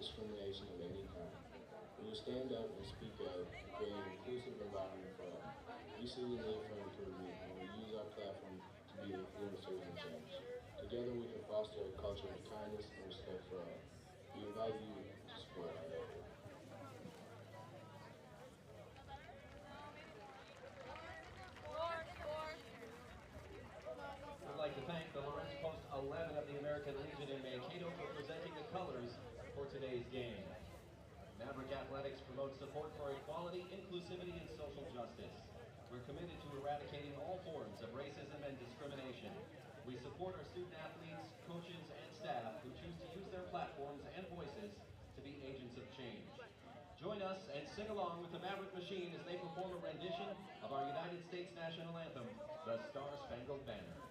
discrimination of any kind. When you stand up and speak up, you create an inclusive environment for all. We see the need for improvement and we use our platform to be influencers and change. Together we can foster a culture of kindness and respect for all. We invite you to support our effort. I'd like to thank the Lawrence Post 11 of the American Legion in Mankato for presenting the colors for today's game. Maverick Athletics promotes support for equality, inclusivity, and social justice. We're committed to eradicating all forms of racism and discrimination. We support our student athletes, coaches, and staff who choose to use their platforms and voices to be agents of change. Join us and sing along with the Maverick Machine as they perform a rendition of our United States national anthem, the Star-Spangled Banner.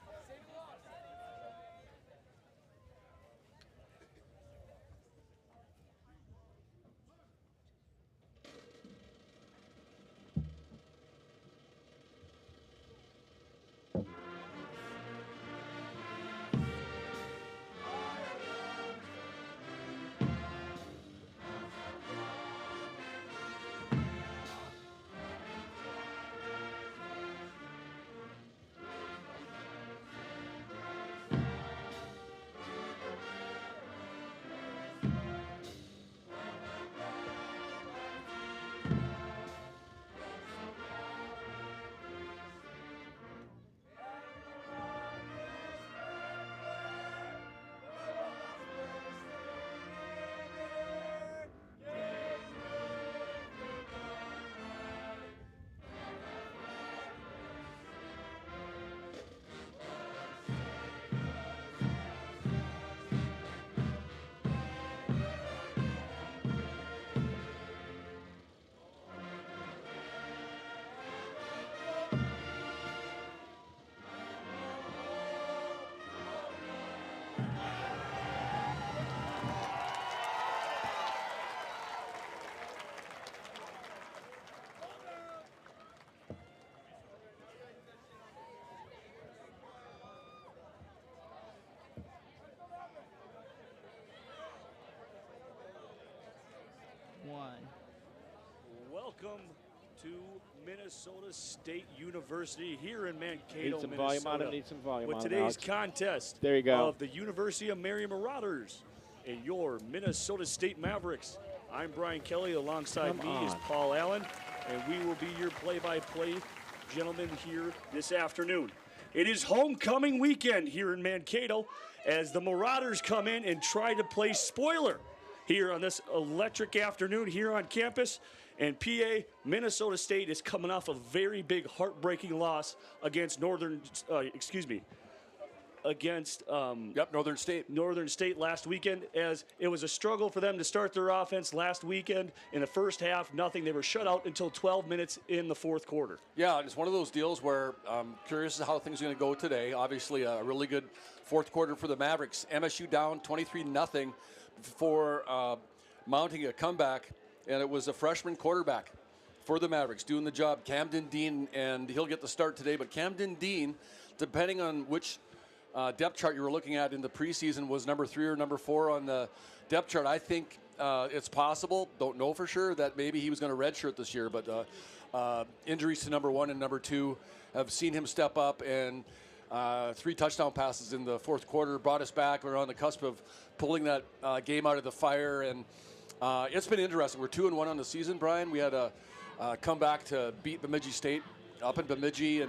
Welcome to Minnesota State University here in Mankato, Need some Minnesota. volume on it. Need some volume with on today's it, Alex. contest There you go. of the University of Marion Marauders and your Minnesota State Mavericks. I'm Brian Kelly. Alongside me is Paul Allen, and we will be your play-by-play gentlemen here this afternoon. It is homecoming weekend here in Mankato as the Marauders come in and try to play spoiler here on this electric afternoon here on campus. And PA, Minnesota State is coming off a very big heartbreaking loss against Northern State. Northern State last weekend, as it was a struggle for them to start their offense last weekend. In the first half, nothing. They were shut out until 12 minutes in the fourth quarter. Yeah, it's one of those deals where I'm curious how things are going to go today. Obviously, a really good fourth quarter for the Mavericks. MSU down 23-0 for mounting a comeback, and it was a freshman quarterback for the Mavericks doing the job, Camden Dean, and he'll get the start today. But Camden Dean, depending on which depth chart you were looking at in the preseason, was number 3 or number 4 on the depth chart. I think it's possible, don't know for sure, that maybe he was going to redshirt this year, but injuries to number 1 and number 2 have seen him step up, and 3 touchdown passes in the fourth quarter brought us back. We're on the cusp of pulling that game out of the fire, and it's been interesting. We're 2-1 on the season, Brian. We had a comeback to beat Bemidji State up in Bemidji,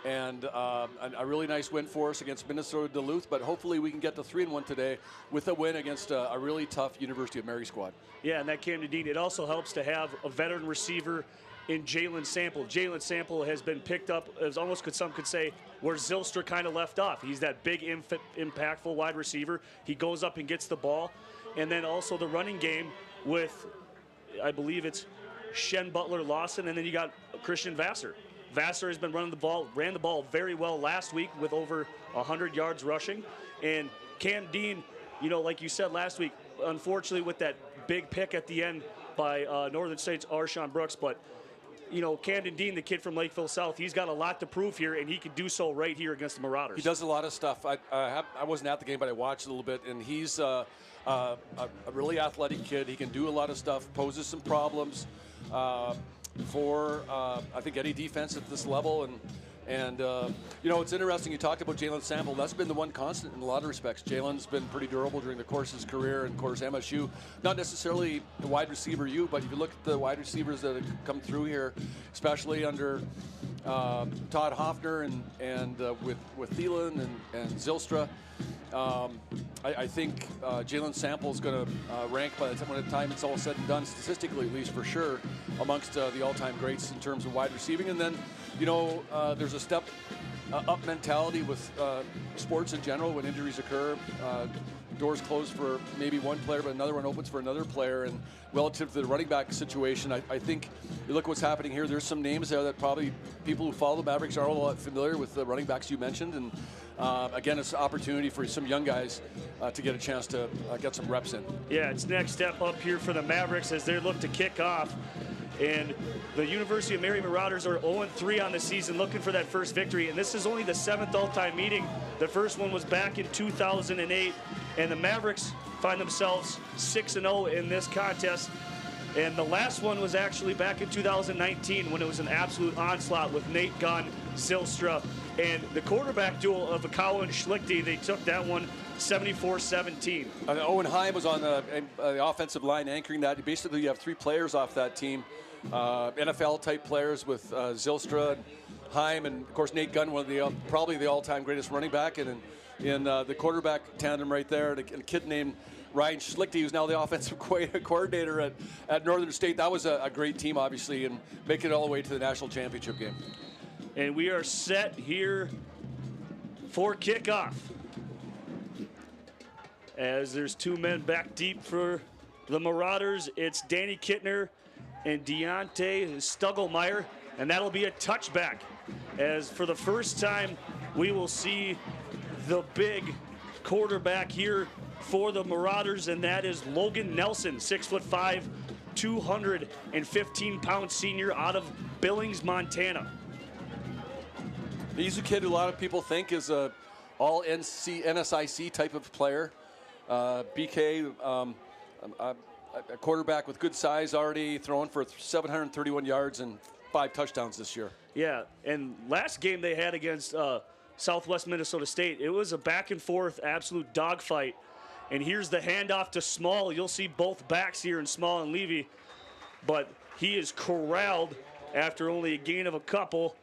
and a really nice win for us against Minnesota Duluth, but hopefully we can get to 3-1 today with a win against a really tough University of Mary squad. Yeah, and that Camden Dean, it also helps to have a veteran receiver in Jalen Sample. Jalen Sample has been picked up, as almost some could say, where Zylstra kind of left off. He's that big, impactful wide receiver. He goes up and gets the ball. And then also the running game with, I believe it's Shen Butler Lawson, and then you got Christian Vassar. Vassar has been running the ball, ran the ball very well last week with over 100 yards rushing. And Cam Dean, you know, like you said last week, unfortunately with that big pick at the end by Northern State's Arshawn Brooks, but you know, Camden Dean, the kid from Lakeville South, he's got a lot to prove here, and he can do so right here against the Marauders. He does a lot of stuff. I wasn't at the game, but I watched a little bit, and he's a really athletic kid. He can do a lot of stuff, poses some problems for, I think, any defense at this level. And you know, it's interesting, you talked about Jalen Sample. That's been the one constant in a lot of respects. Jalen's been pretty durable during the course of his career, and of course MSU, not necessarily the wide receiver but if you look at the wide receivers that have come through here, especially under Todd Hoffner and with Thielen and Zylstra, I think Jalen Sample is going to rank by the time it's all said and done, statistically at least for sure, amongst the all-time greats in terms of wide receiving. And then, you know, there's a step up mentality with sports in general when injuries occur. Doors close for maybe one player, but another one opens for another player. And relative to the running back situation, I think you look what's happening here. There's some names there that probably people who follow the Mavericks are a lot familiar with the running backs you mentioned. And again, it's an opportunity for some young guys to get a chance to get some reps in. Yeah, it's next step up here for the Mavericks as they look to kick off. And the University of Mary Marauders are 0-3 on the season, looking for that first victory. And this is only the 7th all-time meeting. The first one was back in 2008. And the Mavericks find themselves 6-0 in this contest. And the last one was actually back in 2019 when it was an absolute onslaught with Nate Gunn, Zylstra, and the quarterback duel of Akawa and Schlichty. They took that one 74-17. Owen Heim was on the offensive line anchoring that. Basically, you have 3 players off that team, NFL-type players with Zylstra, and Heim, and of course Nate Gunn, one of the probably the all-time greatest running back, and in the quarterback tandem right there, and a kid named Ryan Schlichty, who's now the offensive coordinator at Northern State. That was a great team, obviously, and make it all the way to the national championship game. And we are set here for kickoff. As there's 2 men back deep for the Marauders, it's Danny Kittner and Deontay Stugglemeyer, and that'll be a touchback. As for the first time, we will see the big quarterback here for the Marauders, and that is Logan Nelson, 6'5", 215-pound senior out of Billings, Montana. He's a kid who a lot of people think is a all NSIC type of player. BK, a quarterback with good size, already thrown for 731 yards and 5 touchdowns this year. Yeah, and last game they had against Southwest Minnesota State, it was a back and forth absolute dogfight. And here's the handoff to Small. You'll see both backs here in Small and Levy, but he is corralled after only a gain of a couple,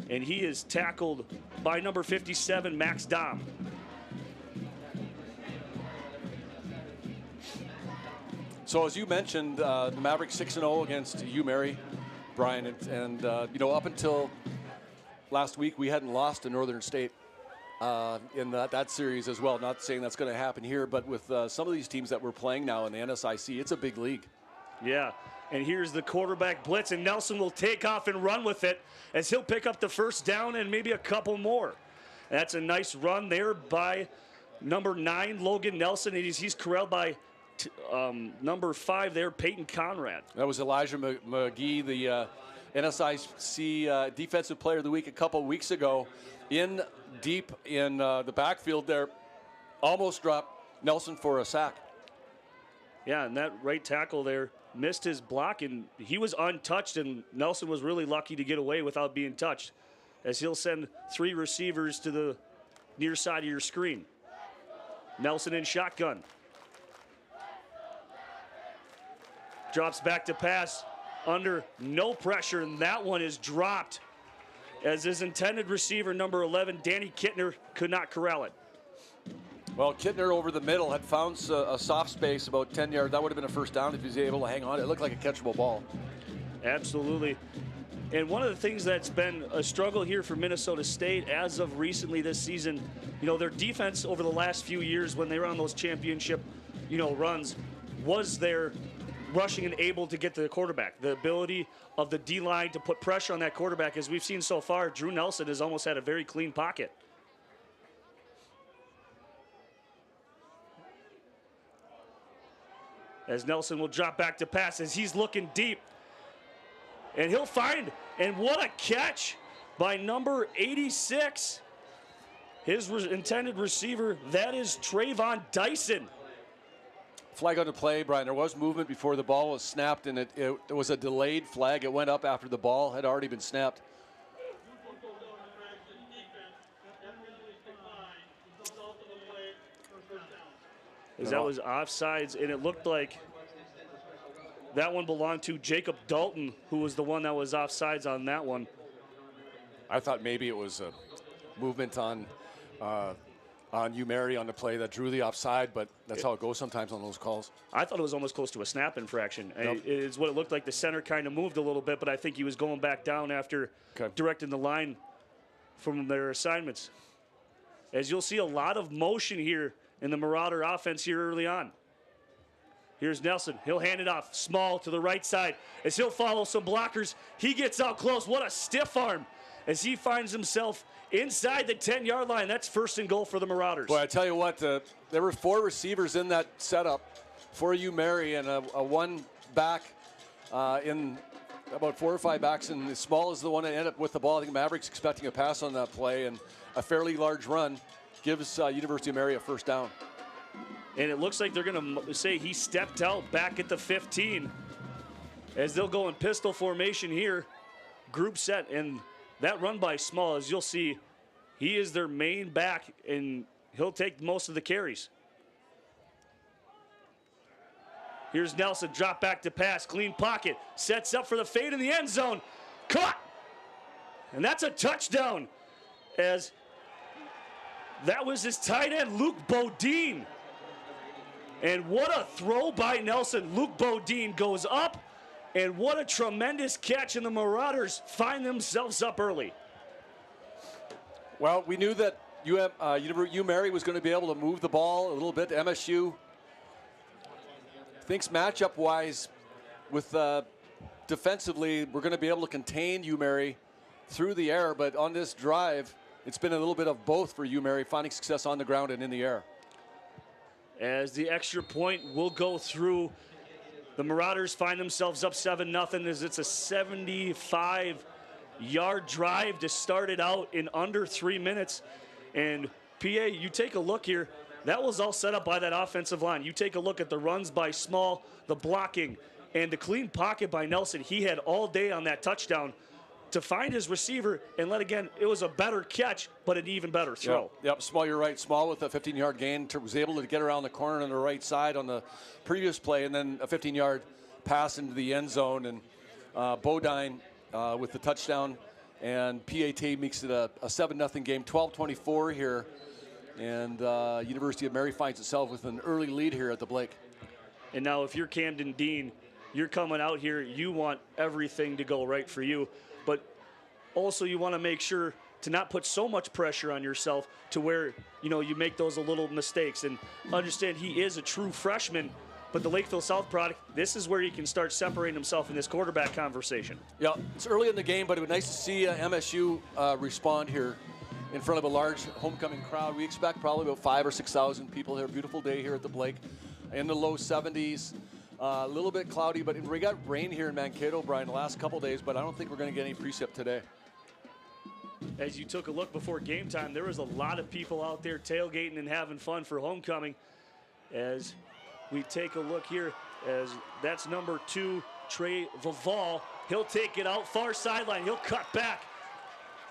and he is tackled by number 57, Max Dom. So as you mentioned, the Mavericks 6-0 against UMary, Brian, and you know, up until last week we hadn't lost to Northern State in that series as well. Not saying that's going to happen here, but with some of these teams that we're playing now in the NSIC, it's a big league. Yeah, and here's the quarterback blitz, and Nelson will take off and run with it as he'll pick up the first down and maybe a couple more. That's a nice run there by number 9, Logan Nelson, and he's corralled by number 5 there, Peyton Conrad. That was Elijah McGee, the NSIC Defensive Player of the Week a couple weeks ago. In deep in the backfield there, almost dropped Nelson for a sack. Yeah, and that right tackle there missed his block, and he was untouched, and Nelson was really lucky to get away without being touched, as he'll send 3 receivers to the near side of your screen. Nelson in shotgun. Drops back to pass under no pressure, and that one is dropped as his intended receiver, number 11, Danny Kittner, could not corral it. Well, Kittner over the middle had found a soft space about 10 yards. That would have been a first down if he was able to hang on. It looked like a catchable ball. Absolutely. And one of the things that's been a struggle here for Minnesota State as of recently this season, you know, their defense over the last few years when they were on those championship, you know, runs, was their rushing and able to get to the quarterback. The ability of the D-line to put pressure on that quarterback, as we've seen so far, Drew Nelson has almost had a very clean pocket. As Nelson will drop back to pass as he's looking deep. And he'll find, and what a catch by number 86. His intended receiver, that is Trayvon Dyson. Flag on the play, Brian. There was movement before the ball was snapped, and it was a delayed flag. It went up after the ball had already been snapped. As that was offsides, and it looked like that one belonged to Jacob Dalton, who was the one that was offsides on that one. I thought maybe it was a movement on Mary on the play that drew the offside, but that's how it goes sometimes on those calls. I thought it was almost close to a snap infraction. Yep. It's what it looked like. The center kind of moved a little bit, but I think he was going back down after directing the line from their assignments. As you'll see a lot of motion here in the Marauder offense here early on. Here's Nelson. He'll hand it off. Small to the right side as he'll follow some blockers. He gets out close. What a stiff arm as he finds himself inside the 10-yard line. That's first and goal for the Marauders. Boy, I tell you what, there were 4 receivers in that setup for Mary, and a one back in about 4 or 5 backs, and as small as the one that ended up with the ball. I think Mavericks expecting a pass on that play, and a fairly large run gives University of Mary a first down. And it looks like they're going to say he stepped out back at the 15 as they'll go in pistol formation here. Group set, and that run by Small, as you'll see, he is their main back, and he'll take most of the carries. Here's Nelson, drop back to pass, clean pocket, sets up for the fade in the end zone. Caught! And that's a touchdown, as that was his tight end, Luke Bodine. And what a throw by Nelson. Luke Bodine goes up, and what a tremendous catch, and the Marauders find themselves up early. Well, we knew that Mary was going to be able to move the ball a little bit. MSU thinks matchup-wise with defensively, we're going to be able to contain Mary through the air, but on this drive, it's been a little bit of both for Mary, finding success on the ground and in the air. As the extra point will go through, the Marauders find themselves up 7-0 as it's a 75-yard drive to start it out in under 3 minutes. And PA, you take a look here, that was all set up by that offensive line. You take a look at the runs by Small, the blocking, and the clean pocket by Nelson. He had all day on that touchdown to find his receiver, and again, it was a better catch, but an even better throw. Yep, Small, you're right. Small with a 15-yard gain, was able to get around the corner on the right side on the previous play, and then a 15-yard pass into the end zone, and Bodine with the touchdown, and PAT makes it a 7-0 game, 12-24 here, and University of Mary finds itself with an early lead here at the Blake. And now if you're Camden Dean, you're coming out here, you want everything to go right for you. But also you want to make sure to not put so much pressure on yourself to where, you make those little mistakes. And understand he is a true freshman, but the Lakeville South product, this is where he can start separating himself in this quarterback conversation. Yeah, it's early in the game, but it was nice to see MSU respond here in front of a large homecoming crowd. We expect probably about 5,000 or 6,000 people here. Beautiful day here at the Blake in the low 70s. A little bit cloudy, but we got rain here in Mankato, Brian, the last couple days, but I don't think we're going to get any precip today. As you took a look before game time, there was a lot of people out there tailgating and having fun for homecoming. As we take a look here, as that's number 2, Trey Vival. He'll take it out, far sideline. He'll cut back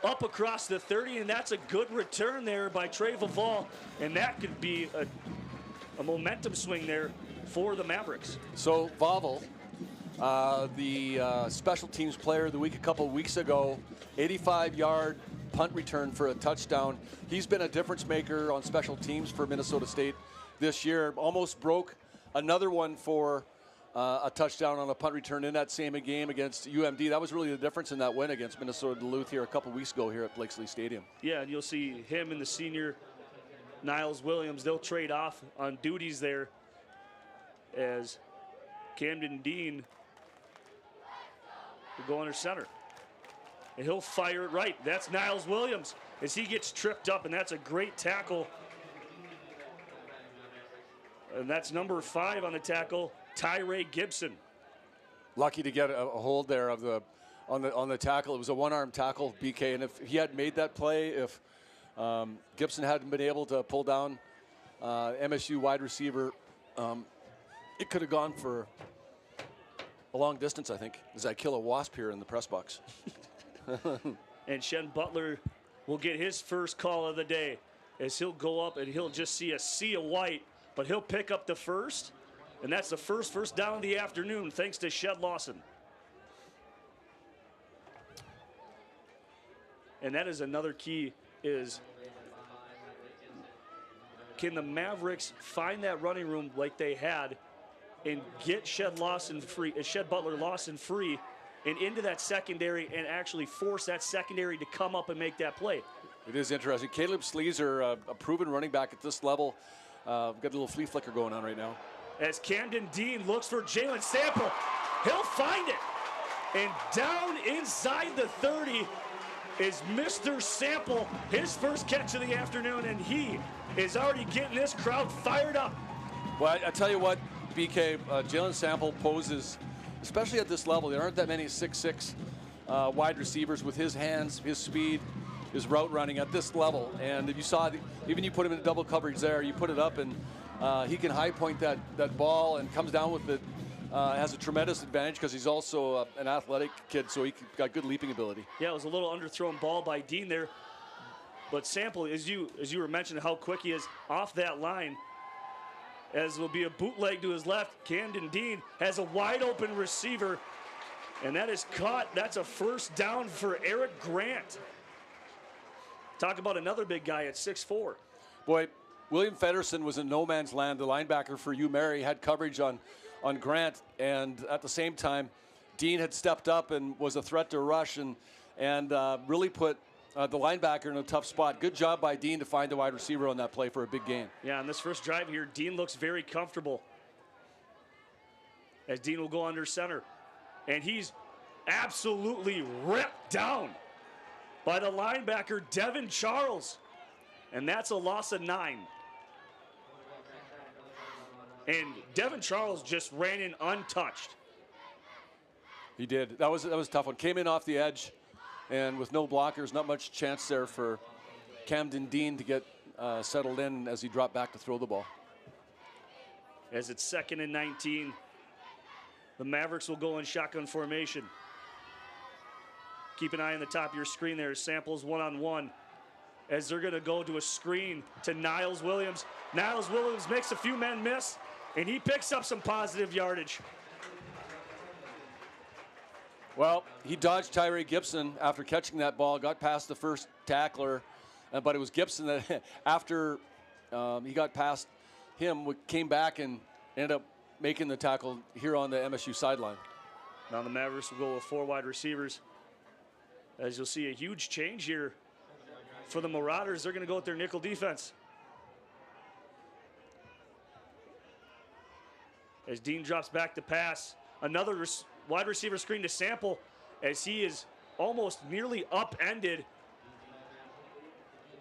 up across the 30, and that's a good return there by Trey Vival, and that could be a momentum swing there for the Mavericks. So Vavel, the special teams player of the week a couple weeks ago, 85-yard punt return for a touchdown. He's been a difference maker on special teams for Minnesota State this year. Almost broke another one for a touchdown on a punt return in that same game against UMD. That was really the difference in that win against Minnesota Duluth here a couple weeks ago here at Blakesley Stadium. Yeah, and you'll see him and the senior Niles Williams, they'll trade off on duties there, as Camden Dean will go under center. And he'll fire it right. That's Niles Williams as he gets tripped up, and that's a great tackle. And that's number 5 on the tackle, Tyree Gibson. Lucky to get a hold there of the on the tackle. It was a one-arm tackle, BK, and if he had made that play, if Gibson hadn't been able to pull down MSU wide receiver, it could have gone for a long distance, I think, as I kill a wasp here in the press box. And Shen Butler will get his first call of the day as he'll go up and he'll just see a sea of white, but he'll pick up the first, and that's the first down of the afternoon thanks to Shed Lawson. And that is another key is, can the Mavericks find that running room like they had and get Shed Butler Lawson free and into that secondary and actually force that secondary to come up and make that play? It is interesting. Caleb Sleezer, a proven running back at this level, got a little flea flicker going on right now. As Camden Dean looks for Jalen Sample, he'll find it. And down inside the 30 is Mr. Sample, his first catch of the afternoon, and he is already getting this crowd fired up. Well, I tell you what, BK, Jalen Sample poses, especially at this level, there aren't that many 6'6" wide receivers with his hands, his speed, his route running at this level. And if you saw, even you put him in double coverage there, you put it up and he can high point that ball and comes down with it. Has a tremendous advantage because he's also an athletic kid, so he got good leaping ability. Yeah, it was a little underthrown ball by Dean there. But Sample, as you were mentioning how quick he is off that line, as will be a bootleg to his left, Camden Dean has a wide open receiver, and that is caught. That's a first down for Eric Grant. Talk about another big guy at 6'4". Boy, William Fedderson was in no man's land. The linebacker for UMary had coverage on Grant, and at the same time, Dean had stepped up and was a threat to rush and really put the linebacker in a tough spot. Good job by Dean to find the wide receiver on that play for a big gain. Yeah, on this first drive here, Dean looks very comfortable as Dean will go under center. And he's absolutely ripped down by the linebacker, Devin Charles. And that's a loss of 9. And Devin Charles just ran in untouched. He did. That was a tough one. Came in off the edge, and with no blockers, not much chance there for Camden Dean to get settled in as he dropped back to throw the ball. As it's 2nd and 19, the Mavericks will go in shotgun formation. Keep an eye on the top of your screen there. Samples one-on-one as they're going to go to a screen to Niles Williams. Niles Williams makes a few men miss, and he picks up some positive yardage. Well, he dodged Tyree Gibson after catching that ball, got past the first tackler, but it was Gibson that after he got past him, came back and ended up making the tackle here on the MSU sideline. Now the Mavericks will go with 4 wide receivers. As you'll see, a huge change here for the Marauders. They're going to go with their nickel defense. As Dean drops back to pass, another wide receiver screen to Sample as he is almost nearly upended.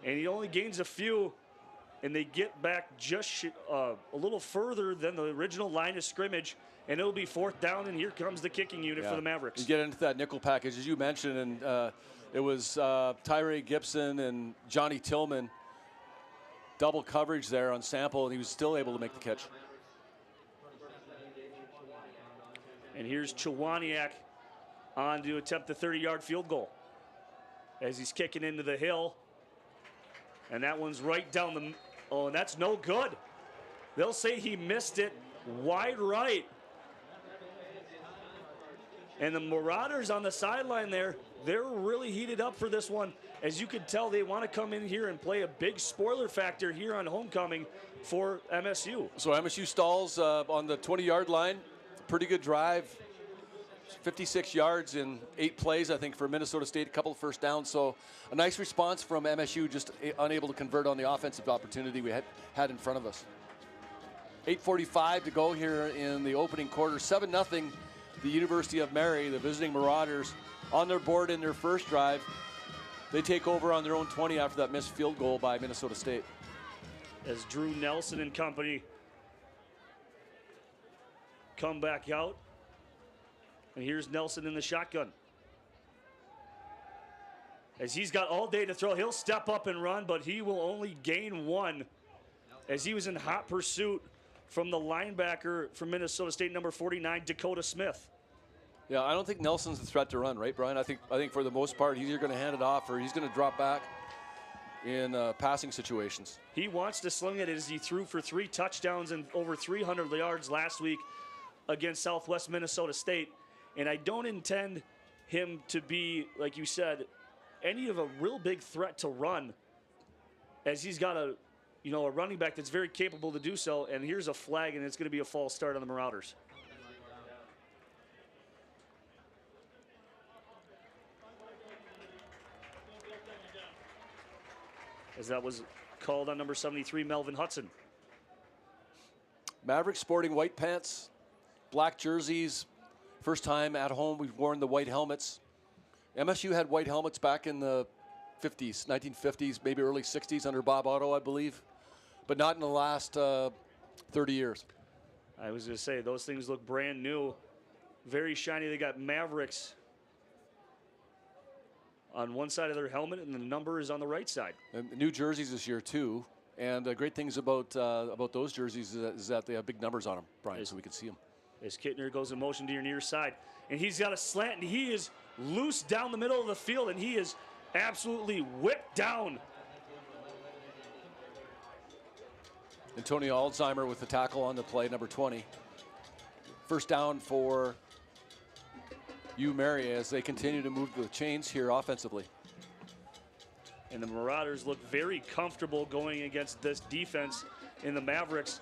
And he only gains a few, and they get back just a little further than the original line of scrimmage, and it'll be 4th down, and here comes the kicking unit for the Mavericks. You get into that nickel package, as you mentioned, and it was Tyree Gibson and Johnny Tillman. Double coverage there on Sample, and he was still able to make the catch. And here's Chawaniak on to attempt the 30-yard field goal as he's kicking into the hill. And that one's right down the, oh, and that's no good. They'll say he missed it wide right. And the Marauders on the sideline there, they're really heated up for this one. As you can tell, they want to come in here and play a big spoiler factor here on homecoming for MSU. So MSU stalls on the 20-yard line. Pretty good drive. 56 yards in 8 plays, I think, for Minnesota State. A couple of first downs. So a nice response from MSU, just unable to convert on the offensive opportunity we had in front of us. 8:45 to go here in the opening quarter. 7-0. The University of Mary, the visiting Marauders, on their board in their first drive. They take over on their own 20 after that missed field goal by Minnesota State. As Drew Nelson and company come back out. And here's Nelson in the shotgun. as he's got all day to throw. He'll step up and run, but he will only gain 1 as he was in hot pursuit from the linebacker from Minnesota State, number 49, Dakota Smith. Yeah, I don't think Nelson's a threat to run, right, Brian? I think for the most part, he's either going to hand it off or he's going to drop back in passing situations. He wants to sling it as he threw for 3 touchdowns and over 300 yards last week against Southwest Minnesota State. And I don't intend him to be, like you said, any of a real big threat to run, as he's got a running back that's very capable to do so. And here's a flag, and it's going to be a false start on the Marauders. As that was called on number 73, Melvin Hudson. Mavericks sporting white pants, black jerseys. First time at home we've worn the white helmets. MSU had white helmets back in the 50s, 1950s, maybe early 60s under Bob Otto, I believe, but not in the last 30 years. I was going to say, those things look brand new, very shiny. They got Mavericks on one side of their helmet, and the number is on the right side. And new jerseys this year too, and great things about those jerseys is that they have big numbers on them, Brian, so we can see them. As Kittner goes in motion to your near side, and he's got a slant, and he is loose down the middle of the field, and he is absolutely whipped down. Antonio Alzheimer with the tackle on the play, number 20. First down for Mary as they continue to move the chains here offensively. And the Marauders look very comfortable going against this defense in the Mavericks.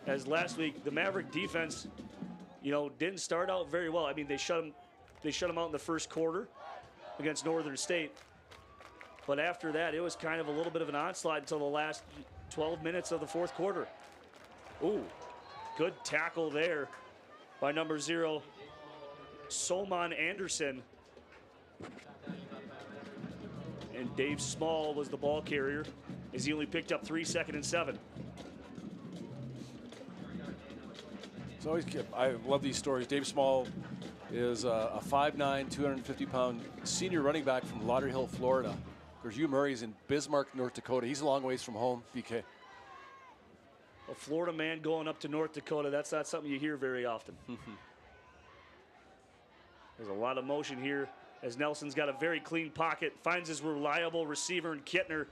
As last week, the Maverick defense, didn't start out very well. I mean, they shut them out in the first quarter against Northern State. But after that, it was kind of a little bit of an onslaught until the last 12 minutes of the fourth quarter. Ooh, good tackle there by number 0, Solomon Anderson. And Dave Small was the ball carrier, as he only picked up 3 2nd and 7. So I love these stories. Dave Small is a 5'9", 250-pound senior running back from Lauderhill, Florida. Of course, Hugh Murray's in Bismarck, North Dakota. He's a long ways from home, BK. A Florida man going up to North Dakota, that's not something you hear very often. There's a lot of motion here as Nelson's got a very clean pocket, finds his reliable receiver in Kittner,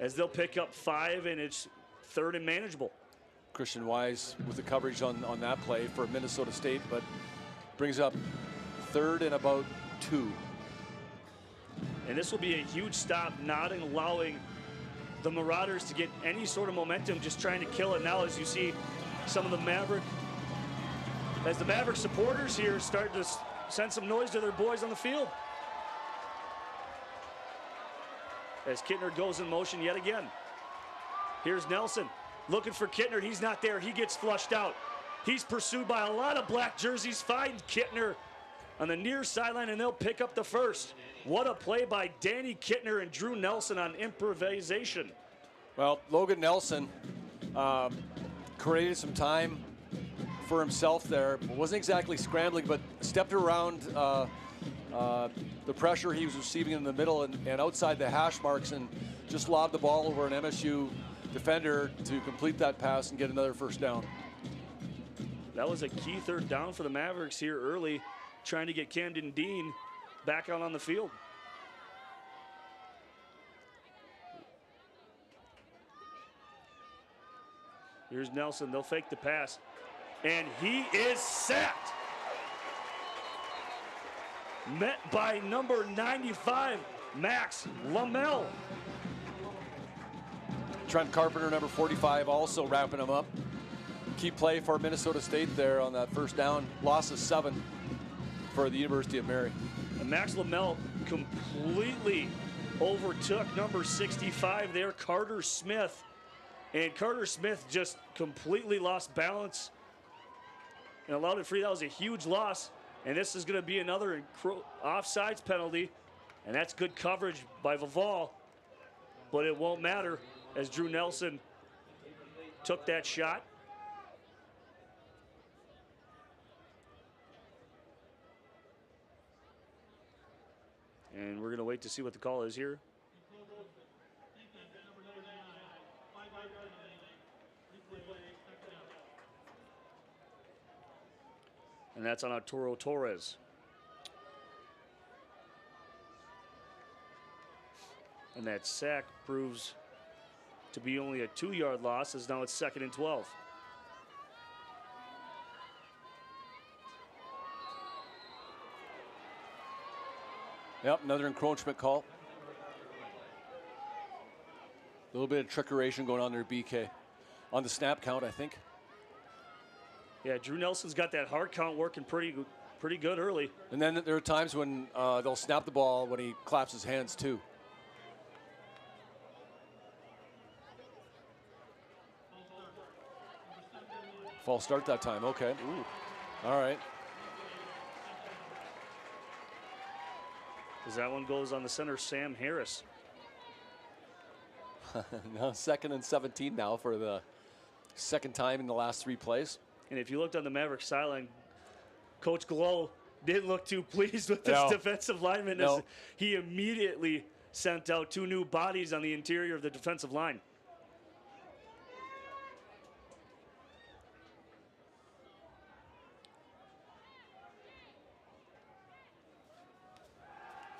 as they'll pick up 5, and it's 3rd and manageable. Christian Wise with the coverage on that play for Minnesota State, but brings up 3rd and about 2. And this will be a huge stop, not allowing the Marauders to get any sort of momentum, just trying to kill it now, as you see some of the Maverick supporters here start to send some noise to their boys on the field. As Kittner goes in motion yet again. Here's Nelson looking for Kittner. He's not there. He gets flushed out. He's pursued by a lot of black jerseys. Finds Kittner on the near sideline, and they'll pick up the first. What a play by Danny Kittner and Drew Nelson on improvisation. Well, Logan Nelson created some time for himself there. Wasn't exactly scrambling, but stepped around the pressure he was receiving in the middle and outside the hash marks, and just lobbed the ball over an MSU defender to complete that pass and get another first down. That was a key 3rd down for the Mavericks here early, trying to get Camden Dean back out on the field. Here's Nelson. They'll fake the pass, and he is sacked. Met by number 95, Max Lamel. Trent Carpenter, number 45, also wrapping him up. Key play for Minnesota State there on that first down. Loss of 7 for the University of Mary. And Max Lamel completely overtook number 65 there, Carter Smith. And Carter Smith just completely lost balance and allowed it free. That was a huge loss. And this is going to be another offsides penalty. And that's good coverage by Vival. But it won't matter, as Drew Nelson took that shot. And we're going to wait to see what the call is here. And that's on Arturo Torres. And that sack proves to be only a 2-yard loss, as now it's 2nd and 12. Yep, another encroachment call. A little bit of trickeration going on there, BK. On the snap count, I think. Yeah, Drew Nelson's got that hard count working pretty good early. And then there are times when they'll snap the ball when he claps his hands too. False start that time, okay. Ooh. All right. As that one goes on the center, Sam Harris. Now 2nd and 17 now for the second time in the last 3 plays. And if you looked on the Mavericks sideline, Coach Glow didn't look too pleased with this defensive lineman as he immediately sent out 2 new bodies on the interior of the defensive line.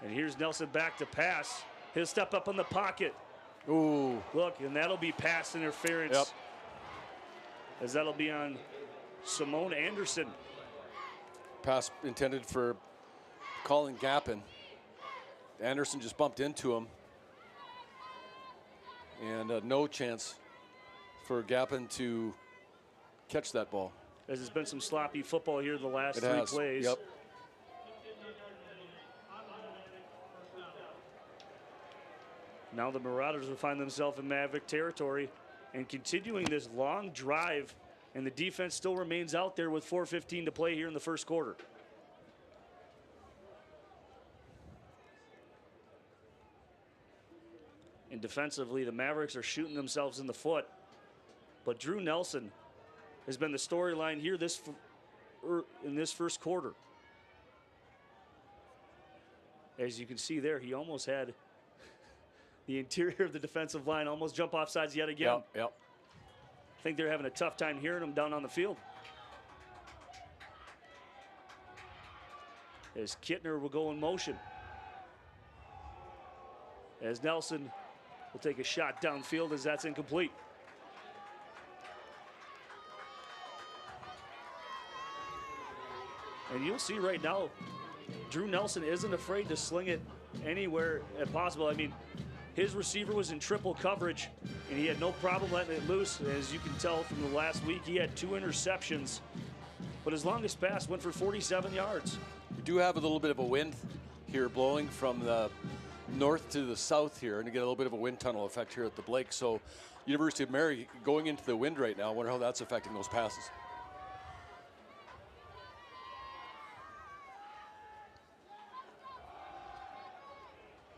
And here's Nelson back to pass. He'll step up in the pocket. Ooh. Look, and that'll be pass interference. Yep. As that'll be on Simone Anderson. Pass intended for Colin Gappin. Anderson just bumped into him. And no chance for Gappin to catch that ball. As there's been some sloppy football here the last 3 plays. Yep. Now the Marauders will find themselves in Maverick territory and continuing this long drive, and the defense still remains out there with 4:15 to play here in the first quarter. And defensively, the Mavericks are shooting themselves in the foot, but Drew Nelson has been the storyline here in this first quarter. As you can see there, he almost had the interior of the defensive line almost jump off sides yet again. Yep. I think they're having a tough time hearing him down on the field. As Kittner will go in motion. As Nelson will take a shot downfield as that's incomplete. And you'll see right now, Drew Nelson isn't afraid to sling it anywhere possible. I mean, his receiver was in triple coverage, and he had no problem letting it loose. As you can tell from the last week, he had 2 interceptions, but his longest pass went for 47 yards. We do have a little bit of a wind here blowing from the north to the south here, and you get a little bit of a wind tunnel effect here at the Blake. So University of Mary going into the wind right now. I wonder how that's affecting those passes.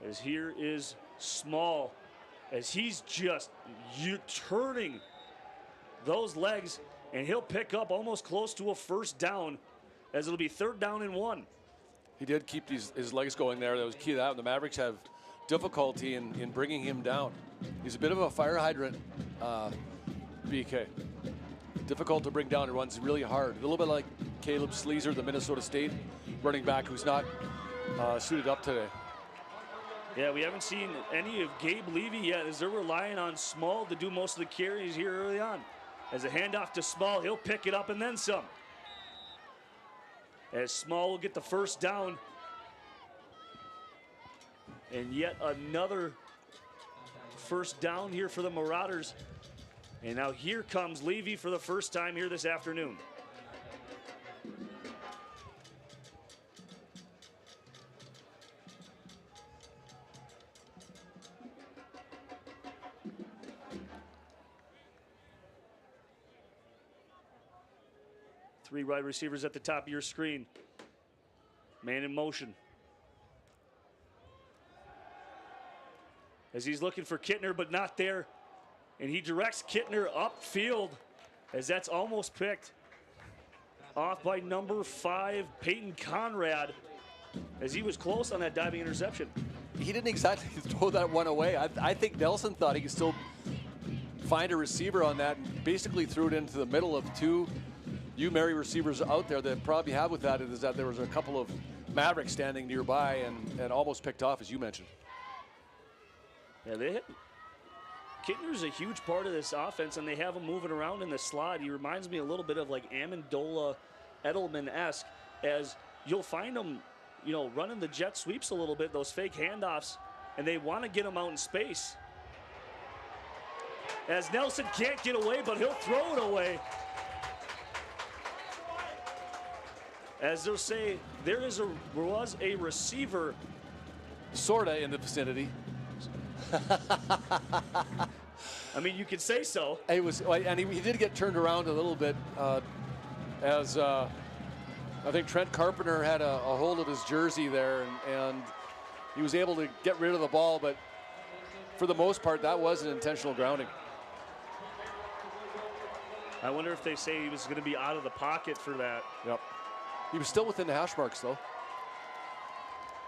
As here is Small, as he's just turning those legs, and he'll pick up almost close to a first down, as it'll be 3rd down and 1. He did keep his legs going there. That was key to that. The Mavericks have difficulty in bringing him down. He's a bit of a fire hydrant, BK. Difficult to bring down. He runs really hard. A little bit like Caleb Sleazer, the Minnesota State running back, who's not suited up today. Yeah, we haven't seen any of Gabe Levy yet, as they're relying on Small to do most of the carries here early on. As a handoff to Small, he'll pick it up and then some. As Small will get the first down. And yet another first down here for the Marauders. And now here comes Levy for the first time here this afternoon. Three wide receivers at the top of your screen. Man in motion. As he's looking for Kittner, but not there. And he directs Kittner upfield, as that's almost picked off by number 5, Peyton Conrad. as he was close on that diving interception. He didn't exactly throw that one away. I think Nelson thought he could still find a receiver on that and basically threw it into the middle of two Mary receivers out there. The problem you have with that is that there was a couple of Mavericks standing nearby and almost picked off, as you mentioned. Yeah, they hit. Kittner's a huge part of this offense, and they have him moving around in the slot. He reminds me a little bit of like Amendola, Edelman-esque, as you'll find him, you know, running the jet sweeps a little bit, those fake handoffs, and they want to get him out in space. As Nelson can't get away, but he'll throw it away. As they'll say, there was a receiver. Sorta in the vicinity. I mean, you could say so. It was, and he did get turned around a little bit as I think Trent Carpenter had a hold of his jersey there, and he was able to get rid of the ball, but for the most part, that was an intentional grounding. I wonder if they say he was going to be out of the pocket for that. Yep. He was still within the hash marks, though,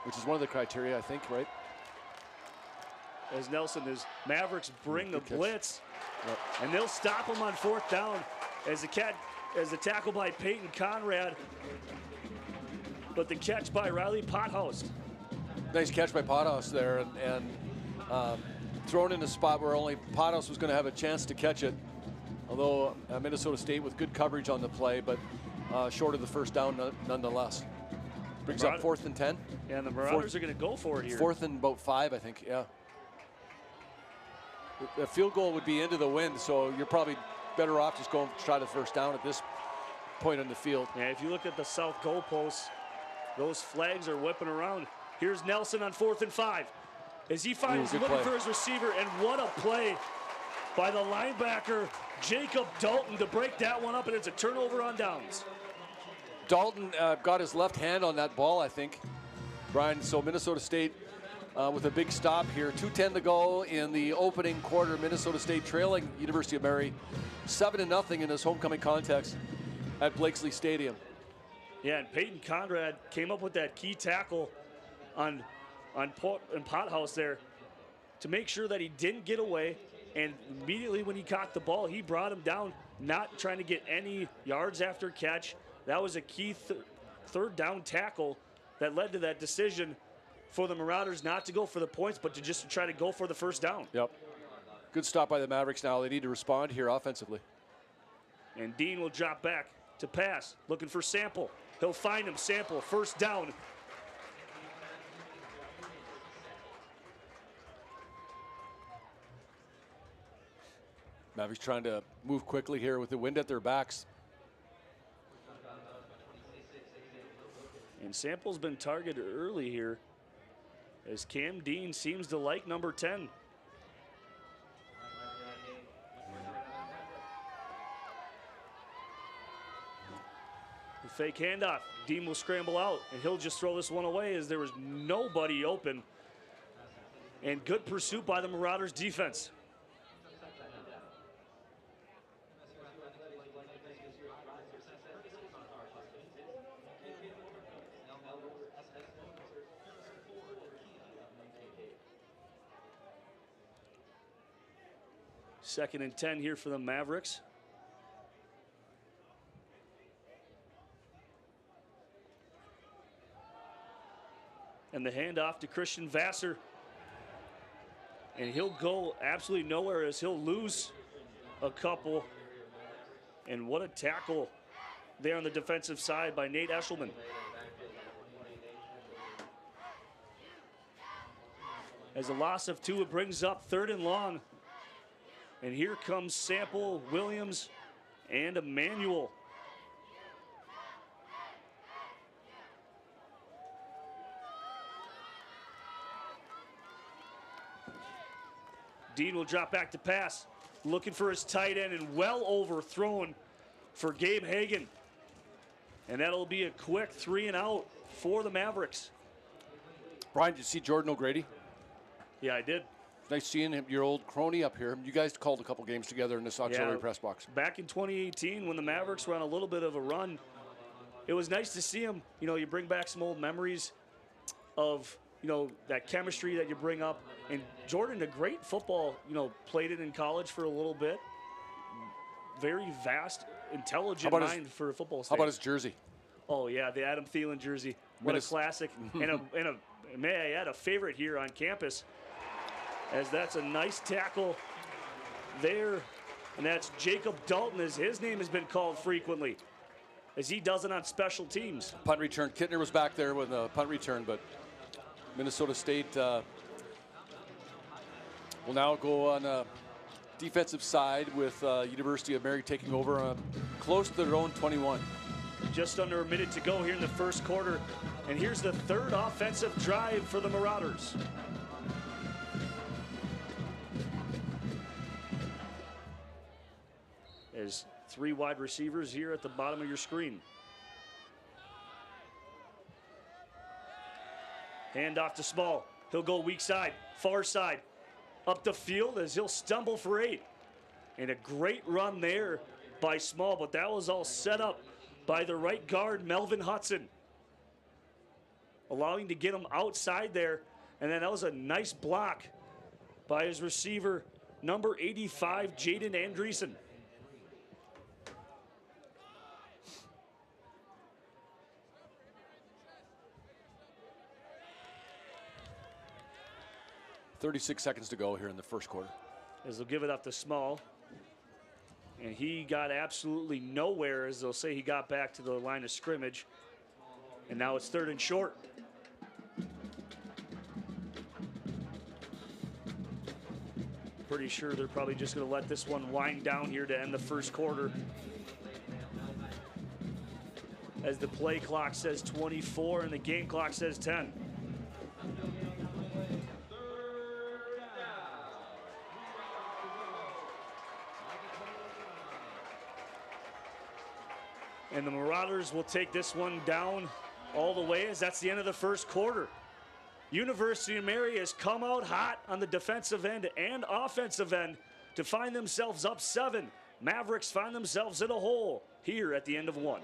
which is one of the criteria, I think, right? As Nelson is, Mavericks bring the blitz, Yep. and they'll stop him on fourth down as the tackle by Peyton Conrad, but the catch by Riley Pothouse. Nice catch by Pothouse there, and thrown in a spot where only Pothouse was going to have a chance to catch it. Although Minnesota State with good coverage on the play, but short of the first down nonetheless. Brings up 4th and 10. Yeah, and the Marauders are going to go for it here. 4th and about 5, I think, yeah. The field goal would be into the wind, so you're probably better off just going to try the first down at this point on the field. Yeah, if you look at the south goalposts, those flags are whipping around. Here's Nelson on 4th and 5. As he finds looking for his receiver, and what a play by the linebacker, Jacob Dalton, to break that one up, and it's a turnover on downs. Dalton got his left hand on that ball, I think, Brian. So Minnesota State with a big stop here. 2:10 to go in the opening quarter. Minnesota State trailing University of Mary 7-0 in this homecoming contest at Blakesley Stadium. Yeah, and Peyton Conrad came up with that key tackle on Pothouse there to make sure that he didn't get away. And immediately when he caught the ball, he brought him down, not trying to get any yards after catch. That was a key third down tackle that led to that decision for the Marauders not to go for the points, but to just try to go for the first down. Yep. Good stop by the Mavericks now. They need to respond here offensively. And Dean will drop back to pass, looking for Sample. He'll find him, Sample, first down. Mavericks trying to move quickly here with the wind at their backs. And Sample's been targeted early here, as Cam Dean seems to like number 10. The fake handoff. Dean will scramble out, and he'll just throw this one away as there was nobody open. And good pursuit by the Marauders defense. Second and 10 here for the Mavericks. And the handoff to Christian Vassar. And he'll go absolutely nowhere as he'll lose a couple. And what a tackle there on the defensive side by Nate Eshelman. As a loss of 2, it brings up 3rd and long. And here comes Sample, Williams, and Emmanuel. Dean will drop back to pass, looking for his tight end, and well overthrown for Gabe Hagan. And that'll be a quick 3 and out for the Mavericks. Brian, did you see Jordan O'Grady? Yeah, I did. Nice seeing him, your old crony up here. You guys called a couple games together in this auxiliary press box. Back in 2018, when the Mavericks were on a little bit of a run, it was nice to see him. You know, you bring back some old memories. of, that chemistry that you bring up. And Jordan, a great football, played it in college for a little bit. Very vast, intelligent mind for a football stage. How about his jersey? Oh, yeah, the Adam Thielen jersey. What a classic. and may I add, a favorite here on campus, as that's a nice tackle there. And that's Jacob Dalton, as his name has been called frequently, as he does it on special teams. Punt return. Kittner was back there with a punt return, but Minnesota State will now go on a defensive side with University of Mary taking over close to their own 21. Just under a minute to go here in the first quarter. And here's the third offensive drive for the Marauders. As 3 wide receivers here at the bottom of your screen. Hand off to Small. He'll go weak side, far side, up the field as he'll stumble for 8. And a great run there by Small, but that was all set up by the right guard, Melvin Hudson. Allowing to get him outside there. And then that was a nice block by his receiver, number 85, Jaden Andreessen. .36 seconds to go here in the first quarter. As they'll give it up to Small. And he got absolutely nowhere, as they'll say he got back to the line of scrimmage. And now it's 3rd and short. Pretty sure they're probably just going to let this one wind down here to end the first quarter. As the play clock says 24 and the game clock says 10. And the Marauders will take this one down all the way, as that's the end of the first quarter. University of Mary has come out hot on the defensive end and offensive end to find themselves up 7. Mavericks find themselves in a hole here at the end of 1.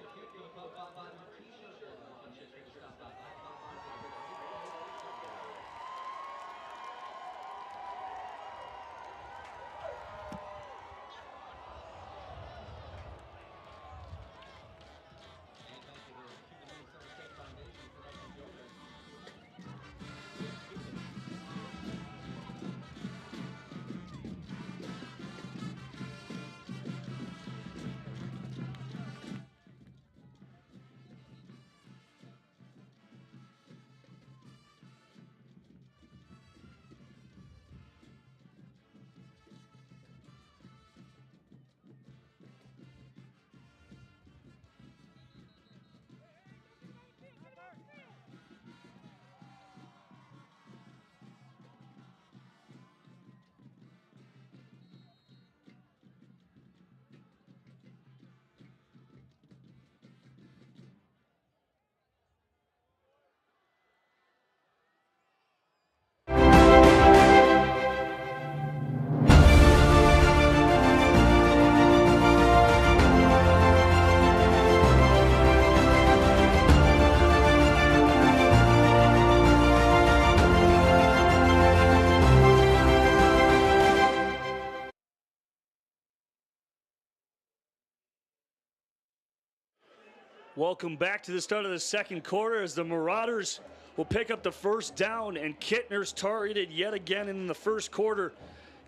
Welcome back to the start of the second quarter, as the Marauders will pick up the first down, and Kittner's targeted yet again in the first quarter.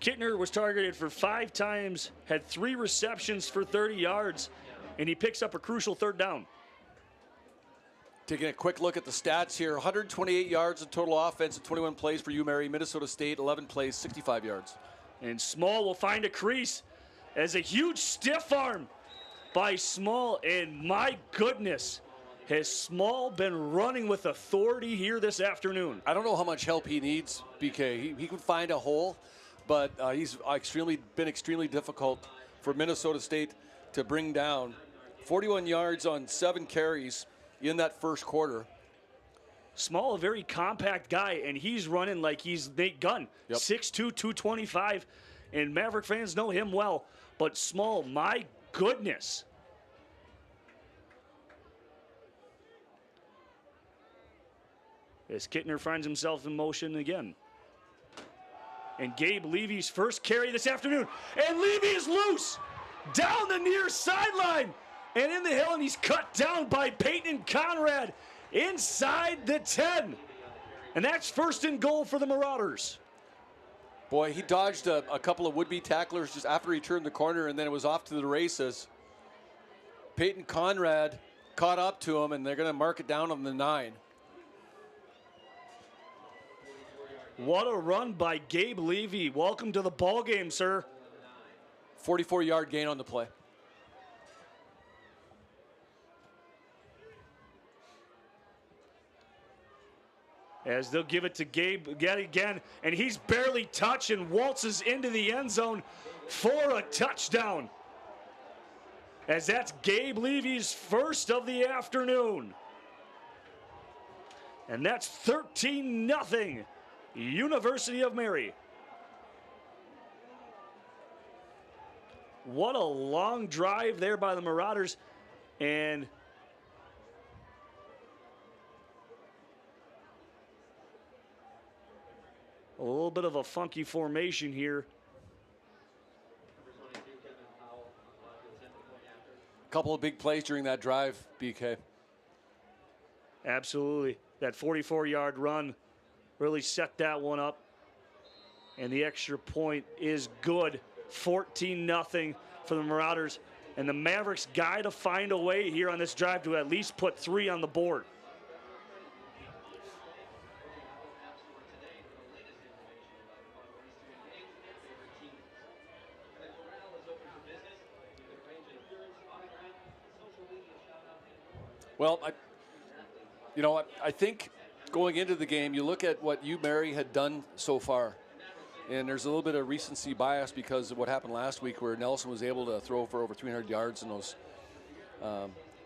Kittner was targeted for 5 times, had 3 receptions for 30 yards, and he picks up a crucial 3rd down. Taking a quick look at the stats here, 128 yards in total offense and 21 plays for UMary. Minnesota State, 11 plays, 65 yards. And Small will find a crease as a huge stiff arm by Small, and my goodness, has Small been running with authority here this afternoon? I don't know how much help he needs, BK. He can find a hole, but he's been extremely difficult for Minnesota State to bring down. 41 yards on 7 carries in that first quarter. Small, a very compact guy, and he's running like he's Nate Gunn. Yep. 6'2", 225, and Maverick fans know him well. But Small, my goodness. as Kittner finds himself in motion again. And Gabe Levy's first carry this afternoon. And Levy is loose down the near sideline and in the hill, and he's cut down by Peyton Conrad inside the 10. And that's first and goal for the Marauders. Boy, he dodged a couple of would-be tacklers just after he turned the corner, and then it was off to the races. Peyton Conrad caught up to him, and they're going to mark it down on the 9. What a run by Gabe Levy. Welcome to the ball game, sir. 44-yard gain on the play. As they'll give it to Gabe again, and he's barely touched and waltzes into the end zone for a touchdown. As that's Gabe Levy's first of the afternoon. And that's 13-0, University of Mary. What a long drive there by the Marauders, and a little bit of a funky formation here. A couple of big plays during that drive, BK. Absolutely. That 44-yard run really set that one up. And the extra point is good. 14-0 for the Marauders. And the Mavericks got to find a way here on this drive to at least put 3 on the board. Well, I think going into the game, you look at what Mary had done so far, and there's a little bit of recency bias because of what happened last week where Nelson was able to throw for over 300 yards in those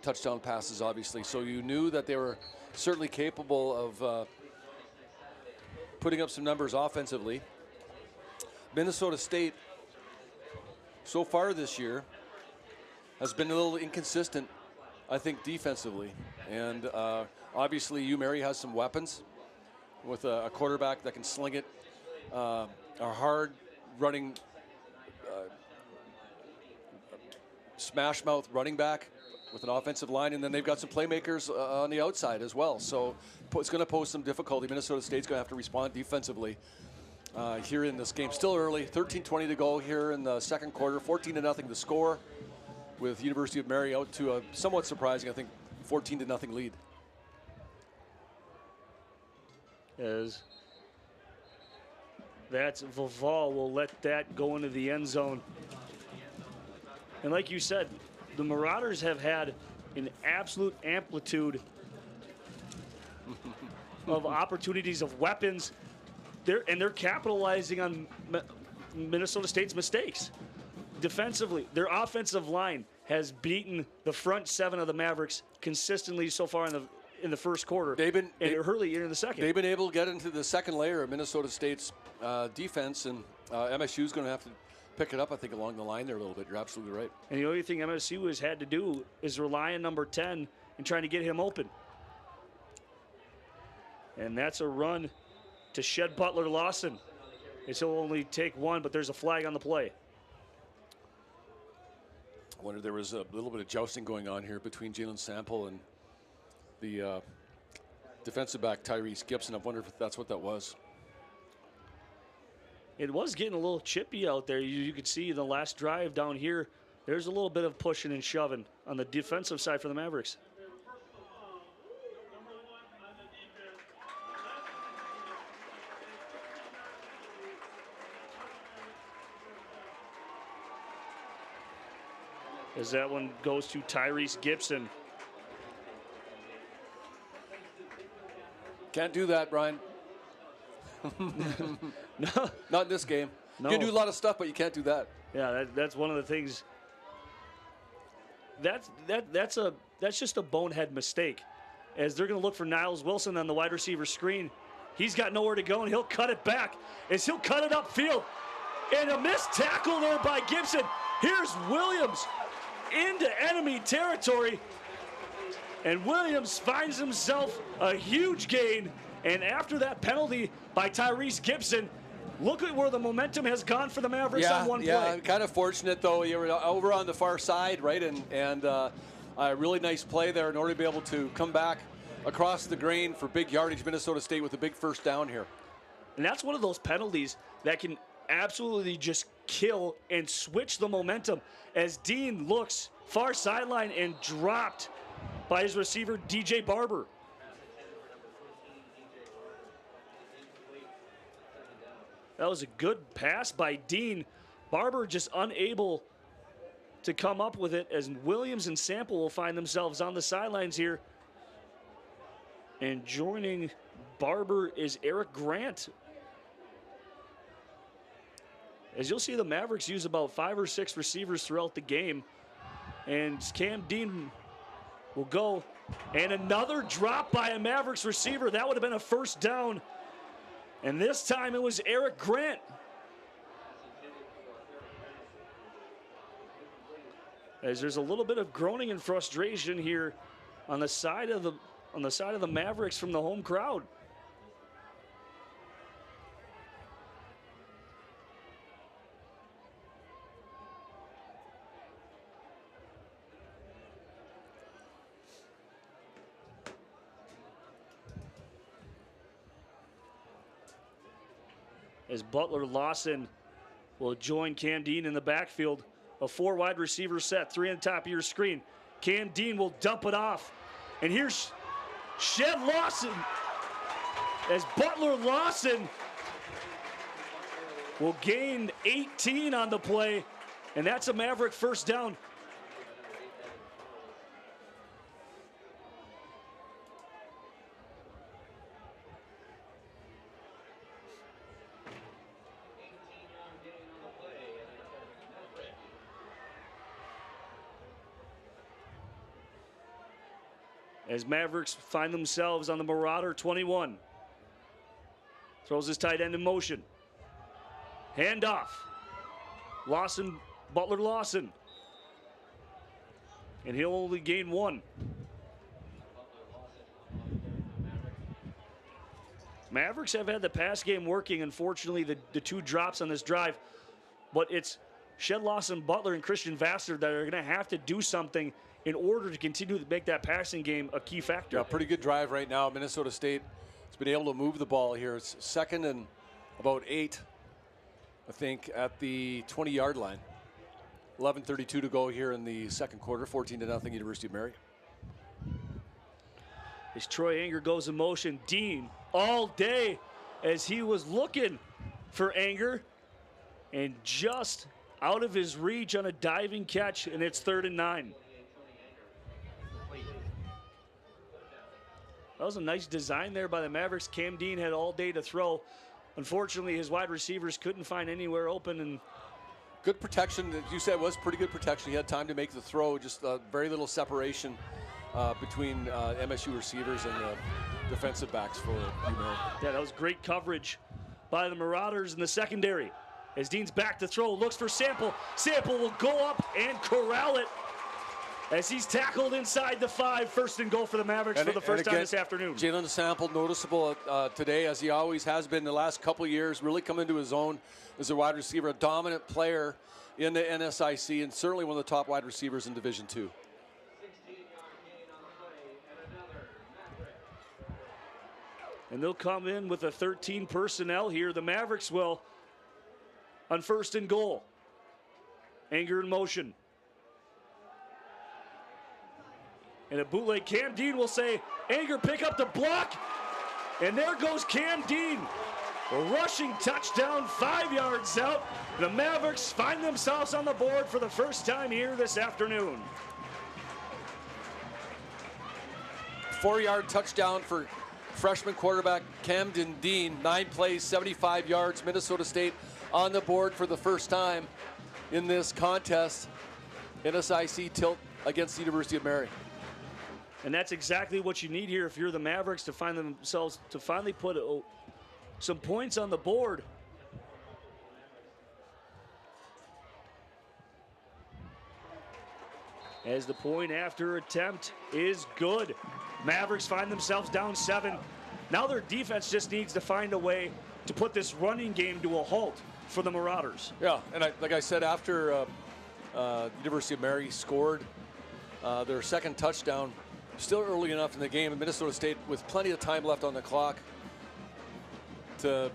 touchdown passes, obviously. So you knew that they were certainly capable of putting up some numbers offensively. Minnesota State, so far this year, has been a little inconsistent, I think, defensively. And obviously, Mary has some weapons with a quarterback that can sling it, a hard running smash mouth running back with an offensive line, and then they've got some playmakers on the outside as well. So it's going to pose some difficulty. Minnesota State's going to have to respond defensively here in this game. Still early, 13:20 to go here in the second quarter, 14-0 the score, with University of Mary out to a somewhat surprising, I think, 14-0 lead. As that's Vaval will let that go into the end zone. And like you said, the Marauders have had an absolute amplitude of opportunities, of weapons. They're capitalizing on Minnesota State's mistakes. Defensively, their offensive line has beaten the front 7 of the Mavericks consistently so far in the first quarter. And early in the second. They've been able to get into the second layer of Minnesota State's defense, and MSU's going to have to pick it up, I think, along the line there a little bit. You're absolutely right. And the only thing MSU has had to do is rely on number 10 and trying to get him open. And that's a run to Shed Butler Lawson. He'll only take one, but there's a flag on the play. I wonder, there was a little bit of jousting going on here between Jalen Sample and the defensive back Tyrese Gibson. I wonder if that's what that was. It was getting a little chippy out there. You could see the last drive down here, there's a little bit of pushing and shoving on the defensive side for the Mavericks. As that one goes to Tyrese Gibson. Can't do that, Brian. No. Not in this game. No. You can do a lot of stuff, but you can't do that. Yeah, that's one of the things. That's just a bonehead mistake. As they're going to look for Niles Wilson on the wide receiver screen. He's got nowhere to go, and he'll cut it back. As he'll cut it upfield. And a missed tackle there by Gibson. Here's Williams into enemy territory. And Williams finds himself a huge gain And after that penalty by Tyrese Gibson, look at where the momentum has gone for the Mavericks on one play. Yeah, kind of fortunate, though. You were over on the far side, right? And a really nice play there in order to be able to come back across the grain for big yardage. Minnesota State with a big first down here. And that's one of those penalties that can absolutely just kill and switch the momentum as Dean looks far sideline and dropped by his receiver, DJ Barber. That was a good pass by Dean. Barber just unable to come up with it as Williams and Sample will find themselves on the sidelines here. And joining Barber is Eric Grant. As you'll see, the Mavericks use about 5 or 6 receivers throughout the game. And Cam Dean will go. And another drop by a Mavericks receiver. That would have been a first down. And this time it was Eric Grant. As there's a little bit of groaning and frustration here on the side of the Mavericks from the home crowd. As Butler Lawson will join Cam Dean in the backfield. A 4 wide receiver set, 3 on top of your screen. Cam Dean will dump it off. And here's Shed Lawson. As Butler Lawson will gain 18 on the play. And that's a Maverick first down. As Mavericks find themselves on the Marauder 21. Throws his tight end in motion. Handoff. Lawson, Butler Lawson. And he'll only gain 1. Mavericks have had the pass game working. Unfortunately, the 2 drops on this drive. But it's Shed Lawson, Butler, and Christian Vassar that are going to have to do something in order to continue to make that passing game a key factor. Yeah, pretty good drive right now. Minnesota State has been able to move the ball here. It's 2nd and about 8, I think, at the 20-yard line. 11:32 to go here in the second quarter. 14-0 University of Mary. As Troy Anger goes in motion, Dean all day as he was looking for Anger and just out of his reach on a diving catch, and it's 3rd and 9. That was a nice design there by the Mavericks. Cam Dean had all day to throw. Unfortunately, his wide receivers couldn't find anywhere open. And good protection, as you said, was pretty good protection. He had time to make the throw, just very little separation between MSU receivers and the defensive backs for UMary. Yeah, that was great coverage by the Marauders in the secondary. As Dean's back to throw, looks for Sample. Sample will go up and corral it as he's tackled inside the 5. 1st and goal for the Mavericks for the first time this afternoon. Jalen Sample noticeable today, as he always has been the last couple of years, really come into his own as a wide receiver, a dominant player in the NSIC, and certainly one of the top wide receivers in Division II. And they'll come in with a 13 personnel here. The Mavericks will on 1st and goal. Anger in motion. And a bootleg, Cam Dean will say, Anger, pick up the block. And there goes Cam Dean. A rushing touchdown, 5 yards out. The Mavericks find themselves on the board for the first time here this afternoon. 4-yard touchdown for freshman quarterback Camden Dean. 9 plays, 75 yards. Minnesota State on the board for the first time in this contest. NSIC tilt against the University of Mary. And that's exactly what you need here if you're the Mavericks to find themselves, to finally put some points on the board. As the point after attempt is good. Mavericks find themselves down 7. Now their defense just needs to find a way to put this running game to a halt for the Marauders. Yeah, and like I said, after University of Mary scored their second touchdown, still early enough in the game, and Minnesota State with plenty of time left on the clock to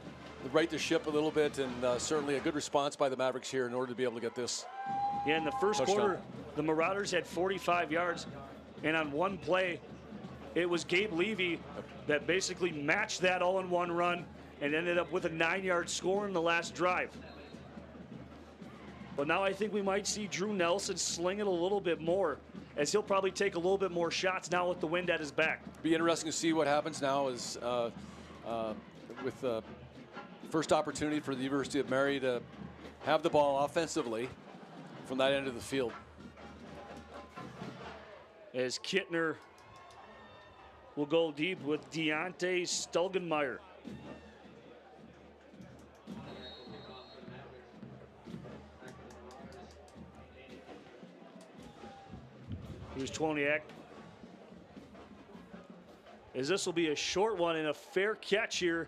right the ship a little bit, and certainly a good response by the Mavericks here in order to be able to get this. Yeah, in the first touchdown. quarter, the Marauders had 45 yards, and on one play, it was Gabe Levy that basically matched that all-in-one run and ended up with a 9-yard score in the last drive. But now I think we might see Drew Nelson sling it a little bit more, as he'll probably take a little bit more shots now with the wind at his back. Be interesting to see what happens now is with the first opportunity for the University of Mary to have the ball offensively from that end of the field. As Kittner will go deep with Deontay Stulgenmeyer. Here's Twoniak. As this will be a short one and a fair catch here,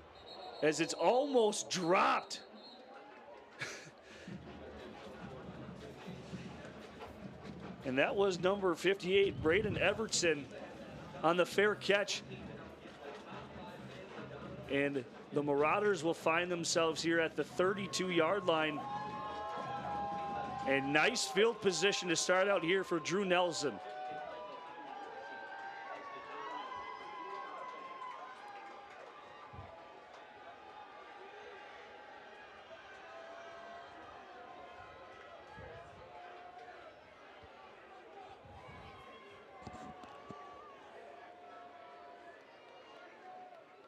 as it's almost dropped. And that was number 58, Braden Evertson, on the fair catch. And the Marauders will find themselves here at the 32-yard line. And nice field position to start out here for Drew Nelson.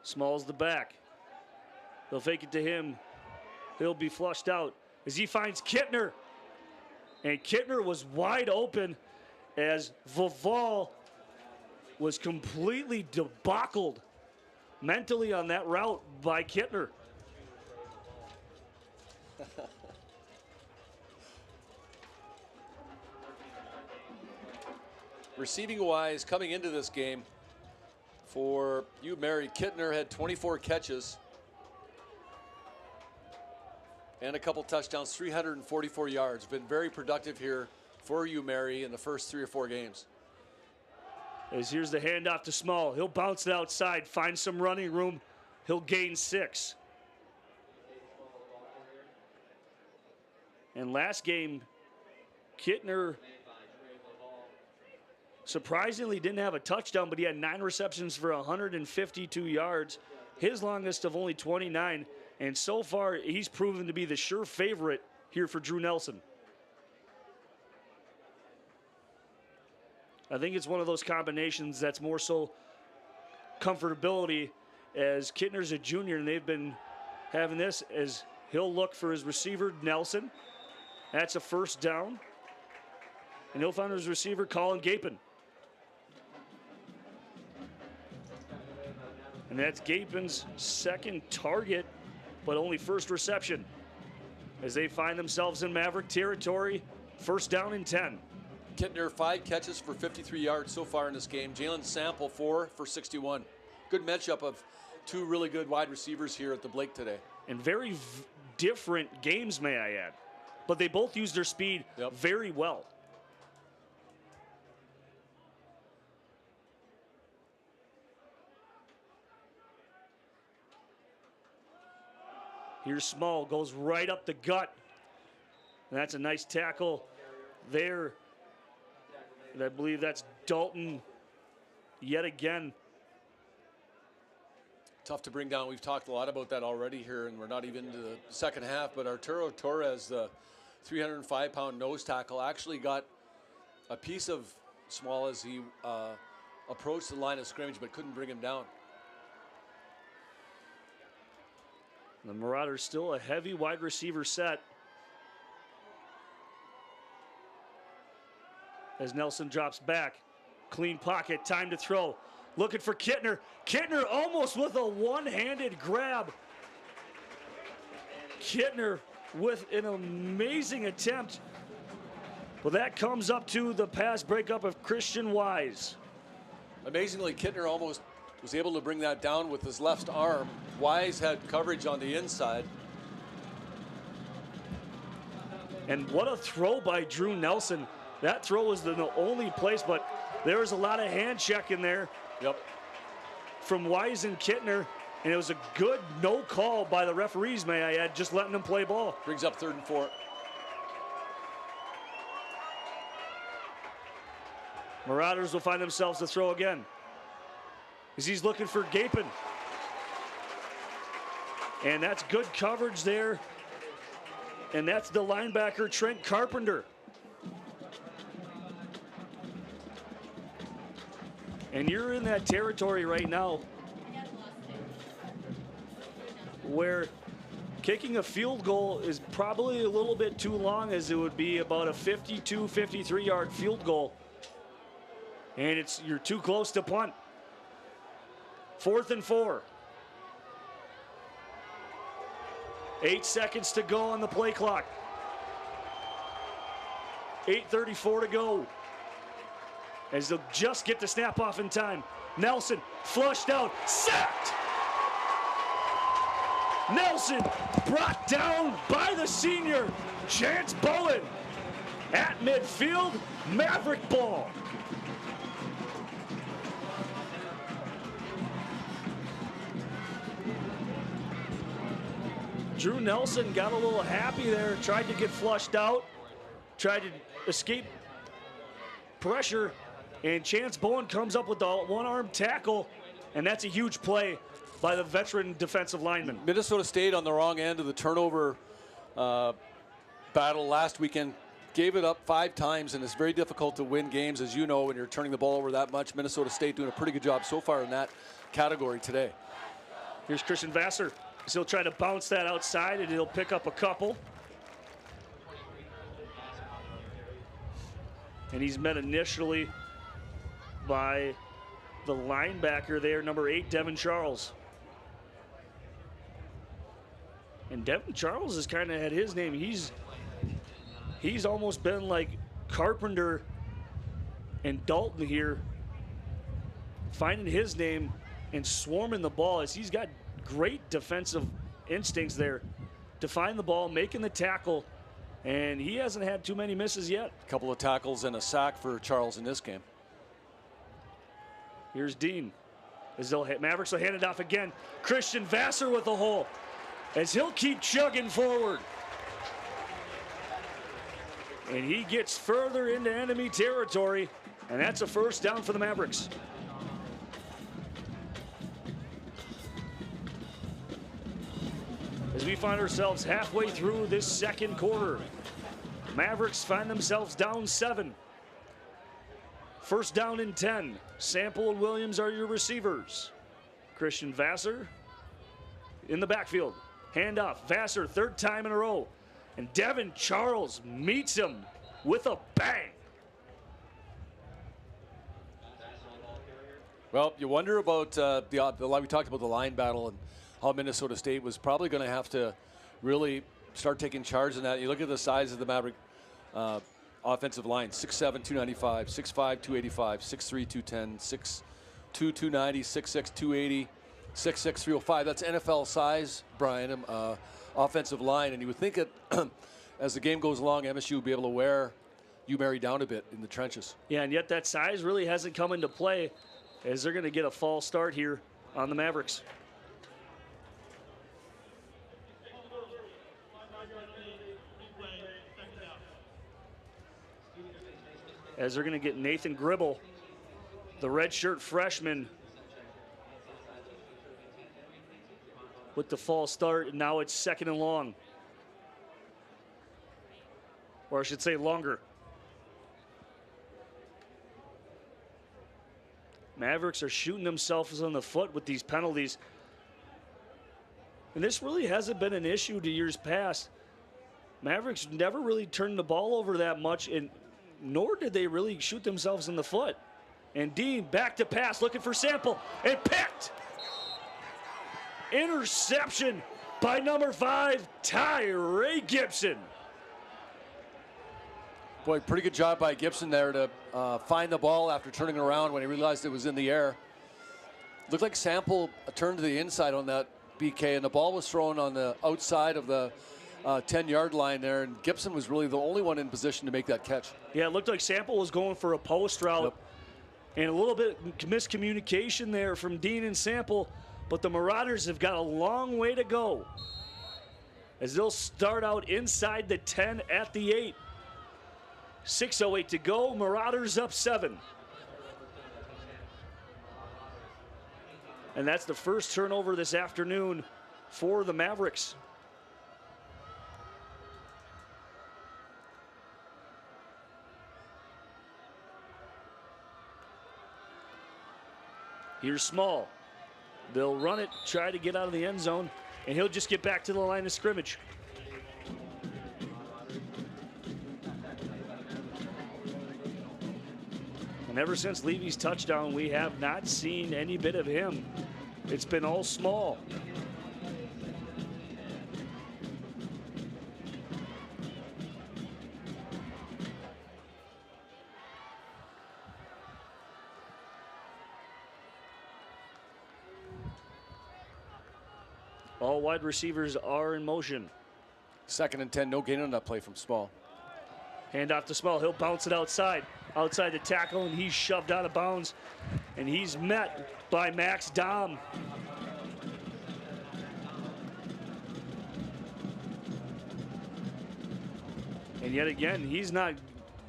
Small's the back. They'll fake it to him. He'll be flushed out as he finds Kittner. And Kittner was wide open as Vaval was completely debacled mentally on that route by Kittner. Receiving wise, coming into this game, for U Mary, Kittner had 24 catches and a couple touchdowns, 344 yards. Been very productive here for U Mary in the first 3 or 4 games. As here's the handoff to Small. He'll bounce it outside, find some running room. He'll gain 6. And last game, Kittner surprisingly didn't have a touchdown, but he had 9 receptions for 152 yards, his longest of only 29. And so far, he's proven to be the sure favorite here for Drew Nelson. I think it's one of those combinations that's more so comfortability, as Kittner's a junior and they've been having this, as he'll look for his receiver, Nelson. That's a first down. And he'll find his receiver, Colin Gapin. And that's Gapin's second target, but only first reception, as they find themselves in Maverick territory. First down and 10. Kittner, 5 catches for 53 yards so far in this game. Jalen Sample, 4 for 61. Good matchup of 2 really good wide receivers here at the Blake today. And very different games, may I add. But they both use their speed very well. Here's Small, goes right up the gut. And that's a nice tackle there. And I believe that's Dalton yet again. Tough to bring down. We've talked a lot about that already here, and we're not even into the second half. But Arturo Torres, the 305-pound nose tackle, actually got a piece of Small as he approached the line of scrimmage, but couldn't bring him down. The Marauders still a heavy wide receiver set. As Nelson drops back. Clean pocket, time to throw. Looking for Kittner. Kittner almost with a one-handed grab. Kittner with an amazing attempt. Well, that comes up to the pass breakup of Christian Wise. Amazingly, Kittner almost was able to bring that down with his left arm. Wise had coverage on the inside. And what a throw by Drew Nelson. That throw was the only place, but there was a lot of hand check in there. Yep. From Wise and Kittner, and it was a good no call by the referees, may I add, just letting them play ball. Brings up 3rd and 4. Marauders will find themselves to throw again, as he's looking for Gapin. And that's good coverage there. And that's the linebacker, Trent Carpenter. And you're in that territory right now where kicking a field goal is probably a little bit too long, as it would be about a 52, 53-yard field goal. And you're too close to punt. 4th and 4. 8 seconds to go on the play clock. 8:34 to go. As they'll just get the snap off in time. Nelson flushed out, sacked. Nelson brought down by the senior, Chance Bowen. At midfield, Maverick ball. Drew Nelson got a little happy there, tried to get flushed out, tried to escape pressure, and Chance Bowen comes up with the one-arm tackle, and that's a huge play by the veteran defensive lineman. Minnesota State on the wrong end of the turnover battle last weekend. Gave it up 5 times, and it's very difficult to win games, as you know, when you're turning the ball over that much. Minnesota State doing a pretty good job so far in that category today. Here's Christian Vassar. He'll try to bounce that outside, and he'll pick up a couple. And he's met initially by the linebacker there, number 8, Devin Charles. And Devin Charles has kind of had his name. He's almost been like Carpenter and Dalton here, finding his name and swarming the ball, as he's got great defensive instincts there to find the ball, making the tackle, and he hasn't had too many misses yet. A couple of tackles and a sack for Charles in this game. Here's Dean. As Mavericks will hand it off again. Christian Vassar with a hole, as he'll keep chugging forward. And he gets further into enemy territory, and that's a first down for the Mavericks. As we find ourselves halfway through this second quarter, Mavericks find themselves down 7. First down and 10. Sample and Williams are your receivers. Christian Vassar in the backfield. Handoff. Vassar, 3rd time in a row. And Devin Charles meets him with a bang. Well, you wonder about we talked about the line battle and how Minnesota State was probably going to have to really start taking charge in that. You look at the size of the Maverick offensive line: 6'7", 295, 6'5", 285, 6'3", 210, 6'2", 290, 6'6", 280, 6'6", 305. That's NFL size, Brian, offensive line. And you would think that as the game goes along, MSU will be able to wear UMary down a bit in the trenches. Yeah, and yet that size really hasn't come into play, as they're going to get a false start here on the Mavericks. As they're going to get Nathan Gribble, the redshirt freshman, with the false start, and now it's 2nd and long. Or I should say longer. Mavericks are shooting themselves in the foot with these penalties. And this really hasn't been an issue to years past. Mavericks never really turned the ball over that much, and nor did they really shoot themselves in the foot. And Dean back to pass, looking for Sample, and picked. Interception by number 5, Tyree Gibson. Boy, pretty good job by Gibson there to find the ball after turning around when he realized it was in the air. Looked like Sample turned to the inside on that BK, and the ball was thrown on the outside of the 10-yard line there, and Gibson was really the only one in position to make that catch. Yeah, it looked like Sample was going for a post route. Yep. And a little bit miscommunication there from Dean and Sample, but the Marauders have got a long way to go as they'll start out inside the 10 at the 8. 6:08 to go, Marauders up 7. And that's the first turnover this afternoon for the Mavericks. Here's Small. They'll run it, try to get out of the end zone, and he'll just get back to the line of scrimmage. And ever since Levy's touchdown, we have not seen any bit of him. It's been all Small. All wide receivers are in motion. 2nd and 10, no gain on that play from Small. Hand off to Small, he'll bounce it outside the tackle, and he's shoved out of bounds. And he's met by Max Dom. And yet again, he's not,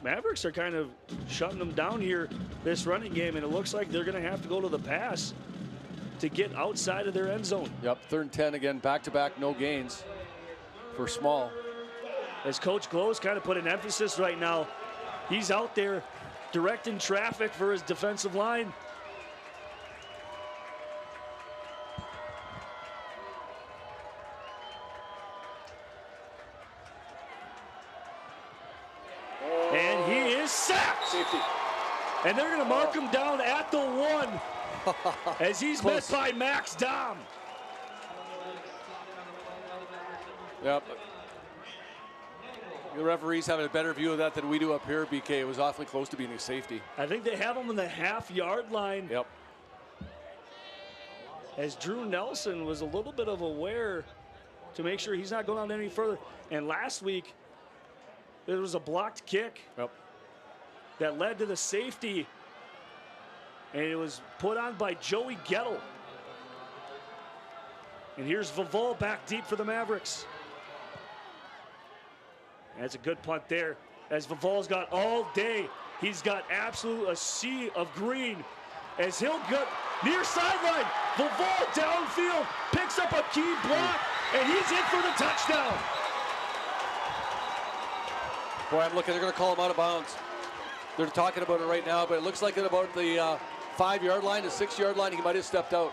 Mavericks are kind of shutting them down here, this running game, and it looks like they're gonna have to go to the pass to get outside of their end zone. Yep, 3rd and 10 again, back-to-back, no gains for Small. As Coach Glowe's kind of put an emphasis right now, he's out there directing traffic for his defensive line. And he is sacked. Safety. And they're going to mark him down at the 1 as he's met by Max Dom. Yep. The referees having a better view of that than we do up here, BK. It was awfully close to being a safety. I think they have him on the half-yard line. Yep. As Drew Nelson was a little bit of aware to make sure he's not going on any further. And last week, there was a blocked kick that led to the safety, and it was put on by Joey Gettle. And here's Vavol back deep for the Mavericks. That's a good punt there, as Vavol's got all day. He's got a sea of green as he'll get near sideline. Vavol downfield, picks up a key block, and he's in for the touchdown. Boy, I'm looking, they're going to call him out of bounds. They're talking about it right now, but it looks like at about the 5-yard line, the 6-yard line, he might have stepped out.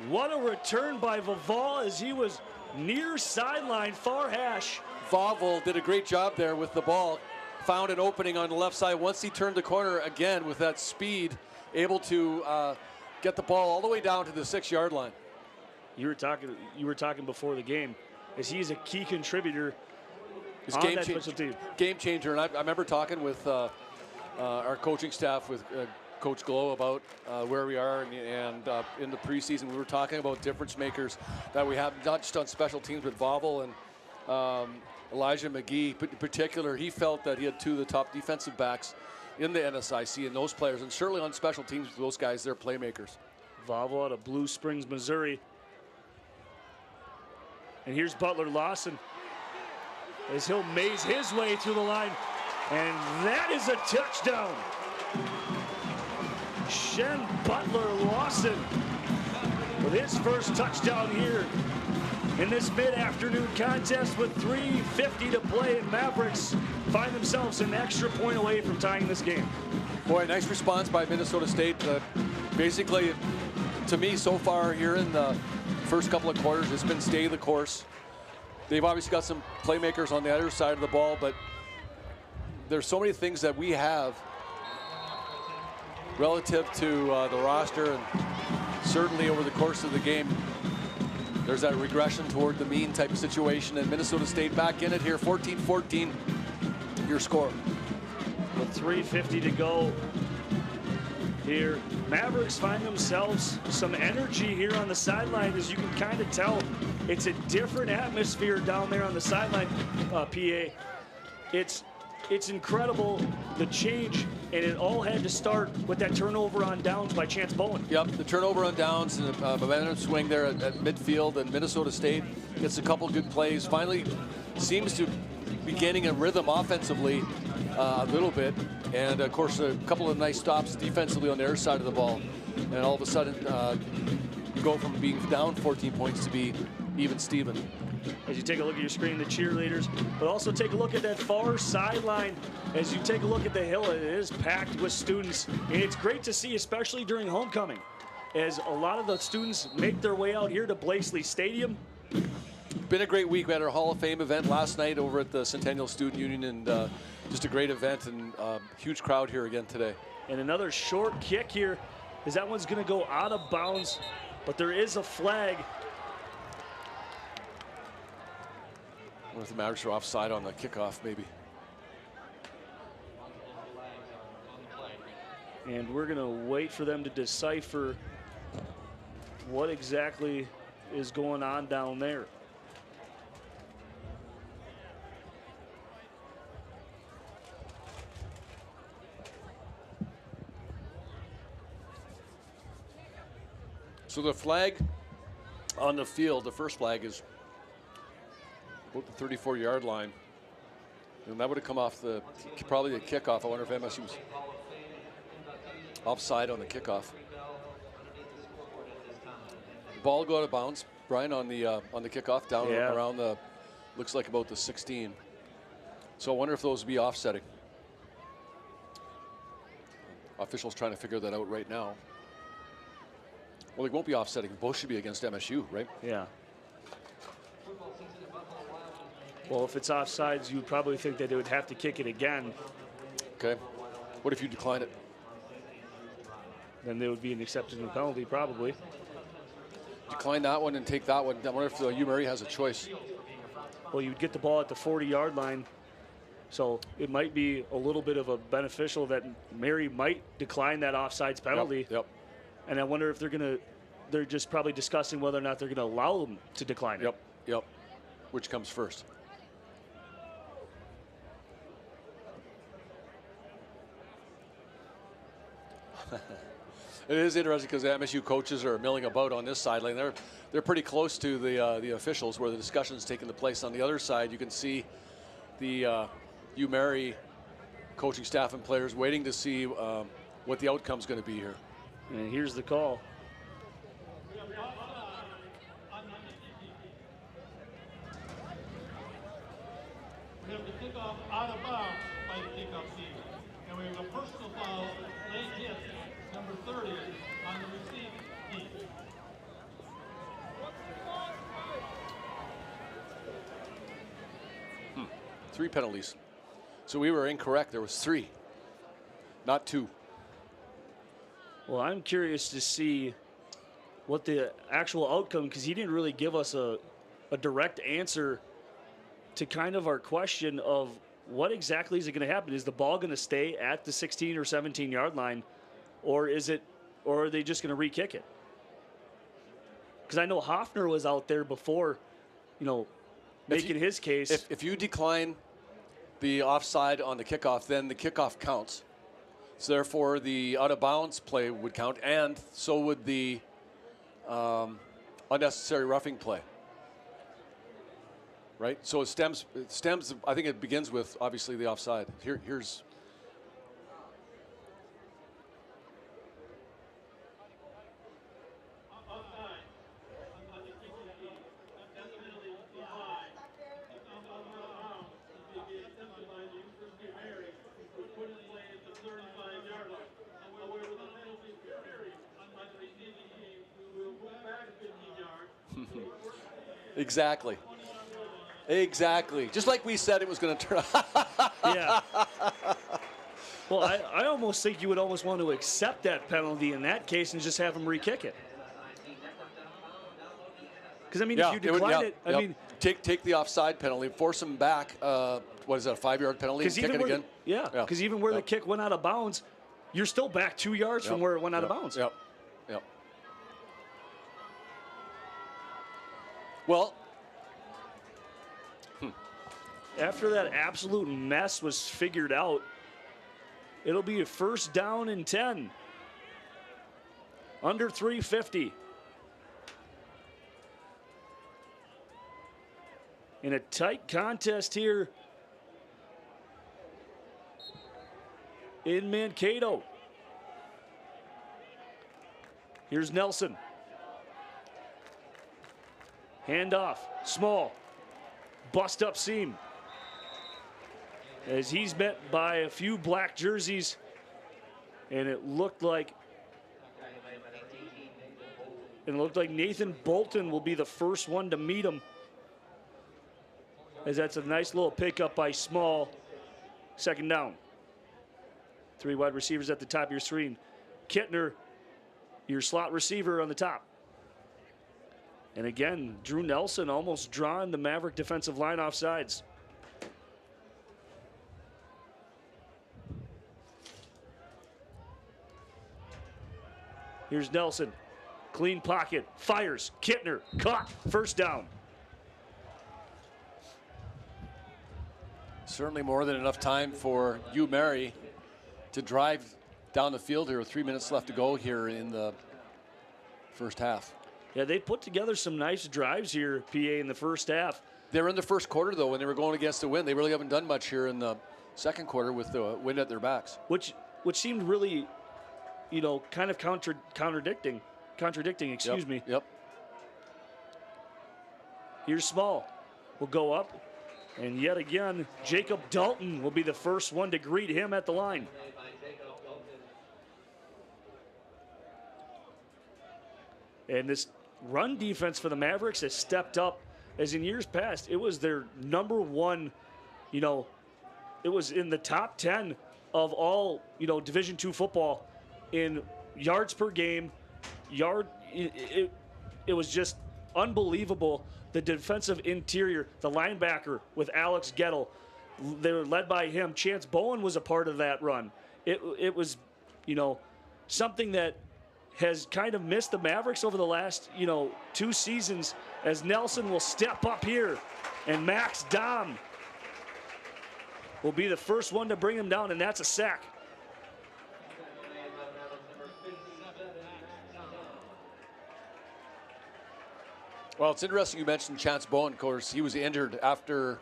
What a return by Vavol as he was near sideline, far hash. Vavol did a great job there with the ball. Found an opening on the left side. Once he turned the corner again with that speed, able to get the ball all the way down to the 6-yard line. You were talking before the game, as he's a key contributor. His game changer. And I remember talking with our coaching staff, with Coach Glow, about where we are, and in the preseason we were talking about difference makers that we have, not just on special teams, but Vavol and Elijah McGee in particular. He felt that he had 2 of the top defensive backs in the NSIC, and those players, and certainly on special teams, those guys, they're playmakers. Vavol out of Blue Springs, Missouri. And here's Butler Lawson as he'll maze his way through the line, and that is a touchdown. Shen Butler Lawson with his first touchdown here in this mid-afternoon contest with 3:50 to play, and Mavericks find themselves an extra point away from tying this game. Boy, nice response by Minnesota State. Basically, to me, so far here in the first couple of quarters, it's been stay the course. They've obviously got some playmakers on the other side of the ball, but there's so many things that we have relative to the roster, and certainly over the course of the game, there's that regression toward the mean type of situation, and Minnesota State back in it here, 14-14, your score. With 3:50 to go here. Mavericks find themselves some energy here on the sideline. As you can kind of tell, it's a different atmosphere down there on the sideline, PA. It's incredible, the change, and it all had to start with that turnover on downs by Chance Bowen. Yep, the turnover on downs and the momentum swing there at midfield, and Minnesota State gets a couple good plays. Finally seems to be gaining a rhythm offensively a little bit, and of course a couple of nice stops defensively on their side of the ball, and all of a sudden go from being down 14 points to be even Steven. As you take a look at your screen, the cheerleaders, but also take a look at that far sideline. As you take a look at the hill, it is packed with students, and it's great to see, especially during homecoming, as a lot of the students make their way out here to Blaisley Stadium. Been a great week. We had our Hall of Fame event last night over at the Centennial Student Union, and just a great event, and huge crowd here again today. And another short kick here, as that one's going to go out of bounds, but there is a flag. I wonder if the Mavericks are offside on the kickoff, maybe. And we're going to wait for them to decipher what exactly is going on down there. So the flag on the field, the first flag is about the 34-yard line. And that would have come off probably the kickoff. I wonder if MSU was offside on the kickoff. Ball go out of bounds, Brian, on the kickoff down around the, looks like about the 16. So I wonder if those would be offsetting. Officials trying to figure that out right now. Well, they won't be offsetting. Both should be against MSU, right? Yeah. Well, if it's offsides, you would probably think that they would have to kick it again. Okay. What if you decline it? Then there would be an acceptance of penalty, probably. Decline that one and take that one. I wonder if Hugh Murray has a choice. Well, you'd get the ball at the 40-yard line, so it might be a little bit of a beneficial that Mary might decline that offsides penalty. Yep. And I wonder if they're just probably discussing whether or not they're going to allow them to decline it. Yep. Which comes first? It is interesting because the MSU coaches are milling about on this sideline. They're pretty close to the officials where the discussion is taking place. On the other side, you can see the Hugh Mary coaching staff and players waiting to see what the outcome is going to be here. And here's the call. We have the kickoff out of bounds by the kickoff team. And we have a personal foul, late hit, number 30 on the receiving team. Three penalties. So we were incorrect. There was 3, not 2. Well, I'm curious to see what the actual outcome, because he didn't really give us a direct answer to kind of our question of what exactly is it going to happen. Is the ball going to stay at the 16 or 17-yard line, or are they just going to re-kick it? Because I know Hoffner was out there before, making his case. If you decline the offside on the kickoff, then the kickoff counts. So therefore, the out-of-bounds play would count, and so would the unnecessary roughing play. Right? So it stems. I think it begins with obviously the offside. Here's. Exactly. Just like we said it was going to turn out. Yeah. Well, I almost think you would almost want to accept that penalty in that case and just have them re-kick it. Because, if you decline it, Take the offside penalty, force them back. What is that, a 5-yard penalty? Kick it again? Because even where the kick went out of bounds, you're still back 2 yards from where it went out of bounds. Yep. Well, after that absolute mess was figured out, it'll be a first down and 10. Under 350. In a tight contest here in Mankato. Here's Nelson. Handoff, Small, bust up seam. As he's met by a few black jerseys, and it looked like Nathan Bolton will be the first one to meet him. As that's a nice little pickup by Small. Second down. 3 wide receivers at the top of your screen. Kittner, your slot receiver on the top. And again, Drew Nelson almost drawing the Maverick defensive line off sides. Here's Nelson. Clean pocket. Fires. Kittner. Caught. First down. certainly more than enough time for you, Mary, to drive down the field here with 3 minutes left to go here in the first half. Yeah, they put together some nice drives here, PA, in the first half. They were in the first quarter, though, when they were going against the wind. They really haven't done much here in the second quarter with the wind at their backs. Which seemed really, you know, kind of contradicting, excuse me. Yep. Here's Small. Will go up. And yet again, Jacob Dalton will be the first one to greet him at the line. And this run defense for the Mavericks has stepped up, as in years past, it was their number one, you know, it was in the top 10 of all, you know, Division II football in yards per game. It was just unbelievable. The defensive interior, the linebacker with Alex Gettle, they were led by him. Chance Bowen was a part of that run. It was, you know, something that has kind of missed the Mavericks over the last, you know, 2 seasons, as Nelson will step up here, and Max Dom will be the first one to bring him down, and that's a sack. Well, it's interesting you mentioned Chance Bowen. Of course, he was injured after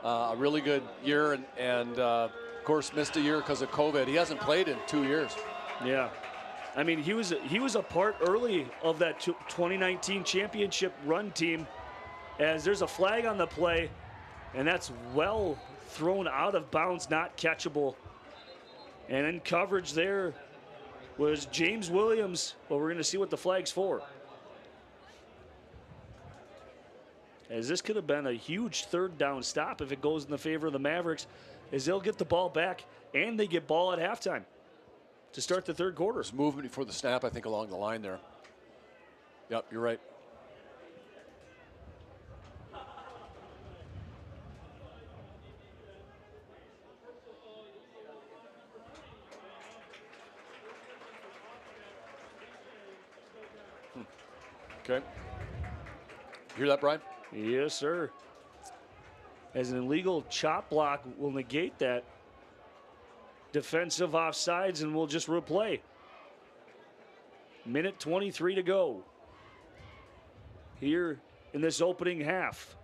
a really good year and of course, missed a year because of COVID. He hasn't played in 2 years. Yeah. I mean, he was a part early of that 2019 championship run team, as there's a flag on the play, and that's well thrown out of bounds, not catchable. And in coverage there was James Williams. Well, we're going to see what the flag's for, as this could have been a huge third down stop if it goes in the favor of the Mavericks, as they'll get the ball back and they get ball at halftime to start the third quarter. There's movement before the snap, I think, along the line there. Yep, you're right. Okay. Hear that, Brian? Yes, sir. As an illegal chop block will negate that defensive offsides, and we'll just replay. Minute 23 to go here in this opening half.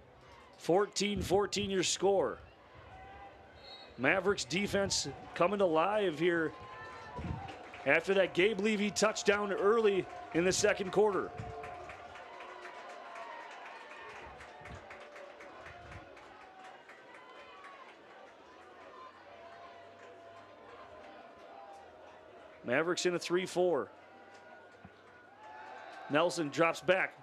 14-14 your score. Mavericks defense coming alive here after that Gabe Levy touchdown early in the second quarter. Mavericks in a 3-4. Nelson drops back.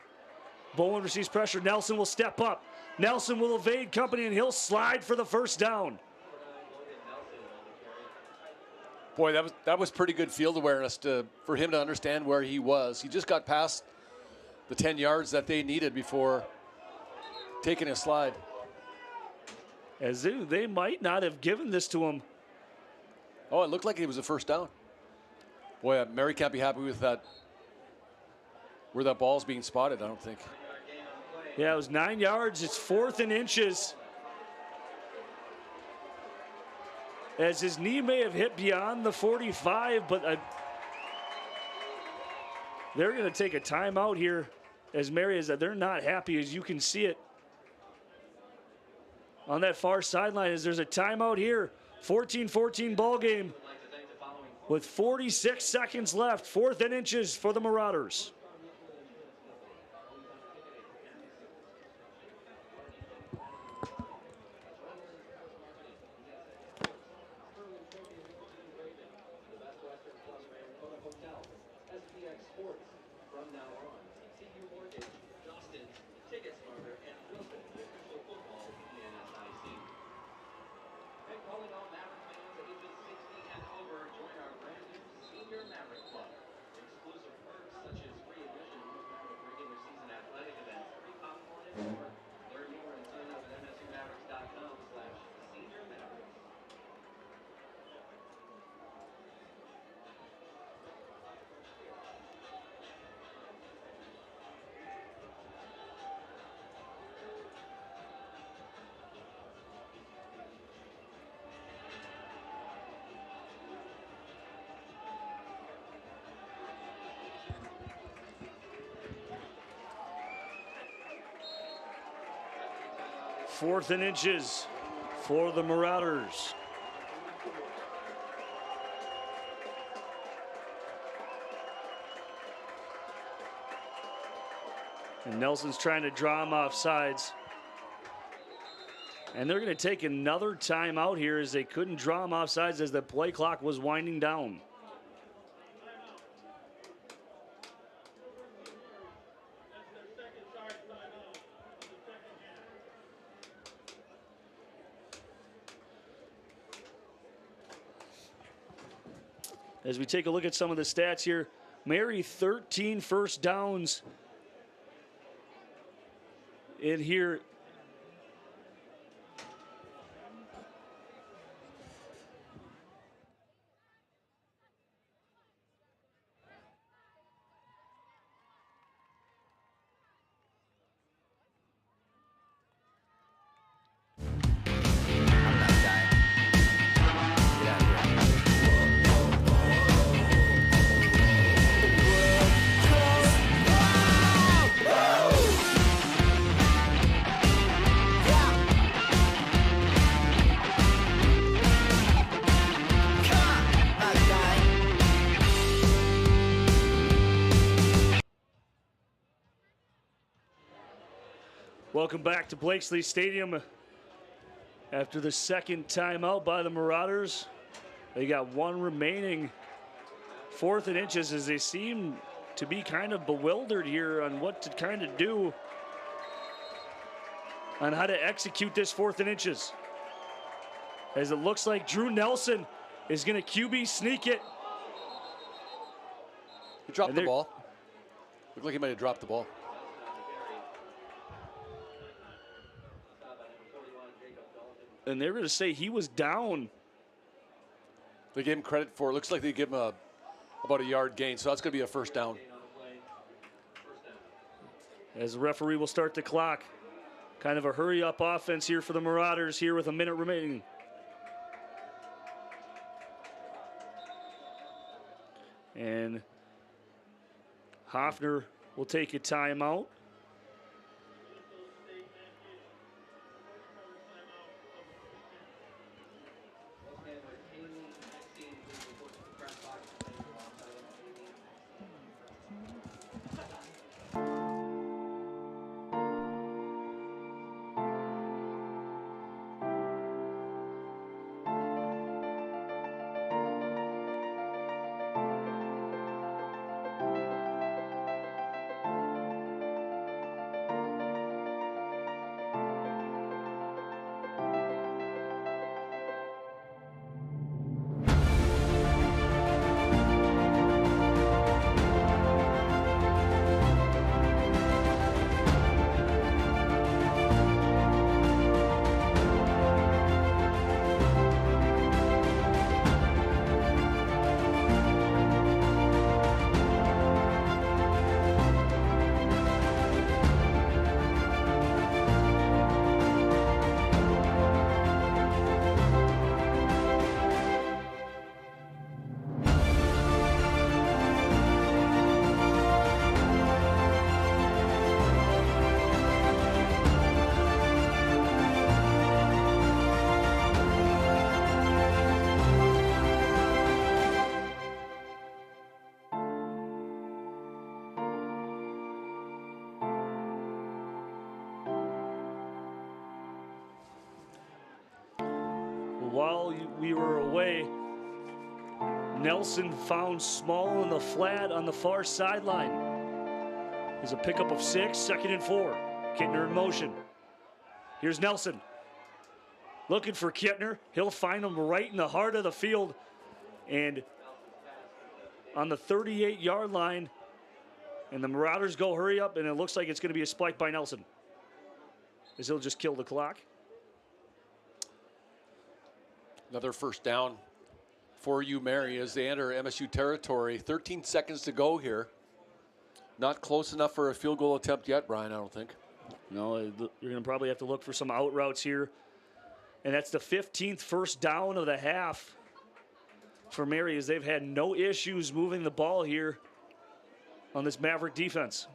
Bowen receives pressure. Nelson will step up. Nelson will evade company, and he'll slide for the first down. Boy, that was pretty good field awareness for him to understand where he was. He just got past the 10 yards that they needed before taking a slide. As they might not have given this to him. Oh, it looked like it was a first down. Boy, Mary can't be happy with that, where that ball's being spotted, I don't think. Yeah, it was 9 yards. It's 4th and inches. As his knee may have hit beyond the 45, but they're going to take a timeout here, as Mary is that they're not happy, as you can see it on that far sideline. As there's a timeout here, 14-14 ball game with 46 seconds left. 4th and inches for the Marauders. Calling all Maverick fans ages 60 and over, join our brand new Senior Maverick Club. Exclusive perks such as free admission to Maverick regular season athletic events, free popcorn and more. Learn more and sign up at msumavericks.com/Senior Mavericks. Fourth and inches for the Marauders. And Nelson's trying to draw him off sides. And they're going to take another timeout here, as they couldn't draw him off sides as the play clock was winding down. As we take a look at some of the stats here, Mary 13 first downs in here. Welcome back to Blakesley Stadium. After the second timeout by the Marauders, they got one remaining. 4th and inches, as they seem to be kind of bewildered here on what to kind of do on how to execute this 4th and inches. As it looks like Drew Nelson is going to QB sneak it. He dropped the ball. Looked like he might have dropped the ball. And they're going to say he was down. They gave him credit for it. Looks like they gave him about a yard gain, so that's going to be a first down. As the referee will start the clock. Kind of a hurry-up offense here for the Marauders here with a minute remaining. And Hoffner will take a timeout. while we were away, Nelson found Small in the flat on the far sideline. There's a pickup of 6, 2nd and 4. Kittner in motion. Here's Nelson. Looking for Kittner. He'll find him right in the heart of the field. And on the 38-yard line. And the Marauders go hurry up, and it looks like it's going to be a spike by Nelson, as he'll just kill the clock. Another first down for you, Mary, as they enter MSU territory. 13 seconds to go here. Not close enough for a field goal attempt yet, Brian, I don't think. No, you're going to probably have to look for some out routes here. And that's the 15th first down of the half for Mary, as they've had no issues moving the ball here on this Maverick defense.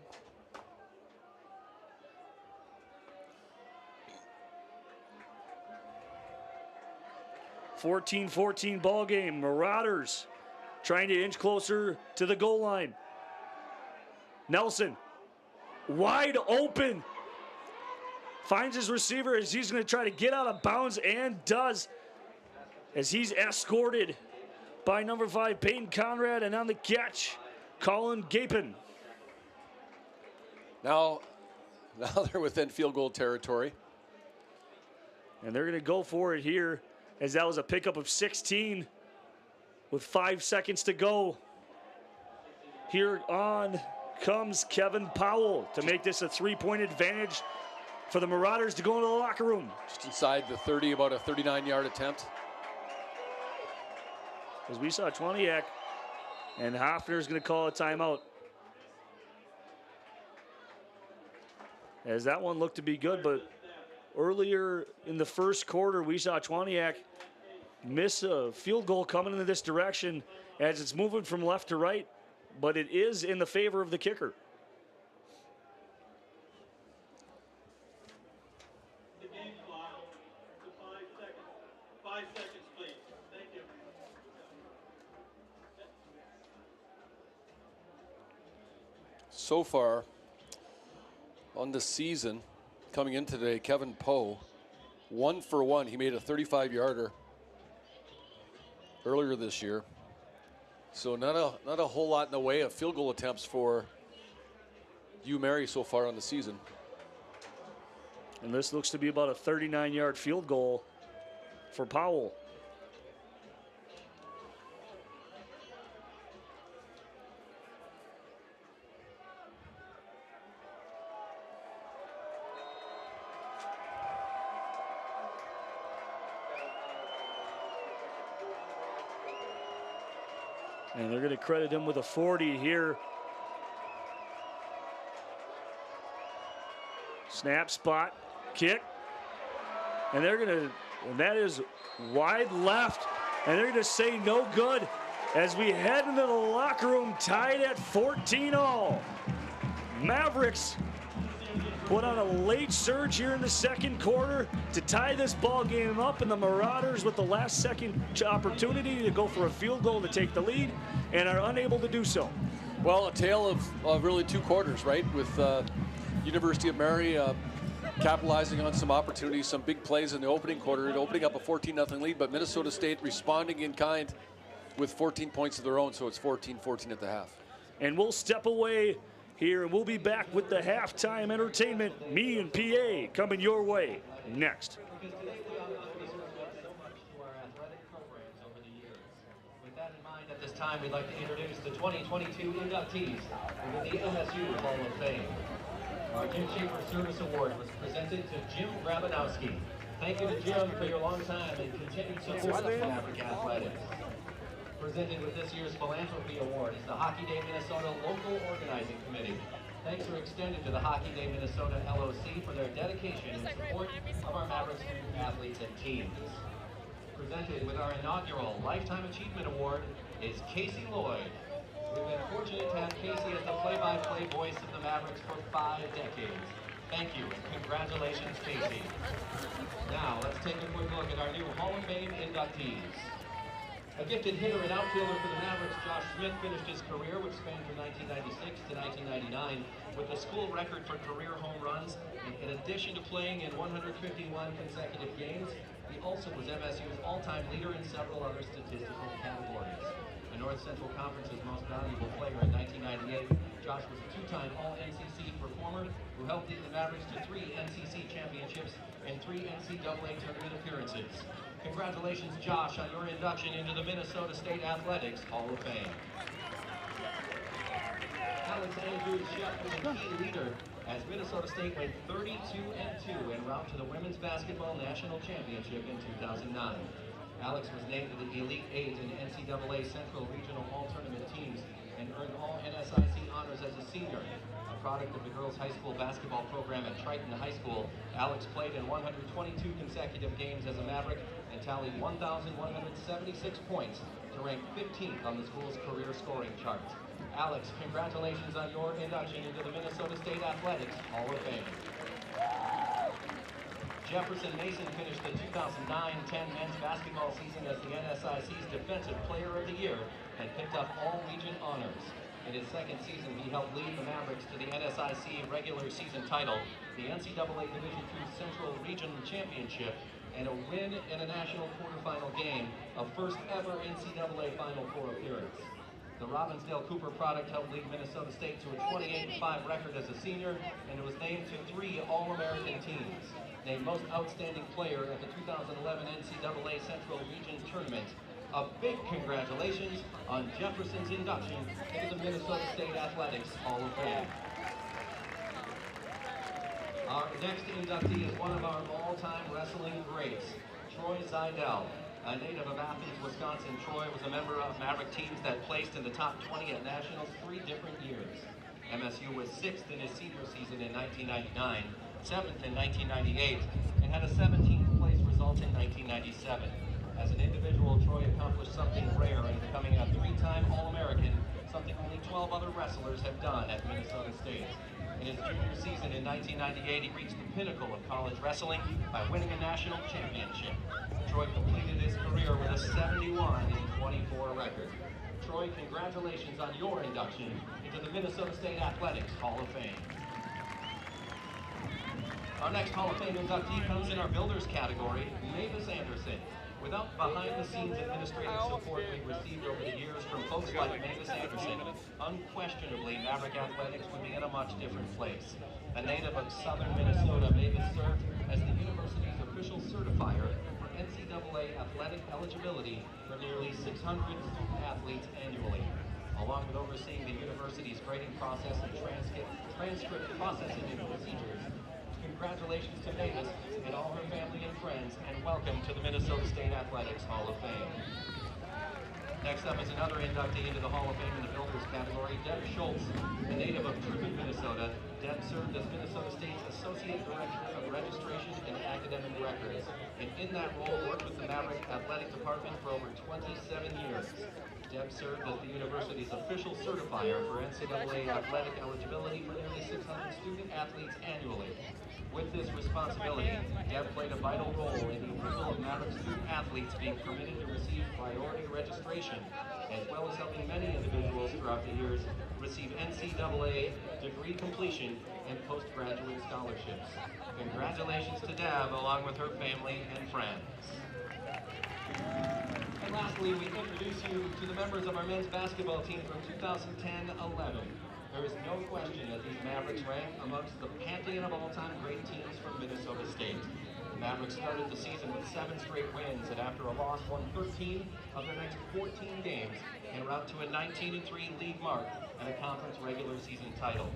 (14-14) ball game. Marauders trying to inch closer to the goal line. Nelson, wide open, finds his receiver as he's going to try to get out of bounds, and does, as he's escorted by number 5 Peyton Conrad, and on the catch, Colin Gapin. Now they're within field goal territory. And they're going to go for it here, as that was a pickup of 16 with 5 seconds to go. Here on comes Kevin Powell to make this a 3-point advantage for the Marauders to go into the locker room. Just inside the 30, about a 39-yard attempt. As we saw Twaniak, and Hoffner is going to call a timeout. As that one looked to be good, but earlier in the first quarter, we saw Twaniak miss a field goal coming into this direction as it's moving from left to right, but it is in the favor of the kicker. The game clock to 5 seconds. 5 seconds, please. Thank you. So far on the season, coming in today, Kevin Poe, 1 for 1. He made a 35-yarder earlier this year. So not a whole lot in the way of field goal attempts for you, Mary, so far on the season. And this looks to be about a 39-yard field goal for Powell. And they're going to credit him with a 40 here. Snap, spot, kick. And they're going to, and that is wide left. And they're going to say no good as we head into the locker room tied at 14-all. Mavericks put on a late surge here in the second quarter to tie this ball game up, and the Marauders with the last second opportunity to go for a field goal to take the lead and are unable to do so. Well, a tale of really 2 quarters, right? With University of Mary capitalizing on some opportunities, some big plays in the opening quarter, opening up a 14-0 lead, but Minnesota State responding in kind with 14 points of their own, so it's 14-14 at the half. And we'll step away here, and we'll be back with the halftime entertainment. Me and PA coming your way next. Because today we all know we serve so much to our athletic programs over the years. With that in mind, at this time, we'd like to introduce the 2022 inductees within the MSU Hall of Fame. Our Jim Schaefer Service Award was presented to Jim Grabanowski. Thank you to Jim for your long time and continued support of Maverick Athletics. Presented with this year's Philanthropy Award is the Hockey Day Minnesota Local Organizing Committee. Thanks are extended to the Hockey Day Minnesota LOC for their dedication and support of our Mavericks student athletes and teams. Presented with our inaugural Lifetime Achievement Award is Casey Lloyd. We've been fortunate to have Casey as the play-by-play voice of the Mavericks for 5 decades. Thank you and congratulations, Casey. Now let's take a quick look at our new Hall of Fame inductees. A gifted hitter and outfielder for the Mavericks, Josh Smith finished his career, which spanned from 1996 to 1999, with a school record for career home runs. In addition to playing in 151 consecutive games, He also was MSU's all-time leader in several other statistical categories. A North Central Conference's most valuable player in 1998, Josh was a two-time All-NCC performer who helped lead the Mavericks to 3 NCC championships and 3 NCAA tournament appearances. Congratulations, Josh, on your induction into the Minnesota State Athletics Hall of Fame. Alex Andrews Shep was a key leader as Minnesota State went 32-2 en route to the Women's Basketball National Championship in 2009. Alex was named to the Elite 8 in NCAA Central Regional All-Tournament teams and earned all NSIC honors as a senior. A product of the girls' high school basketball program at Triton High School, Alex played in 122 consecutive games as a Maverick and tallied 1,176 points to rank 15th on the school's career scoring chart. Alex, congratulations on your induction into the Minnesota State Athletics Hall of Fame. Jefferson Mason finished the 2009-10 men's basketball season as the NSIC's Defensive Player of the Year and picked up all region honors. In his second season, he helped lead the Mavericks to the NSIC regular season title, the NCAA Division II Central Region Championship, and a win in a national quarterfinal game, a first ever NCAA Final Four appearance. The Robbinsdale Cooper product helped lead Minnesota State to a 28-5 record as a senior, and it was named to 3 All-American teams. Named Most Outstanding Player at the 2011 NCAA Central Region Tournament. A big congratulations on Jefferson's induction into the Minnesota State Athletics Hall of Fame. Our next inductee is one of our all-time wrestling greats, Troy Zidell. A native of Athens, Wisconsin, Troy was a member of Maverick teams that placed in the top 20 at Nationals 3 different years. MSU was 6th in his senior season in 1999, 7th in 1998, and had a 17th place result in 1997. As an individual, Troy accomplished something rare in becoming a 3-time All-American, something only 12 other wrestlers have done at Minnesota State. In his junior season in 1998, he reached the pinnacle of college wrestling by winning a national championship. Troy completed his career with a 71-24 record. Troy, congratulations on your induction into the Minnesota State Athletics Hall of Fame. Our next Hall of Fame inductee comes in our Builders category, Mavis Anderson. Without behind-the-scenes administrative support we've received over the years from folks like Mavis Anderson, unquestionably Maverick Athletics would be in a much different place. A native of southern Minnesota, Mavis served as the university's official certifier for NCAA athletic eligibility for nearly 600 student athletes annually. Along with overseeing the university's grading process and transcript processing and procedures, congratulations to Mavis and all her family and friends, and welcome to the Minnesota State Athletics Hall of Fame. Next up is another inductee into the Hall of Fame in the Builders category, Deb Schultz. A native of Truman, Minnesota, Deb served as Minnesota State's Associate Director of Registration and Academic Records, and in that role worked with the Maverick Athletic Department for over 27 years. Deb served as the university's official certifier for NCAA athletic eligibility for nearly 600 student athletes annually. With this responsibility, Deb played a vital role in the approval of Maverick student athletes being permitted to receive priority registration, as well as helping many individuals throughout the years receive NCAA degree completion and postgraduate scholarships. Congratulations to Deb, along with her family and friends. And lastly, we introduce you to the members of our men's basketball team from 2010-11. There is no question that these Mavericks rank amongst the pantheon of all-time great teams from Minnesota State. The Mavericks started the season with 7 straight wins, and after a loss, won 13 of their next 14 games, en route to a 19-3 league mark and a conference regular season title.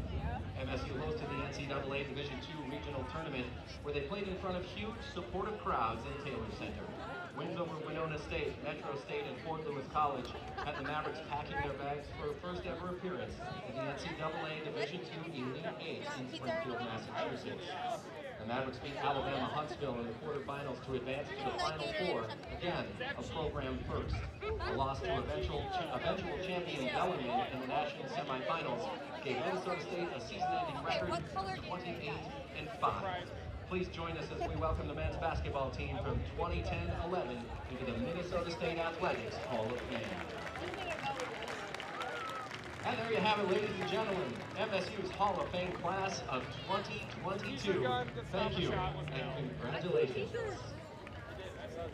MSU hosted the NCAA Division II Regional Tournament, where they played in front of huge supportive crowds in Taylor Center. Wins over Winona State, Metro State, and Fort Lewis College had the Mavericks packing their bags for a first ever appearance in the NCAA Division II Elite 8 in Springfield, Massachusetts. The Mavericks beat Alabama Huntsville in the quarterfinals to advance to the Final Four, again, a program first. A loss to eventual champion Bellarmine in the national semifinals gave Minnesota State a season-ending record of 28-5. Please join us as we welcome the men's basketball team from 2010-11 into the Minnesota State Athletics Hall of Fame. And there you have it, ladies and gentlemen, MSU's Hall of Fame class of 2022. Thank you, and congratulations. And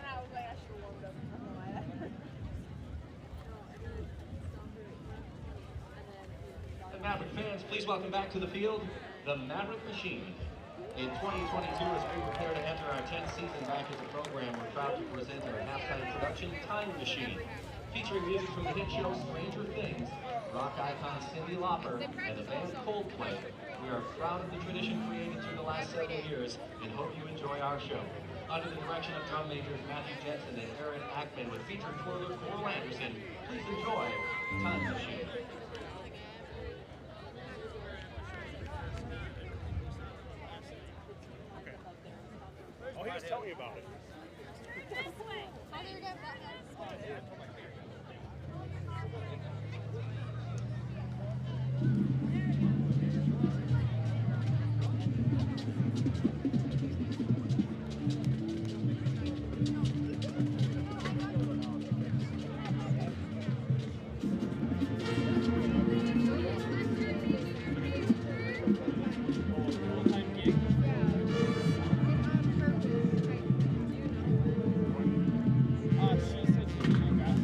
I was like, I should have warmed up. I'm not gonna lie. And Maverick fans, please welcome back to the field the Maverick Machine. In 2022, as we prepare to enter our 10th season back as a program, we're proud to present our halftime production, Time Machine. Featuring music from the hit show Stranger Things, rock icon Cyndi Lauper, and the band Coldplay, we are proud of the tradition created through the last several years and hope you enjoy our show. Under the direction of drum majors Matthew Jensen and Aaron Ackman with featured twirler Coral Anderson, please enjoy Time Machine. Oh, he was telling me about it. She said she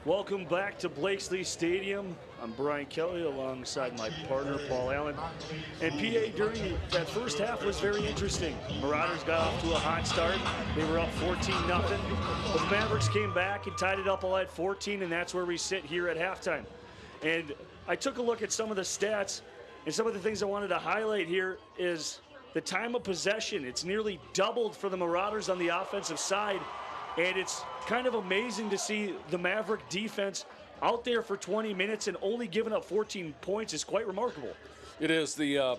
Welcome back to Blakesley Stadium. I'm Brian Kelly alongside my partner, Paul Allen. And PA, during that first half was very interesting. Marauders got off to a hot start. They were up 14-0. But the Mavericks came back and tied it up all at 14, and that's where we sit here at halftime. And I took a look at some of the stats, and some of the things I wanted to highlight here is the time of possession. It's nearly doubled for the Marauders on the offensive side. And it's kind of amazing to see the Maverick defense out there for 20 minutes and only giving up 14 points is quite remarkable. It is. The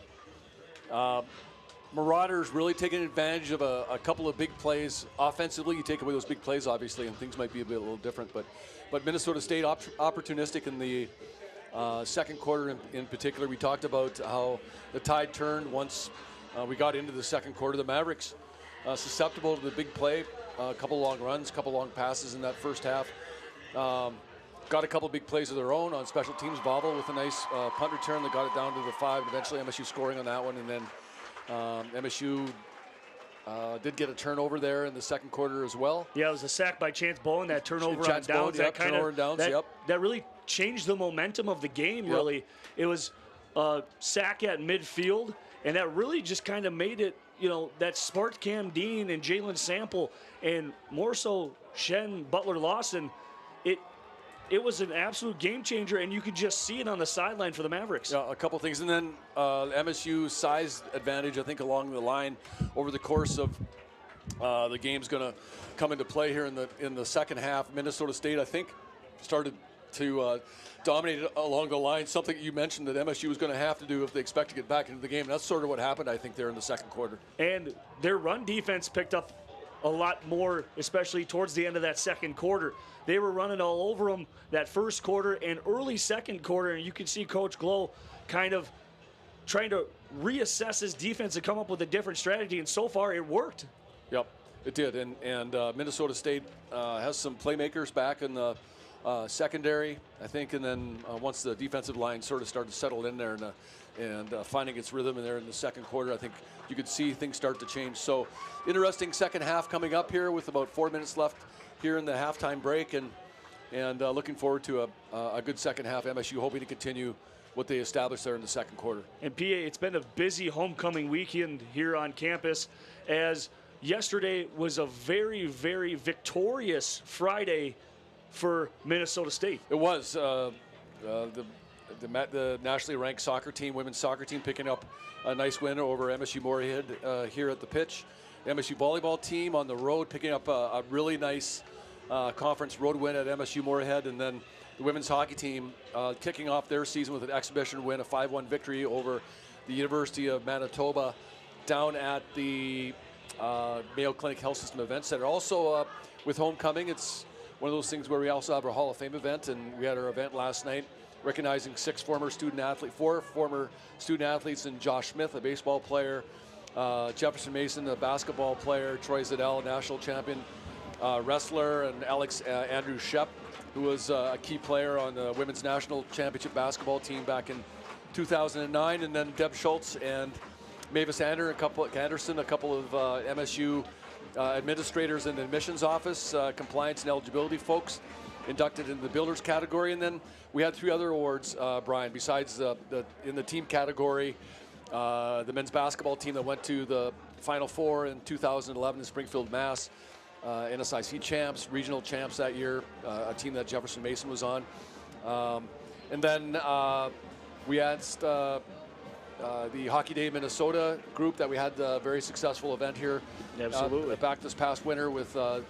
Marauders really taking advantage of a couple of big plays. Offensively, you take away those big plays, obviously, and things might be a little different. But Minnesota State opportunistic in the second quarter in particular. We talked about how the tide turned once we got into the second quarter. The Mavericks susceptible to the big play. A couple long runs, a couple long passes in that first half. Got a couple big plays of their own on special teams. Vavel with a nice punt return that got it down to the 5. Eventually MSU scoring on that one. And then MSU did get a turnover there in the second quarter as well. Yeah, it was a sack by Chance Bowen, that turnover on downs. Bowen, that kind turnover of, downs, that really changed the momentum of the game, really. It was a sack at midfield, and that really just kind of made it, you know, that sparked Cam Dean and Jalen Sample, and more so Shen Butler-Lawson. It was an absolute game changer, and you could just see it on the sideline for the Mavericks. Yeah, a couple things, and then MSU size advantage, I think, along the line over the course of the game's going to come into play here in the second half. Minnesota State, I think, started to dominate along the line, something you mentioned that MSU was going to have to do if they expect to get back into the game. And that's sort of what happened, I think, there in the second quarter. And their run defense picked up a lot more, especially towards the end of that second quarter. They were running all over them that first quarter and early second quarter, and you could see Coach Glow kind of trying to reassess his defense and come up with a different strategy, and so far it worked. Yep, it did. And Minnesota State has some playmakers back in the secondary, I think, and then once the defensive line sort of started to settle in there and finding its rhythm in there in the second quarter, I think you could see things start to change. So interesting second half coming up here with about 4 minutes left here in the halftime break, and looking forward to a good second half. MSU hoping to continue what they established there in the second quarter. And PA, it's been a busy homecoming weekend here on campus, as yesterday was a very, very victorious Friday for Minnesota State. It was the nationally ranked soccer team, women's soccer team, picking up a nice win over MSU Moorhead here at the pitch. The MSU volleyball team on the road picking up a really nice conference road win at MSU Moorhead, and then the women's hockey team kicking off their season with an exhibition win, a 5-1 victory over the University of Manitoba down at the Mayo Clinic Health System Event Center. Also with homecoming, it's one of those things where we also have our Hall of Fame event, and we had our event last night recognizing four former student athletes, and Josh Smith, a baseball player, Jefferson Mason, a basketball player, Troy Zedell, a national champion wrestler, and Alex Andrew Shep, who was a key player on the women's national championship basketball team back in 2009, and then Deb Schultz and Mavis Anderson, a couple of MSU administrators in the admissions office, compliance and eligibility folks, inducted in the builders category. And then we had 3 other awards, Brian, besides in the team category, the men's basketball team that went to the Final Four in 2011 in Springfield, Mass. NSIC champs, regional champs that year, a team that Jefferson Mason was on. And then we had the Hockey Day Minnesota group that we had a very successful event here. Absolutely. Back this past winter with a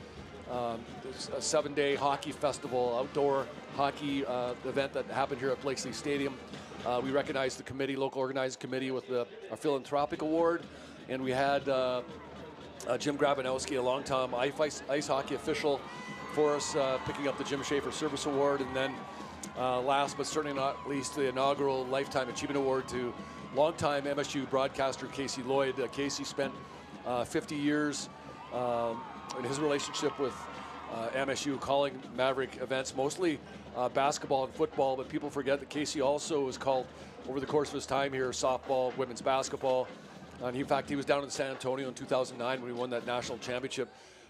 7-day hockey festival, outdoor hockey event that happened here at Blakesley Stadium. We recognized the committee, local organizing committee, with a philanthropic award, and we had Jim Grabanowski, a longtime ice hockey official for us, picking up the Jim Schaefer Service Award, and then last but certainly not least, the inaugural Lifetime Achievement Award to longtime MSU broadcaster Casey Lloyd. Casey spent 50 years in his relationship with MSU, calling Maverick events, mostly basketball and football, but people forget that Casey also was called, over the course of his time here, softball, women's basketball. And in fact, he was down in San Antonio in 2009 when we won that national championship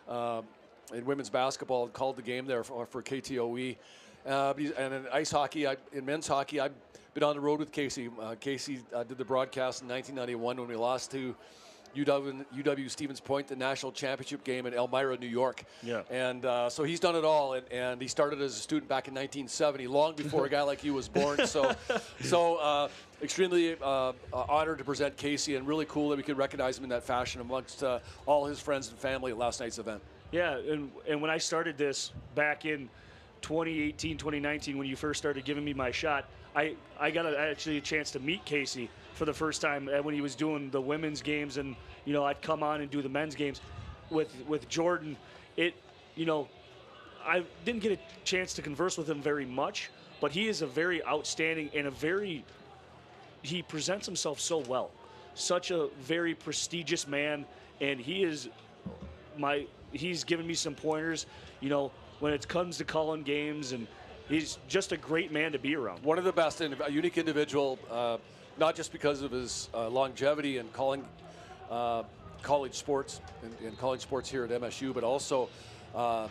in women's basketball and called the game there for KTOE. And in ice hockey, in men's hockey, I've been on the road with Casey. Casey did the broadcast in 1991 when we lost to UW Stevens Point, the national championship game in Elmira, New York. Yeah. And so he's done it all, and he started as a student back in 1970, long before a guy like you was born. So extremely honored to present Casey, and really cool that we could recognize him in that fashion amongst all his friends and family at last night's event. Yeah, and when I started this back in 2018, 2019, when you first started giving me my shot, I got actually a chance to meet Casey for the first time when he was doing the women's games, and I'd come on and do the men's games with Jordan. I didn't get a chance to converse with him very much, but he is a very outstanding and he presents himself so well. Such a very prestigious man, and he's given me some pointers, when it comes to calling games, and he's just a great man to be around. One of the best, and a unique individual, not just because of his longevity in calling college sports and college sports here at MSU, but also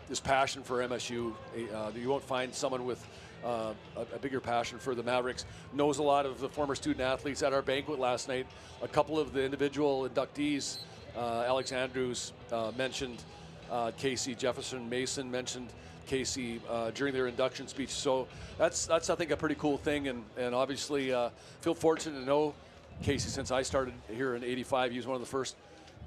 his passion for MSU. You won't find someone with a bigger passion for the Mavericks. Knows a lot of the former student athletes at our banquet last night. A couple of the individual inductees, Alex Andrews mentioned Casey. Jefferson Mason mentioned Casey during their induction speech. So that's I think a pretty cool thing, and obviously feel fortunate to know Casey since I started here in '85. He was one of the first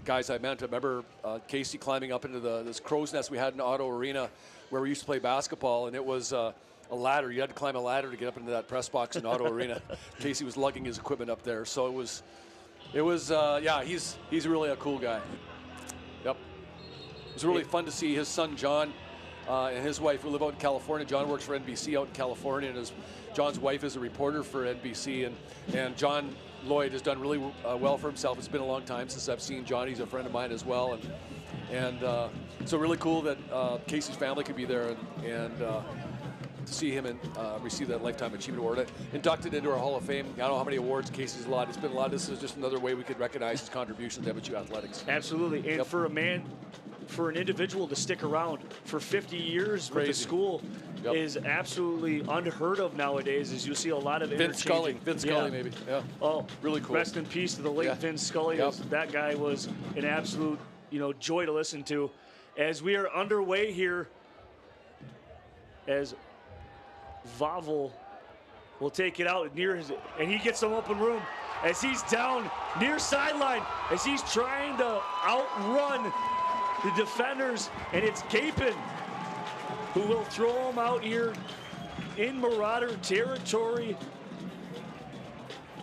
guys I met. I remember Casey climbing up into this crow's nest we had in Auto Arena where we used to play basketball, and it was a ladder. You had to climb a ladder to get up into that press box in Auto Arena. Casey was lugging his equipment up there, so it was yeah, he's really a cool guy. Yep. It was really fun to see his son John and his wife, who live out in California. John works for NBC out in California, and John's wife is a reporter for NBC, and John Lloyd has done really well for himself. It's been a long time since I've seen John. He's a friend of mine as well, and so really cool that Casey's family could be there and to see him and receive that Lifetime Achievement Award. Inducted into our Hall of Fame. I don't know how many awards Casey's a lot. It's been a lot. This is just another way we could recognize his contributions to MSU athletics. Absolutely, and for an individual to stick around for 50 years with the school is absolutely unheard of nowadays, as you see a lot of Vince Scully maybe. Yeah. Oh, really cool. Rest in peace to the late Vince Scully. That guy was an absolute, joy to listen to. As we are underway here, as Vavel will take it out and he gets some open room as he's down near sideline, as he's trying to outrun the defenders, and it's Capon who will throw him out here in Marauder territory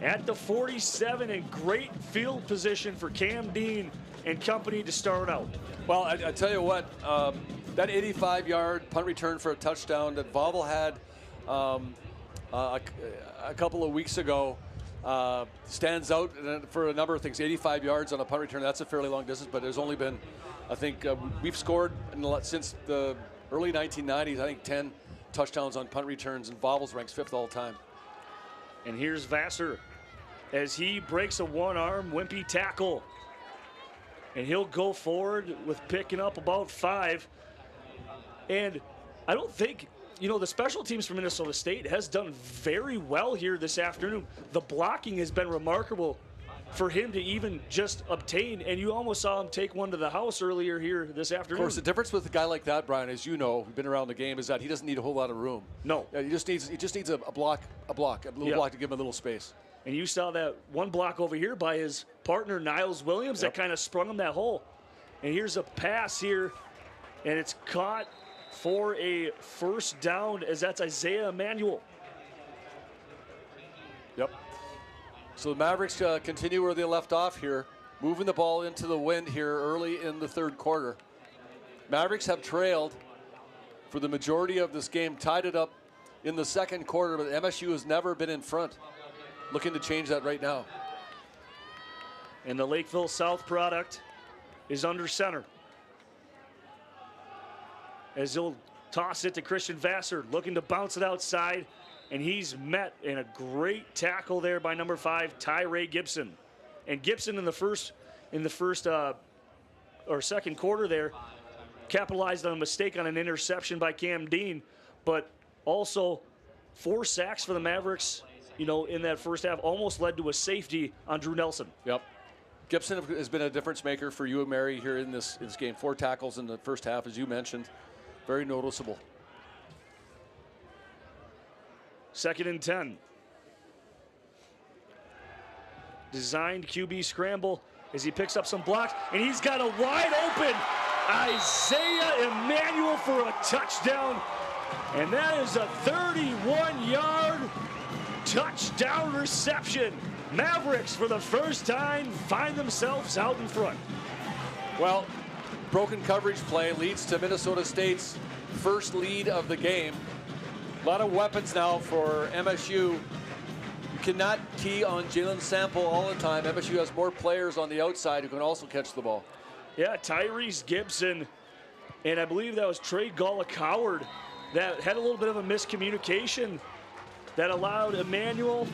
at the 47, and great field position for Cam Dean and company to start out. Well, I tell you what, that 85-yard punt return for a touchdown that Vavel had a couple of weeks ago stands out for a number of things. 85 yards on a punt return, that's a fairly long distance, but there's only been, I think, we've scored since the early 1990s, I think 10 touchdowns on punt returns, and Vavel's ranks 5th all time. And here's Vassar as he breaks a one-arm wimpy tackle. And he'll go forward with picking up about 5. And I don't think, the special teams for Minnesota State has done very well here this afternoon. The blocking has been remarkable for him to even just obtain, and you almost saw him take one to the house earlier here this afternoon. Of course, the difference with a guy like that, Brian, as you know, we've been around the game, is that he doesn't need a whole lot of room. No. He just needs a little block to give him a little space. And you saw that one block over here by his partner, Niles Williams, that kind of sprung him that hole. And here's a pass here, and it's caught for a first down, as that's Isaiah Emanuel. Yep. So the Mavericks continue where they left off here, moving the ball into the wind here early in the third quarter. Mavericks have trailed for the majority of this game, tied it up in the second quarter, but MSU has never been in front. Looking to change that right now. And the Lakeville South product is under center, as he'll toss it to Christian Vassar, looking to bounce it outside, and he's met in a great tackle there by number 5, Tyree Gibson. And Gibson in the first or second quarter there capitalized on a mistake on an interception by Cam Dean, but Also, 4 sacks for the Mavericks, you know, in that first half, almost led to a safety on Drew Nelson. Yep. Gibson has been a difference maker for you and Mary here in this game. 4 tackles in the first half, as you mentioned. Very noticeable. 2nd and 10. Designed QB scramble as he picks up some blocks, and he's got a wide open Isaiah Emmanuel for a touchdown. And that is a 31-yard touchdown reception. Mavericks, for the first time, find themselves out in front. Well, broken coverage play leads to Minnesota State's first lead of the game. A lot of weapons now for MSU. You cannot key on Jalen Sample all the time. MSU has more players on the outside who can also catch the ball. Yeah, Tyrese Gibson, and I believe that was Trey Gullah-Coward that had a little bit of a miscommunication that allowed Emmanuel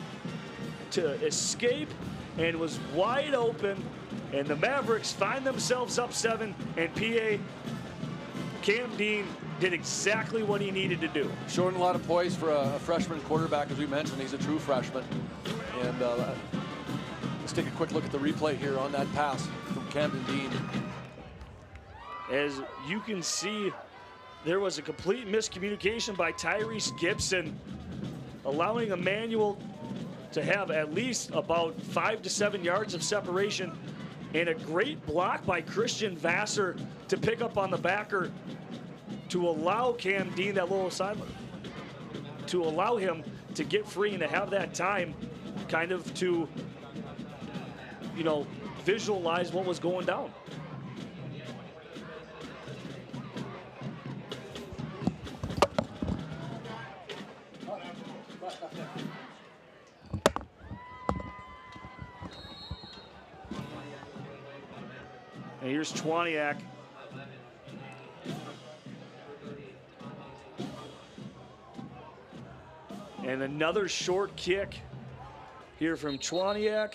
to escape and was wide open, and the Mavericks find themselves up 7, and PA Cam Dean did exactly what he needed to do. Showing a lot of poise for a freshman quarterback, as we mentioned. He's a true freshman. And let's take a quick look at the replay here on that pass from Camden Dean. As you can see, there was a complete miscommunication by Tyrese Gibson, allowing Emmanuel to have at least about 5 to 7 yards of separation, and a great block by Christian Vassar to pick up on the backer to allow Cam Dean that little assignment, to allow him to get free and to have that time kind of to, you know, visualize what was going down. And here's Twaniak. And another short kick here from Twaniak.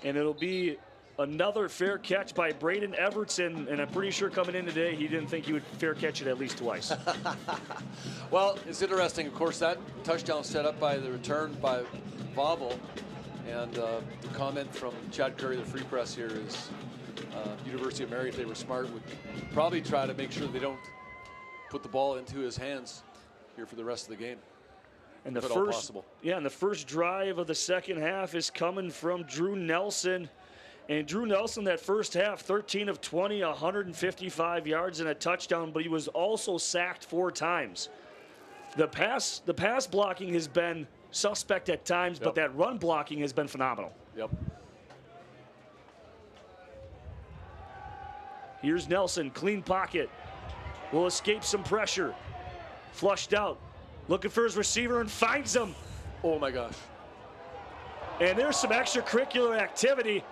And it'll be another fair catch by Braden Evertson. And I'm pretty sure coming in today, he didn't think he would fair catch it at least twice. Well, it's interesting. Of course, that touchdown set up by the return by Vobble. And the comment from Chad Curry, the Free Press here, is University of Mary, if they were smart, would probably try to make sure they don't put the ball into his hands here for the rest of the game. And the first drive of the second half is coming from Drew Nelson. And Drew Nelson, that first half, 13 of 20, 155 yards and a touchdown, but he was also sacked 4 times. The pass blocking has been suspect at times, but that run blocking has been phenomenal. Yep. Here's Nelson, clean pocket. Will escape some pressure. Flushed out. Looking for his receiver and finds him. Oh my gosh. And there's some extracurricular activity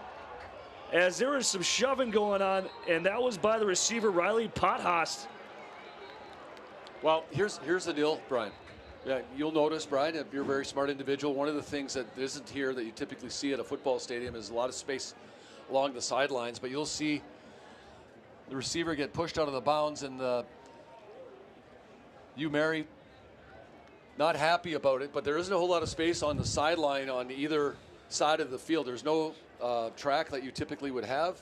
as there was some shoving going on, and that was by the receiver, Riley Pothost. Well, here's the deal, Brian. Yeah, you'll notice, Brian, if you're a very smart individual, one of the things that isn't here that you typically see at a football stadium is a lot of space along the sidelines, but you'll see the receiver get pushed out of the bounds, and Mary, not happy about it, but there isn't a whole lot of space on the sideline on either side of the field. There's no track that you typically would have.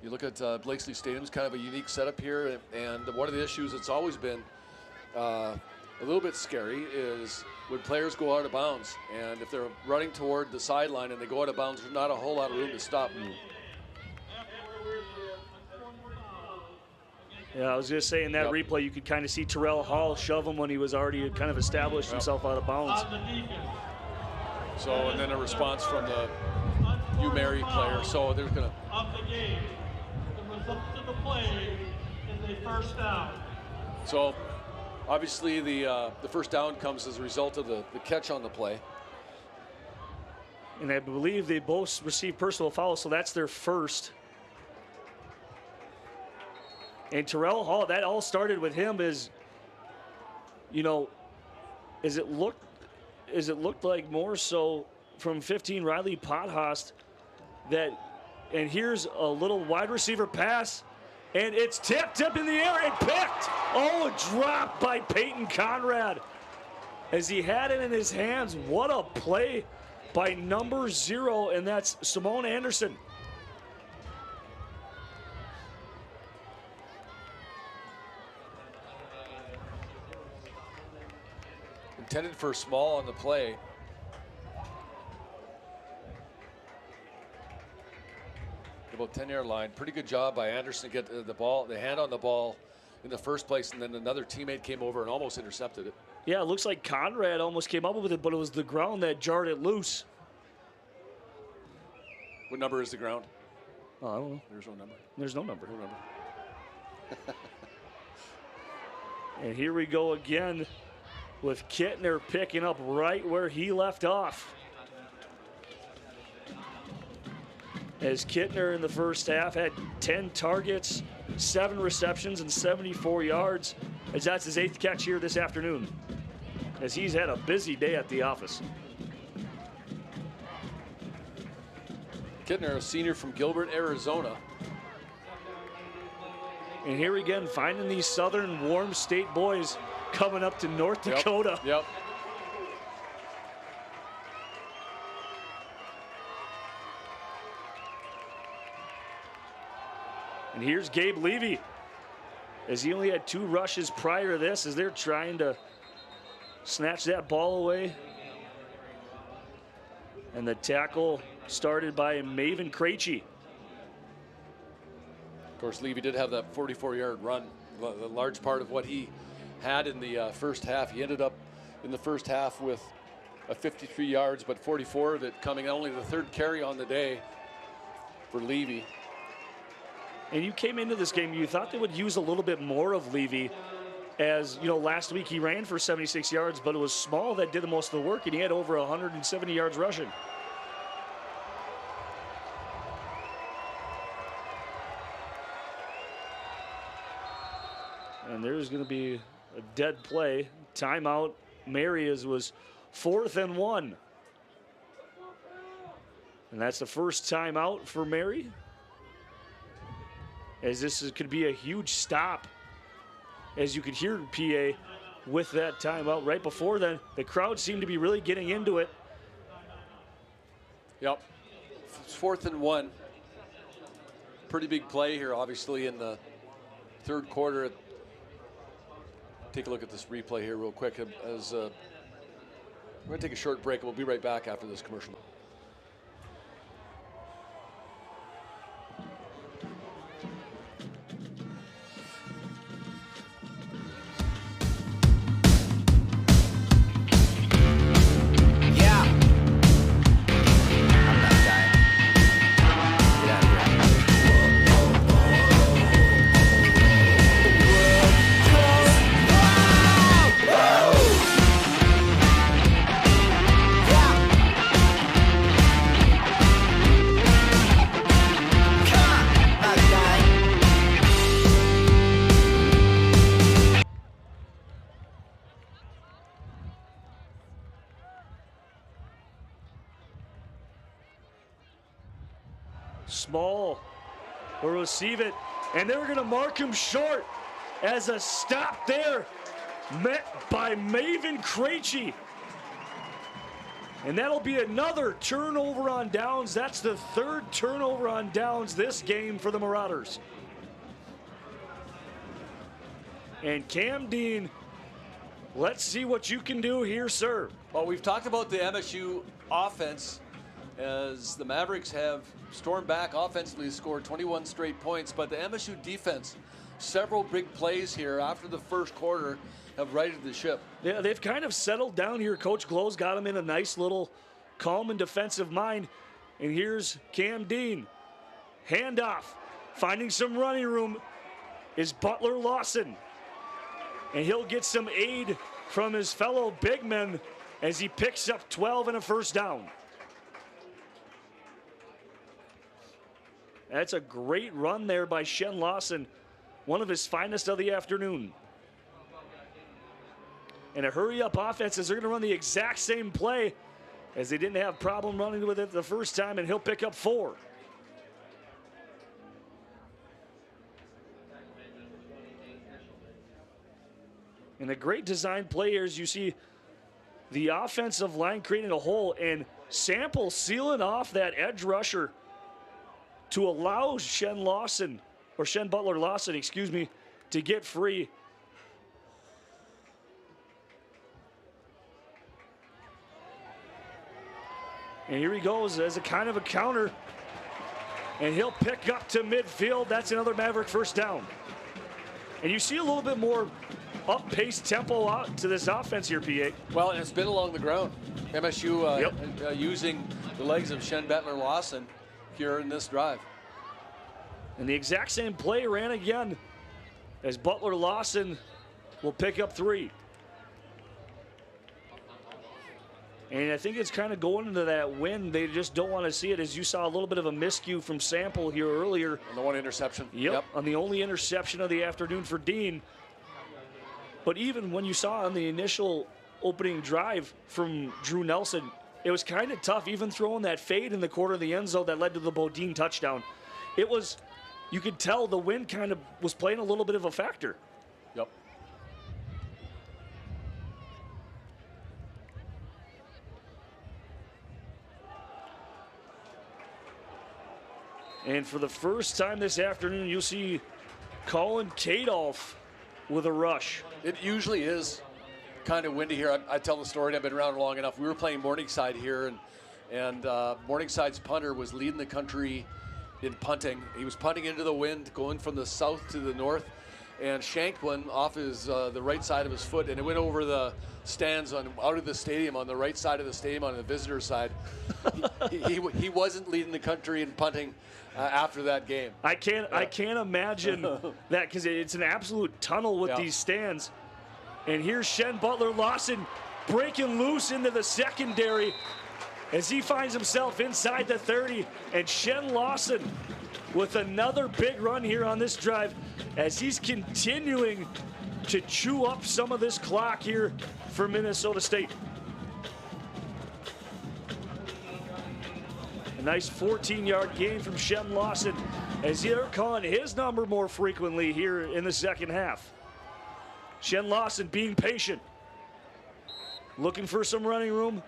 You look at Blakesley Stadium's kind of a unique setup here, and one of the issues that's always been a little bit scary is when players go out of bounds, and if they're running toward the sideline and they go out of bounds, there's not a whole lot of room to stop. Yeah, I was going to say in that replay, you could kind of see Terrell Hall shove him when he was already kind of established himself out of bounds. So, and then a response from the Mary player. So they're going to. Of the game. The result of the play is a first down. So, obviously, the first down comes as a result of the catch on the play. And I believe they both received personal fouls, so that's their first. And Terrell Hall, that all started with him as, you know, as it looked like more so from 15 Riley Pothost that, and here's a little wide receiver pass, and it's tipped up in the air and picked. Oh, a drop by Peyton Conrad. as he had it in his hands. What a play by number 0, and that's Simone Anderson. Intended for small on the play. About 10-yard line. Pretty good job by Anderson to get the hand on the ball in the first place, and then another teammate came over and almost intercepted it. Yeah, it looks like Conrad almost came up with it, but it was the ground that jarred it loose. What number is the ground? Oh, I don't know. There's no number. There's no number. No number. And here we go again with Kittner picking up right where he left off. As Kittner in the first half had 10 targets, 7 receptions, and 74 yards, as that's his 8th catch here this afternoon, as he's had a busy day at the office. Kittner, a senior from Gilbert, Arizona. And here again, finding these southern warm state boys coming up to North Dakota. Yep. And here's Gabe Levy, as he only had 2 rushes prior to this, as they're trying to snatch that ball away. And the tackle started by Maven Krejci. Of course, Levy did have that 44-yard run, a large part of what he had in the first half. He ended up in the first half with 53 yards, but 44 of it coming only the 3rd carry on the day for Levy. And you came into this game, you thought they would use a little bit more of Levy, as you know, last week he ran for 76 yards, but it was Small that did the most of the work, and he had over 170 yards rushing. And there's going to be a dead play. Timeout. Maria's was 4th and 1. And that's the first timeout for Mary, as this could be a huge stop. As you could hear PA with that timeout. Right before then, the crowd seemed to be really getting into it. Yep. It's 4th and 1. Pretty big play here, obviously, in the 3rd quarter. Take a look at this replay here real quick. As we're going to take a short break, and we'll be right back after this commercial. Small will receive it, and they're going to mark him short as a stop there met by Maven Krejci. And that'll be another turnover on downs. That's the 3rd turnover on downs this game for the Marauders. And Cam Dean, let's see what you can do here, sir. Well, we've talked about the MSU offense, as the Mavericks have stormed back offensively, scored 21 straight points, but the MSU defense, several big plays here after the first quarter, have righted the ship. Yeah, they've kind of settled down here. Coach Glow's got them in a nice little calm and defensive mind. And here's Cam Dean. Handoff. Finding some running room is Butler Lawson. And he'll get some aid from his fellow big men as he picks up 12 and a first down. That's a great run there by Shen Lawson, one of his finest of the afternoon. And a hurry-up offense as they're going to run the exact same play, as they didn't have problem running with it the first time, and he'll pick up 4. And a great design play here, as you see the offensive line creating a hole, and Sample sealing off that edge rusher to allow Shen Butler Lawson, excuse me, to get free. And here he goes as a kind of a counter. And he'll pick up to midfield. That's another Maverick first down. And you see a little bit more up-paced tempo out to this offense here, PA. Well, and it's been along the ground. MSU using the legs of Shen Butler Lawson here in this drive. And the exact same play ran again as Butler Lawson will pick up 3. And I think it's kind of going into that wind. They just don't want to see it, as you saw a little bit of a miscue from Sample here earlier. On the one interception. Yep, on the only interception of the afternoon for Dean. But even when you saw on the initial opening drive from Drew Nelson, it was kind of tough, even throwing that fade in the corner of the end zone that led to the Bodine touchdown. It was, you could tell the wind kind of was playing a little bit of a factor. Yep. And for the first time this afternoon, you'll see Colin Kadolf with a rush. It usually is kind of windy here. I tell the story, and I've been around long enough. We were playing Morningside here, and Morningside's punter was leading the country in punting. He was punting into the wind, going from the south to the north, and shanked one off his the right side of his foot, and it went over the stands out of the stadium on the right side of the stadium on the visitor side. he wasn't leading the country in punting after that game. I can't imagine that, because it's an absolute tunnel with these stands. And here's Shen Butler Lawson breaking loose into the secondary as he finds himself inside the 30. And Shen Lawson with another big run here on this drive as he's continuing to chew up some of this clock here for Minnesota State. A nice 14-yard gain from Shen Lawson as they're calling his number more frequently here in the second half. Shen Lawson being patient, looking for some running room,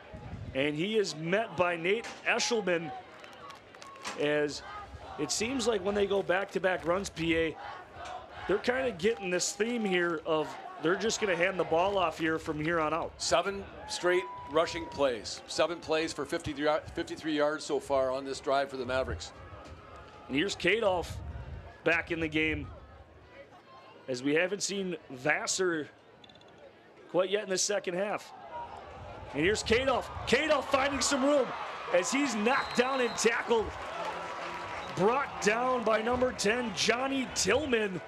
and he is met by Nate Eshelman, as it seems like when they go back-to-back runs, PA, they're kind of getting this theme here of they're just going to hand the ball off here from here on out. 7 straight rushing plays. 7 plays for 53 yards so far on this drive for the Mavericks. And here's Kadolf back in the game, as we haven't seen Vassar quite yet in the second half. And here's Kadolf. Kadolf finding some room as he's knocked down and tackled. Brought down by number 10, Johnny Tillman.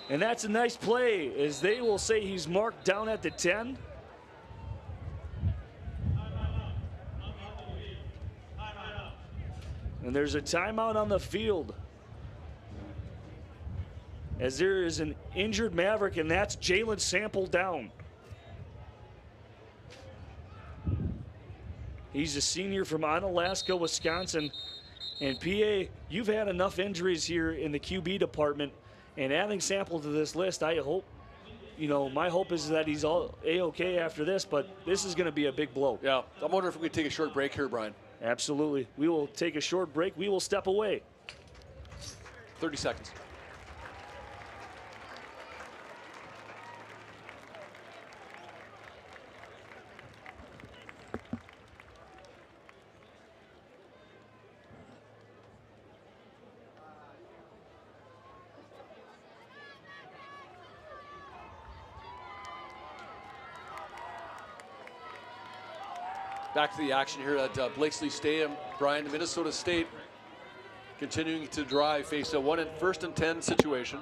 And that's a nice play, as they will say he's marked down at the 10. And there's a timeout on the field, as there is an injured Maverick, and that's Jalen Sample down. He's a senior from Onalaska, Wisconsin. And PA, you've had enough injuries here in the QB department, and adding Sample to this list, I hope, my hope is that he's all A-okay after this, but this is going to be a big blow. Yeah, I'm wondering if we could take a short break here, Brian. Absolutely. We will take a short break. We will step away. 30 seconds. Back to the action here at Blakesley Stadium. Brian, Minnesota State continuing to drive, face a 1st and 10 situation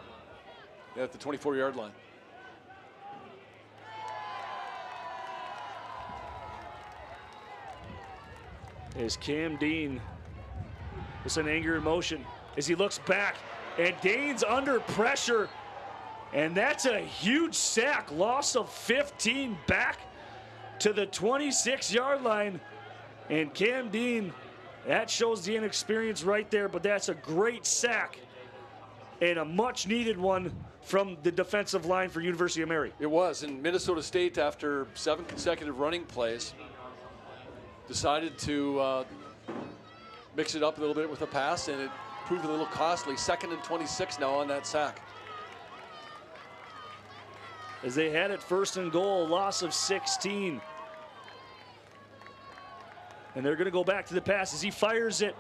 at the 24-yard line. As Cam Dean with an anger in motion as he looks back, and Dean's under pressure, and that's a huge sack, loss of 15 back to the 26-yard line. And Cam Dean, that shows the inexperience right there, but that's a great sack and a much needed one from the defensive line for University of Mary. It was. And Minnesota State, after 7 consecutive running plays, decided to mix it up a little bit with a pass, and it proved a little costly. 2nd and 26 now on that sack. As they had it 1st and goal, a loss of 16. And they're going to go back to the pass as he fires it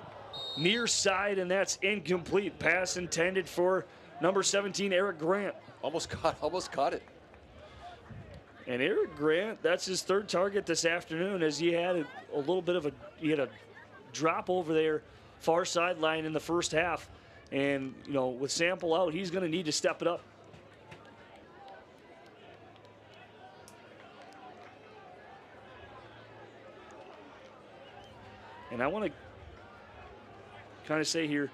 near side, and that's incomplete. Pass intended for number 17, Eric Grant. Almost caught it. And Eric Grant, that's his 3rd target this afternoon, as he had a little bit of a drop over there, far sideline in the first half. And, you know, with Sample out, he's going to need to step it up. And I want to kind of say here,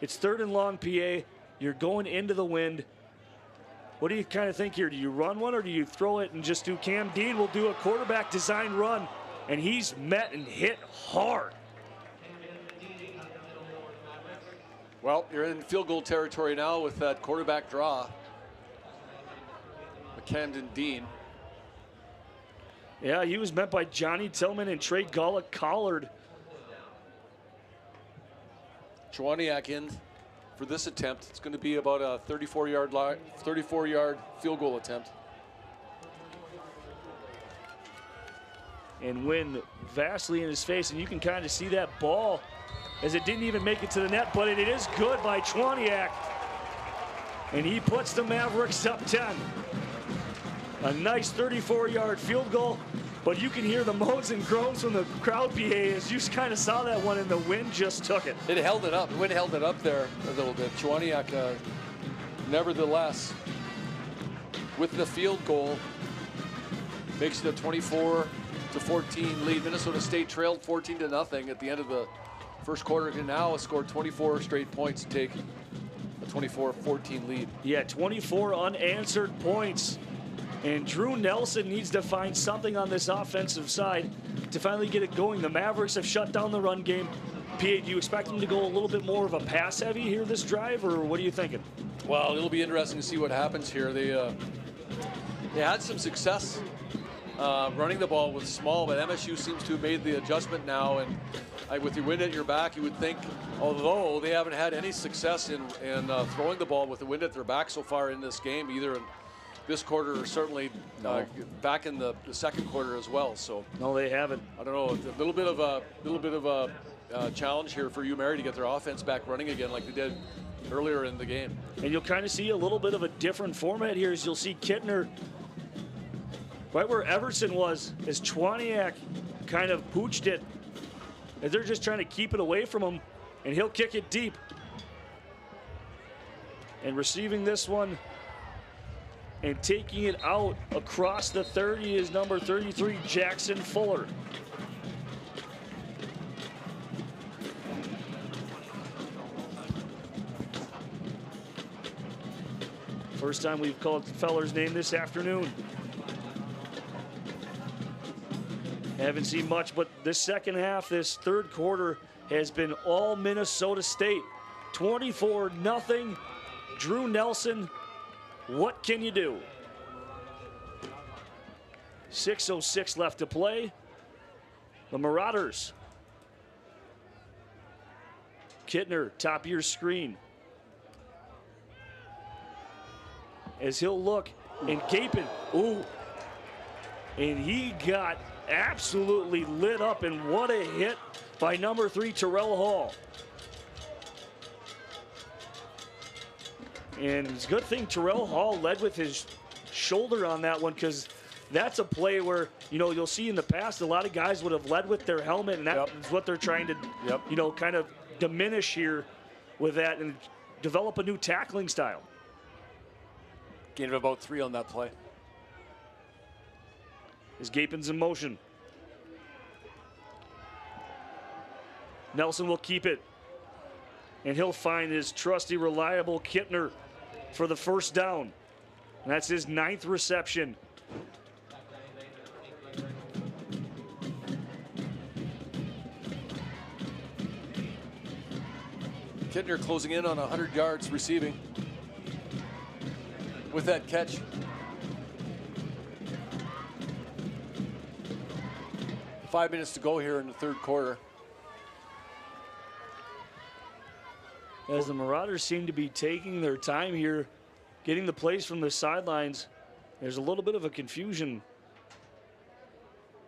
it's 3rd and long, PA. You're going into the wind. What do you kind of think here? Do you run one or do you throw it and just do? Cam Dean will do a quarterback design run, and he's met and hit hard. Well, you're in field goal territory now with that quarterback draw. Camden Dean. Yeah, he was met by Johnny Tillman and Trey Collard. Chwaniak in for this attempt. It's going to be about a 34-yard field goal attempt. And wind vastly in his face, and you can kind of see that ball as it didn't even make it to the net, but it is good by Chwaniak. And he puts the Mavericks up 10. A nice 34-yard field goal, but you can hear the moans and groans from the crowd, PA, as you kind of saw that one, and the wind just took it. It held it up. The wind held it up there a little bit. Chwaniak, nevertheless, with the field goal, makes it a 24-14 lead. Minnesota State trailed 14-0 at the end of the first quarter, and now has scored 24 straight points to take a 24-14 lead. Yeah, 24 unanswered points. And Drew Nelson needs to find something on this offensive side to finally get it going. The Mavericks have shut down the run game. PA, do you expect them to go a little bit more of a pass heavy here this drive, or what are you thinking? Well, it'll be interesting to see what happens here. They had some success running the ball with Small, but MSU seems to have made the adjustment now. And with your wind at your back, you would think, although they haven't had any success in throwing the ball with the wind at their back so far in this game, either in this quarter or certainly back in the second quarter as well. So no, they haven't. I don't know, a little bit of a challenge here for UMary to get their offense back running again like they did earlier in the game. And you'll kind of see a little bit of a different format here as you'll see Kittner right where Everson was, as Chwaniak kind of pooched it, as they're just trying to keep it away from him, and he'll kick it deep. And receiving this one and taking it out across the 30 is number 33, Jackson Fuller. First time we've called Feller's name this afternoon. Haven't seen much, but this second half, this third quarter, has been all Minnesota State. 24-0. Drew Nelson, what can you do? 6:06 left to play. The Marauders. Kittner, top of your screen. As he'll look, and Gapin, ooh. And he got absolutely lit up, and what a hit by number 3, Terrell Hall. And it's a good thing Terrell Hall led with his shoulder on that one, because that's a play where, you know, you'll see in the past a lot of guys would have led with their helmet, and that is what they're trying to, you know, kind of diminish here with that and develop a new tackling style. Gain of about 3 on that play. As Gapin's in motion. Nelson will keep it. And he'll find his trusty, reliable Kittner for the first down. And that's his 9th reception. Kittner closing in on 100 yards receiving. with that catch. Five minutes to go here in the third quarter. As the Marauders seem to be taking their time here, getting the plays from the sidelines, there's a little bit of a confusion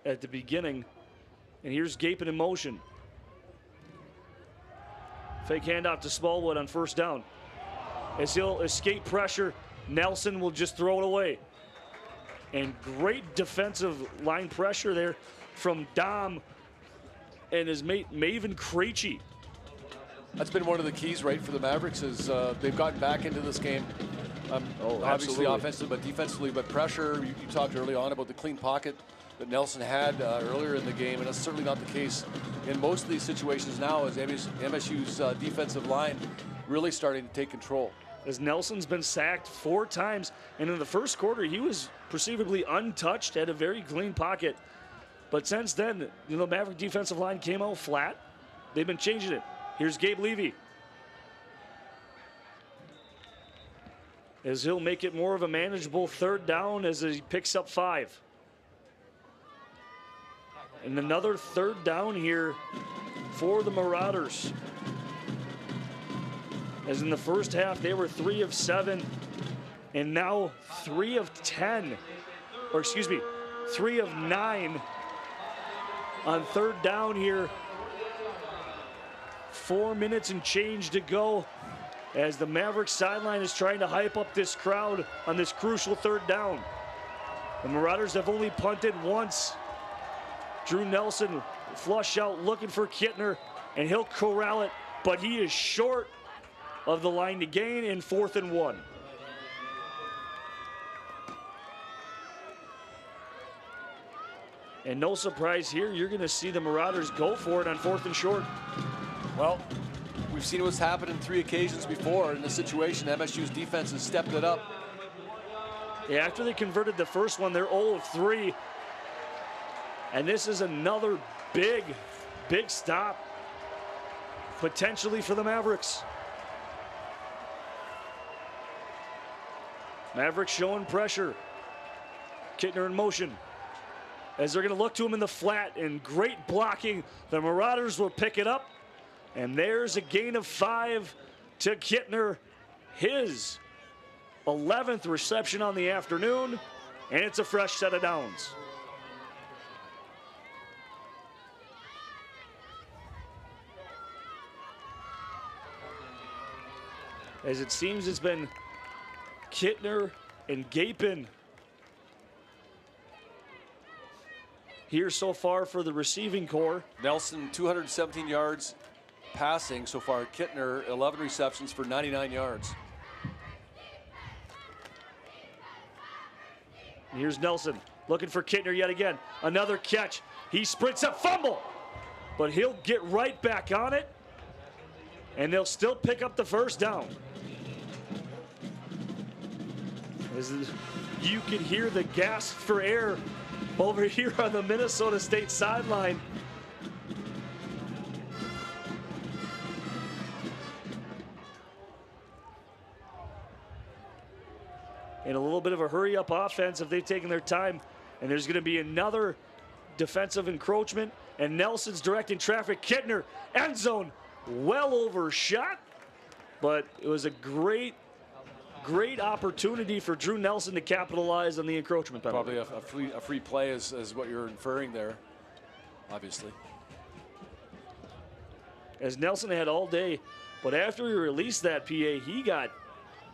at the beginning. And here's Gapin in motion. Fake handoff to Smallwood on first down. As he'll escape pressure, Nelson will just throw it away. And great defensive line pressure there from Dom and his mate Maven Krejci. That's been one of the keys, right, for the Mavericks is they've gotten back into this game. Obviously absolutely. offensively, but defensively, but pressure. You talked early on about the clean pocket that Nelson had earlier in the game, and that's certainly not the case in most of these situations now as MSU's defensive line really starting to take control. As Nelson's been sacked 4 times, and in the first quarter he was perceivably untouched, had a very clean pocket. But since then, Maverick defensive line came out flat. They've been changing it. Here's Gabe Levy. As he'll make it more of a manageable third down as he picks up 5. And another third down here for the Marauders. As in the first half, they were 3 of 7, and now 3 of 10, or excuse me, 3 of 9 on third down here. 4 minutes and change to go as the Mavericks sideline is trying to hype up this crowd on this crucial third down. The Marauders have only punted once. Drew Nelson flush out looking for Kittner, and he'll corral it, but he is short of the line to gain in 4th and 1. And no surprise here, you're going to see the Marauders go for it on 4th and short. Well, we've seen what's happened in 3 occasions before in this situation. MSU's defense has stepped it up. Yeah, after they converted the first one, they're 0 of 3. And this is another big stop, potentially for the Mavericks. Mavericks showing pressure. Kittner in motion. As they're going to look to him in the flat, and great blocking. The Marauders will pick it up. And there's a gain of 5 to Kittner. His 11th reception on the afternoon. And it's a fresh set of downs. As it seems it's been Kittner and Gapin here so far for the receiving core. Nelson, 217 yards passing so far. Kittner, 11 receptions for 99 yards. And here's Nelson looking for Kittner yet again. Another catch. He sprints up, fumble, but he'll get right back on it, and they'll still pick up the first down. As you can hear the gasp for air over here on the Minnesota State sideline. And a little bit of a hurry-up offense if they've taken their time. And there's going to be another defensive encroachment. And Nelson's directing traffic. Kittner, end zone, well overshot. But it was a great opportunity for Drew Nelson to capitalize on the encroachment penalty. Probably a free play is what you're inferring there, obviously. As Nelson had all day, but after he released that PA, he got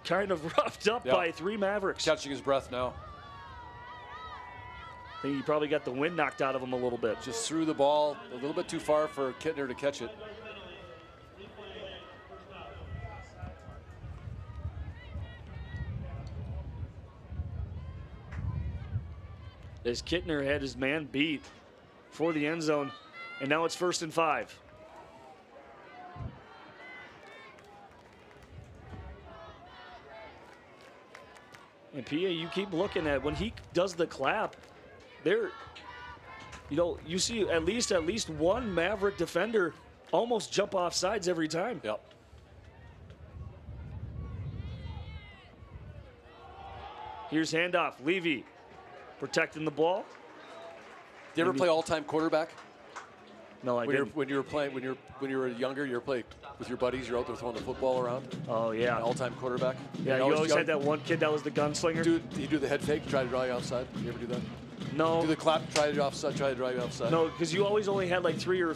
kind of roughed up by 3 Mavericks. Catching his breath now. I think he probably got the wind knocked out of him a little bit. Just threw the ball a little bit too far for Kittner to catch it. As Kittner had his man beat for the end zone, and now it's 1st and 5. And PA, you keep looking at when he does the clap, there, you see at least one Maverick defender almost jump off sides every time. Yep. Here's handoff. Levy protecting the ball. Did you ever play all-time quarterback? No, I didn't. When you were younger, you were playing with your buddies. You're out there throwing the football around. Oh yeah. All-time quarterback. Yeah, you always had that one kid that was the gunslinger. You do the head fake, try to draw you offside. You ever do that? No. Do the clap, try to draw you offside. No, because you always only had like three or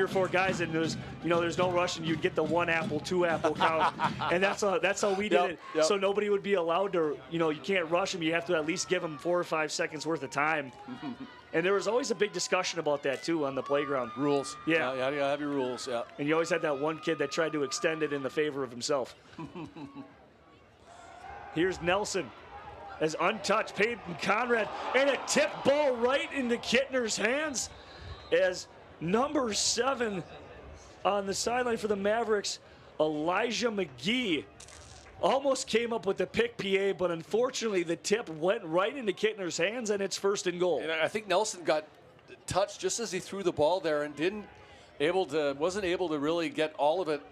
four guys, and there's no rush, and you'd get the 1 apple, 2 apple count, and that's how we did it. Yep. So nobody would be allowed to, you can't rush them. You have to at least give them 4 or 5 seconds worth of time. And there was always a big discussion about that too on the playground. Rules. Yeah. You gotta have your rules. Yeah. And you always had that one kid that tried to extend it in the favor of himself. Here's Nelson. As untouched, Peyton Conrad, and a tip ball right into Kittner's hands as number 7 on the sideline for the Mavericks, Elijah McGee, almost came up with the pick PA, but unfortunately the tip went right into Kittner's hands, and it's 1st and goal. And I think Nelson got touched just as he threw the ball there and wasn't able to really get all of it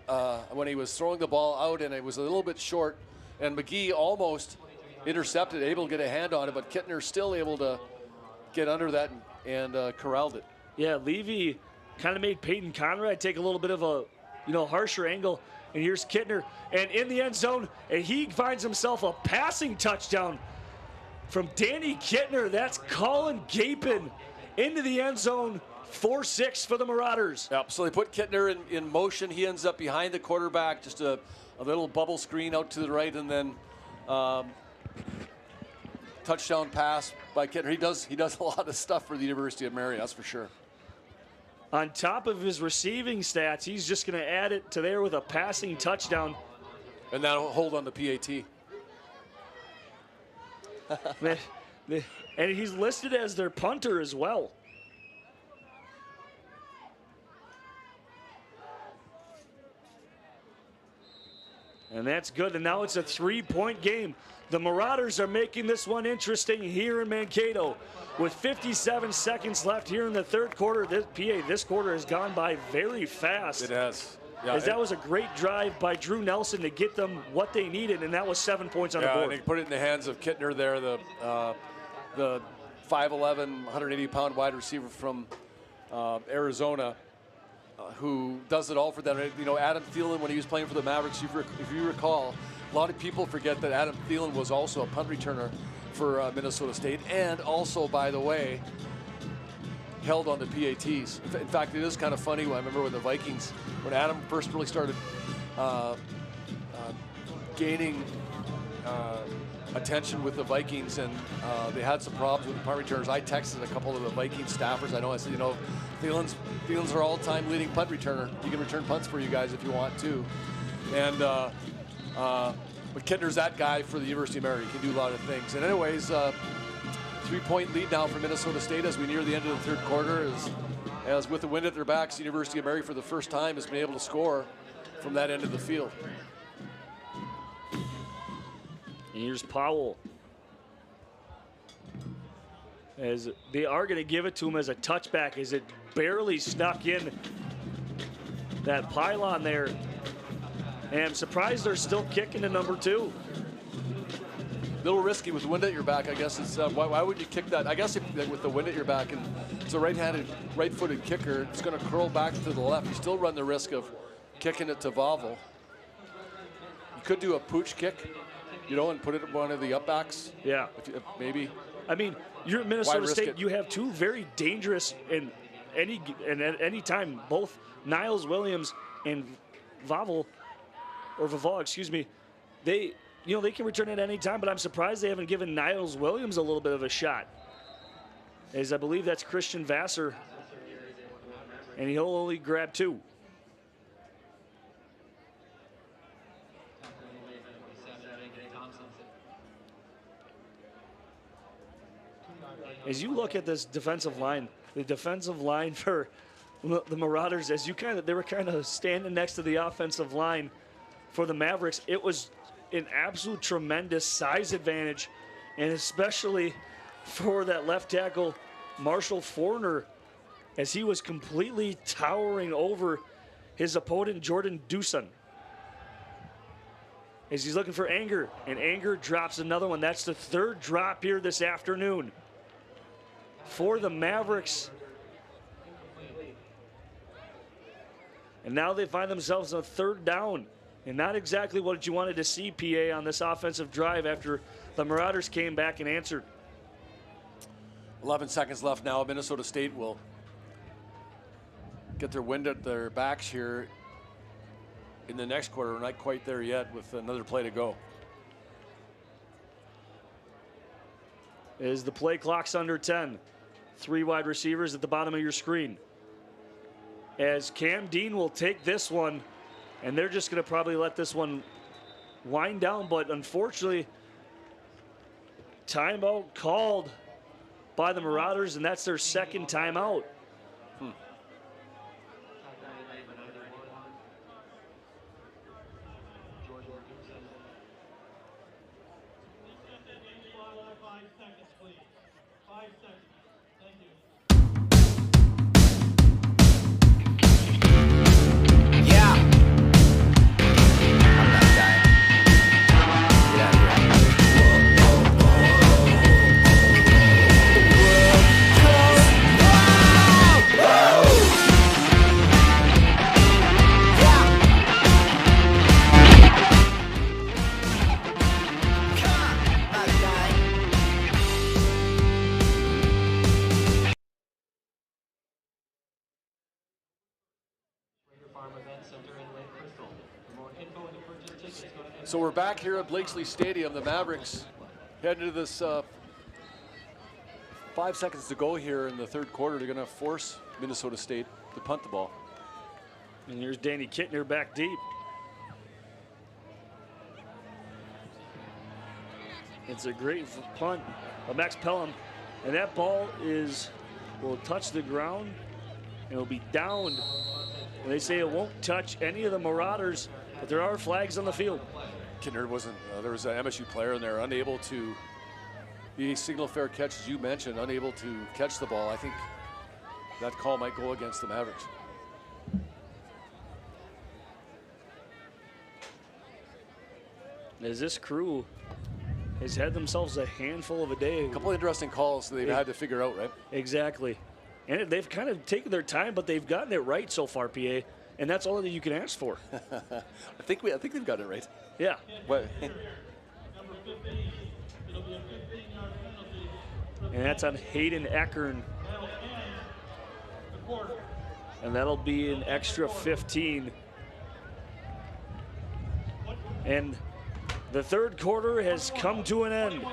when he was throwing the ball out, and it was a little bit short, and McGee almost intercepted, able to get a hand on it, but Kittner still able to get under that and corralled it. Yeah, Levy kind of made Peyton Conrad take a little bit of a, harsher angle. And here's Kittner, and in the end zone, and he finds himself a passing touchdown from Danny Kittner. That's Colin Gapin into the end zone, 4-6 for the Marauders. Yep, so they put Kittner in motion. He ends up behind the quarterback, just a little bubble screen out to the right, and then touchdown pass by Kittner. He does a lot of stuff for the University of Mary, that's for sure. On top of his receiving stats, he's just going to add it to there with a passing touchdown. And that'll hold on the PAT. And he's listed as their punter as well. And that's good. And now it's a 3-point game. The Marauders are making this one interesting here in Mankato. With 57 seconds left here in the 3rd quarter, this quarter has gone by very fast. It has. Yeah, as that was a great drive by Drew Nelson to get them what they needed, and that was 7 points on the board. And they put it in the hands of Kittner there, the 5'11", 180-pound wide receiver from Arizona, who does it all for them. Adam Thielen, when he was playing for the Mavericks, if you recall, a lot of people forget that Adam Thielen was also a punt returner for Minnesota State, and also, by the way, held on the PATs. In fact, it is kind of funny. I remember when the Vikings, when Adam first really started gaining attention with the Vikings, and they had some problems with the punt returners. I texted a couple of the Viking staffers. I said, Thielen's our all-time leading punt returner. He can return punts for you guys if you want to. And but Kittner's that guy for the University of Mary. He can do a lot of things. And anyways, 3-point lead now for Minnesota State as we near the end of the 3rd quarter. As with the wind at their backs, the University of Mary for the first time has been able to score from that end of the field. Here's Powell. As they are going to give it to him as a touchback, as it barely snuck in that pylon there. And I'm surprised they're still kicking to number 2. A little risky with the wind at your back, I guess. It's why would you kick that? I guess with the wind at your back, and it's a right-footed kicker, it's going to curl back to the left. You still run the risk of kicking it to Vavel. You could do a pooch kick, and put it in one of the upbacks. Yeah. Maybe. I mean, you're at Minnesota State. You have 2 very dangerous, and at any time, both Niles Williams and Vaval, excuse me, they can return at any time, but I'm surprised they haven't given Niles Williams a little bit of a shot. As I believe that's Christian Vassar, and he'll only grab 2. As you look at this defensive line, the defensive line for the Marauders, they were kind of standing next to the offensive line for the Mavericks. It was an absolute tremendous size advantage, and especially for that left tackle, Marshall Forner, as he was completely towering over his opponent, Jordan Dusan. as he's looking for Anger, and Anger drops another one. That's the third drop here this afternoon for the Mavericks. And now they find themselves on third down, and not exactly what you wanted to see, PA, on this offensive drive after the Marauders came back and answered. 11 seconds left now. Minnesota State will get their wind at their backs here in the next quarter. We're not quite there yet with another play to go. As the play clock's under 10. 3 wide receivers at the bottom of your screen. As Cam Dean will take this one, and they're just going to probably let this one wind down, but unfortunately, timeout called by the Marauders, and that's their second timeout. So we're back here at Blakesley Stadium. The Mavericks head into this 5 seconds to go here in the third quarter. They're going to force Minnesota State to punt the ball. And here's Danny Kittner back deep. It's a great punt by Max Pelham. And that ball will touch the ground and will be downed. And they say it won't touch any of the Marauders, but there are flags on the field. Kittner wasn't, there was an MSU player in there unable to, the signal fair catch, as you mentioned, unable to catch the ball. I think that call might go against the Mavericks. As this crew has had themselves a handful of a day. A couple of interesting calls they've had to figure out, right? Exactly. And they've kind of taken their time, but they've gotten it right so far, PA. And that's all that you can ask for. I think they've got it right. Yeah. And that's on Hayden Eckern. And that'll be an extra 15. And the third quarter has come to an end.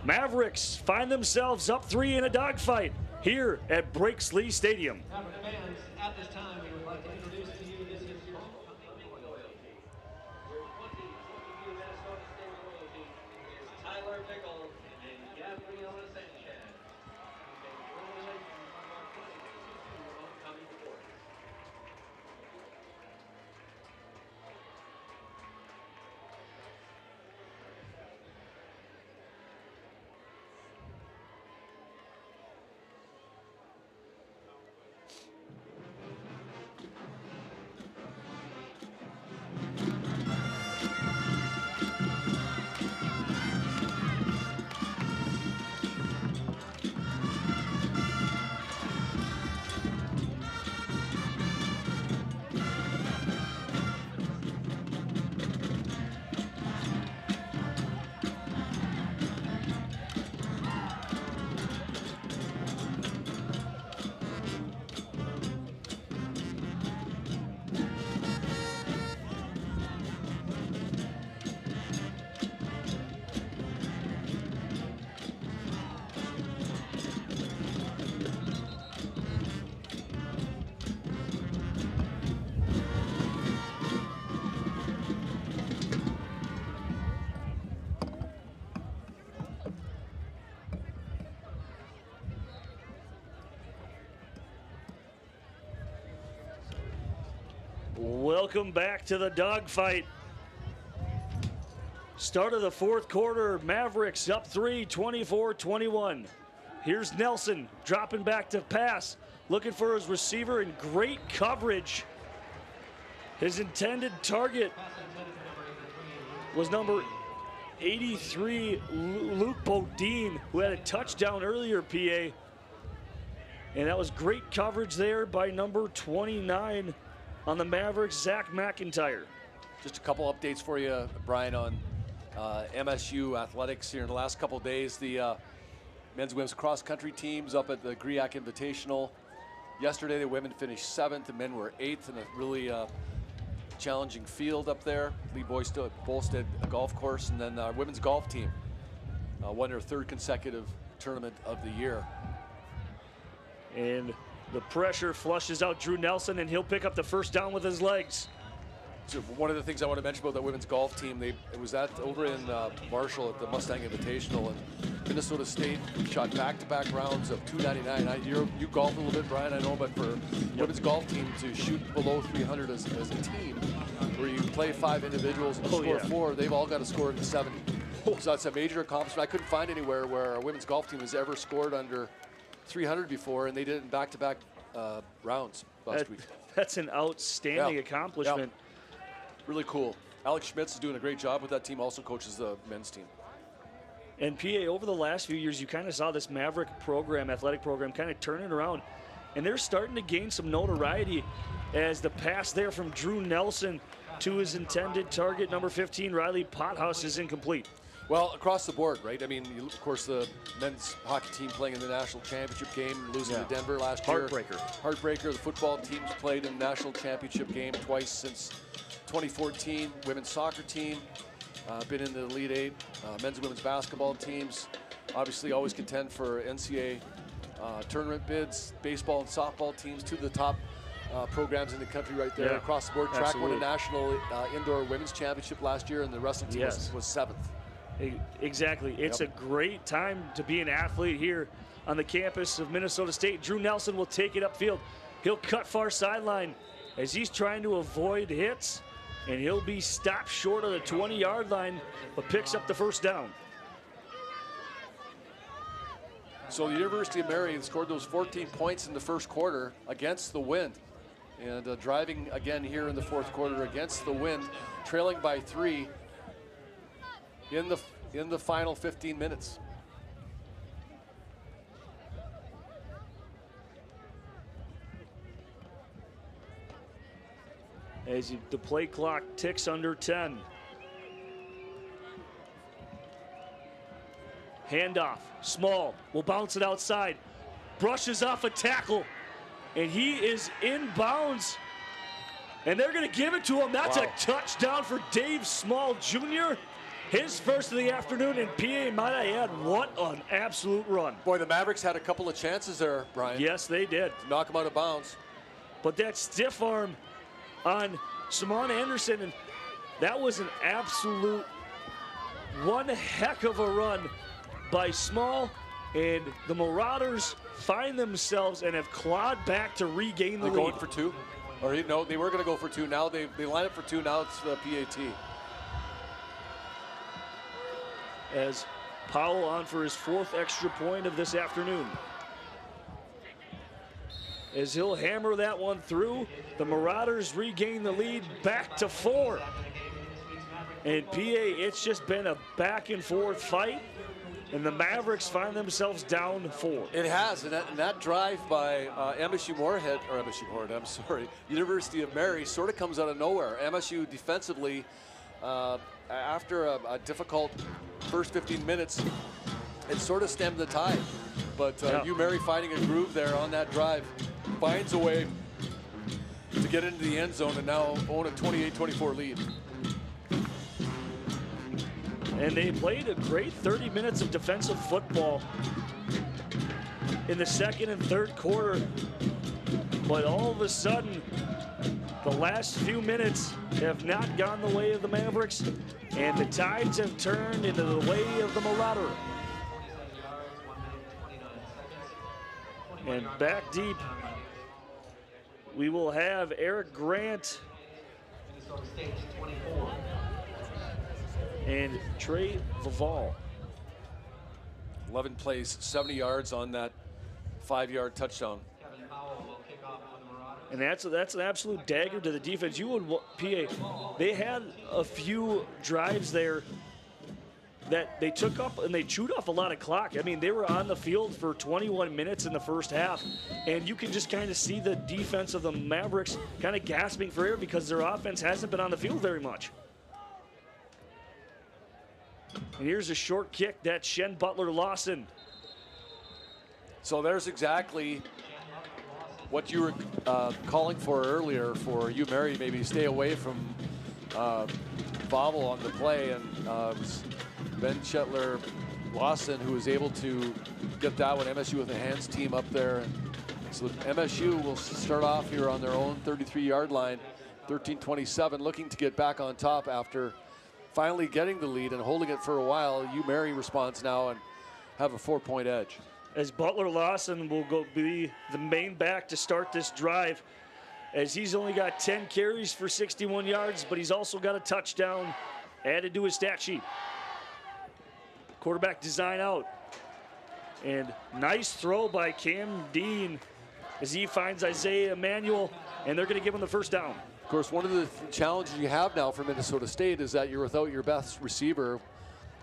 Mavericks find themselves up 3 in a dogfight here at Blakesley Stadium. Fans, at this time, we would like to introduce to you this is your Tyler Pickle and Gabriela Sanchez. Welcome back to the dogfight. Start of the fourth quarter, Mavericks up 3, 24-21. Here's Nelson dropping back to pass, looking for his receiver in great coverage. His intended target was number 83, Luke Bodine, who had a touchdown earlier, PA. And that was great coverage there by number 29 on the Mavericks, Zach McIntyre. Just a couple updates for you, Brian, on MSU athletics here in the last couple of days. The men's and women's cross-country teams up at the GRIAC Invitational. Yesterday, the women finished 7th, the men were 8th in a really challenging field up there. Lee Bolstead golf course, and then our women's golf team won their 3rd consecutive tournament of the year. And the pressure flushes out Drew Nelson, and he'll pick up the first down with his legs. So one of the things I want to mention about that women's golf team, it was over in Marshall at the Mustang Invitational, and Minnesota State shot back-to-back rounds of 299. You golf a little bit, Brian, I know, but for women's golf team to shoot below 300 as a team, where you play 5 individuals and score 4, they've all got to score in the 70. So that's a major accomplishment. I couldn't find anywhere where a women's golf team has ever scored under 300 before, and they did it in back-to-back rounds last week. That's an outstanding accomplishment. Really cool. Alex Schmitz is doing a great job with that team, also coaches the men's team. And PA, over the last few years, you kind of saw this Maverick program, athletic program, kind of turning around. And they're starting to gain some notoriety as the pass there from Drew Nelson to his intended target, number 15, Riley Pothouse, is incomplete. Well, across the board, right? I mean, of course, the men's hockey team playing in the national championship game, losing to Denver last year. Heartbreaker. The football teams played in the national championship game twice since 2014. Women's soccer team, been in the Elite 8. Men's and women's basketball teams, obviously always contend for NCAA tournament bids. Baseball and softball teams, 2 of the top programs in the country right there. Across the board, track won a national indoor women's championship last year, and the wrestling team was 7th. Exactly. It's a great time to be an athlete here on the campus of Minnesota State. Drew Nelson will take it upfield. He'll cut far sideline as he's trying to avoid hits, and he'll be stopped short of the 20-yard line, but picks up the first down. So the University of Marion scored those 14 points in the first quarter against the wind, and driving again here in the fourth quarter against the wind, trailing by 3 in the final 15 minutes. As the play clock ticks under 10. Handoff, Small will bounce it outside, brushes off a tackle, and he is in bounds. And they're going to give it to him. That's a touchdown for Dave Small Jr. His first of the afternoon, and PA, might I add, what an absolute run. Boy, the Mavericks had a couple of chances there, Brian. Yes, they did. To knock him out of bounds. But that stiff arm on Simon Anderson, and that was an absolute one heck of a run by Small, and the Marauders find themselves and have clawed back to regain the lead. They're going for 2? Or no, they were going to go for 2. Now they line up for 2. Now it's the PAT. As Powell on for his 4th extra point of this afternoon. As he'll hammer that one through, the Marauders regain the lead back to 4. And PA, it's just been a back and forth fight, and the Mavericks find themselves down 4. It has, and that drive by MSU Moorhead, University of Mary sort of comes out of nowhere. MSU defensively, after a difficult first 15 minutes, it sort of stemmed the tide. But Mary finding a groove there on that drive, finds a way to get into the end zone and now own a 28-24 lead. And they played a great 30 minutes of defensive football in the second and third quarter. But all of a sudden, the last few minutes have not gone the way of the Mavericks, and the tides have turned into the way of the Marauder. And back deep, we will have Eric Grant and Trey Vival. 11 plays, 70 yards on that 5-yard touchdown. Kevin Powell will kick off for the Marauders. And that's an absolute dagger to the defense. You would, PA, they had a few drives there that they took up and they chewed off a lot of clock. I mean, they were on the field for 21 minutes in the first half, and you can just kind of see the defense of the Mavericks kind of gasping for air because their offense hasn't been on the field very much. And here's a short kick, that's Shen Butler-Lawson. So there's exactly what you were calling for earlier for you, Mary, maybe stay away from Vobble on the play, and it was Ben Shetler-Lawson who was able to get that one. MSU with a hands team up there. And so MSU will start off here on their own 33-yard line, 13-27, looking to get back on top after finally getting the lead and holding it for a while. You, Mary, responds now and have a 4-point edge. As Butler-Lawson will be the main back to start this drive, as he's only got 10 carries for 61 yards, but he's also got a touchdown added to his stat sheet. Quarterback design out. And nice throw by Cam Dean as he finds Isaiah Emanuel, and they're going to give him the first down. Of course, one of the challenges you have now for Minnesota State is that you're without your best receiver.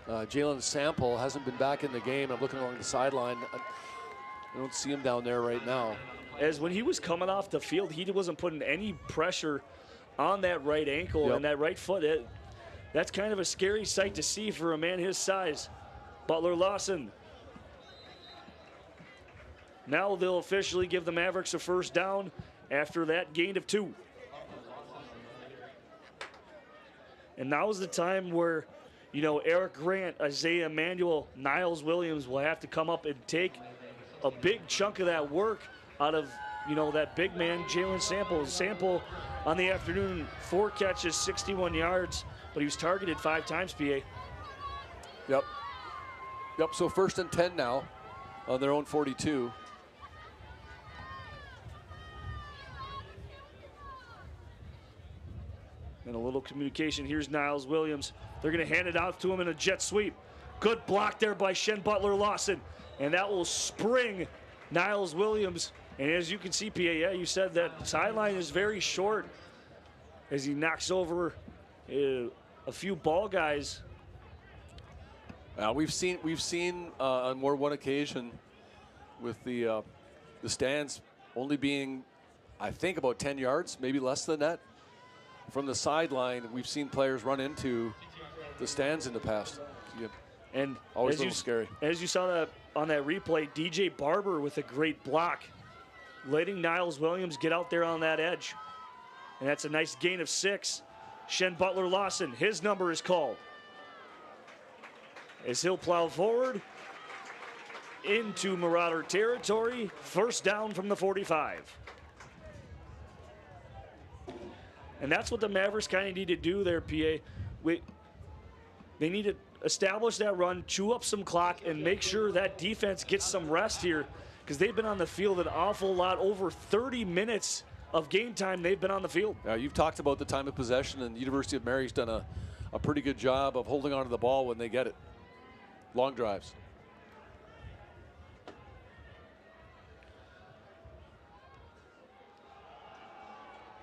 Jalen Sample hasn't been back in the game. I'm looking along the sideline. I don't see him down there right now. As when he was coming off the field, he wasn't putting any pressure on that right ankle and that right foot. That's kind of a scary sight to see for a man his size. Butler-Lawson. Now they'll officially give the Mavericks a first down after that gain of 2. And now is the time where, you know, Eric Grant, Isaiah Emanuel, Niles Williams will have to come up and take a big chunk of that work out of, you know, that big man, Jalen Sample. Sample on the afternoon, 4 catches, 61 yards, but he was targeted 5 times, PA. Yep, so 1st and 10 now on their own 42. And a little communication. Here's Niles Williams. They're going to hand it out to him in a jet sweep. Good block there by Shen Butler-Lawson. And that will spring Niles Williams. And as you can see, PA, you said that sideline is very short as he knocks over a few ball guys. We've seen on more one occasion with the stands only being, I think, about 10 yards, maybe less than that. From the sideline, we've seen players run into the stands in the past. And always a little scary. As you saw that on that replay, DJ Barber with a great block, letting Niles Williams get out there on that edge. And that's a nice gain of 6. Shen Butler-Lawson, his number is called. As he'll plow forward into Marauder territory, first down from the 45. And that's what the Mavericks kind of need to do there, PA. They need to establish that run, chew up some clock, and make sure that defense gets some rest here because they've been on the field an awful lot. Over 30 minutes of game time they've been on the field. You've talked about the time of possession, and the University of Mary's done a pretty good job of holding on to the ball when they get it. Long drives.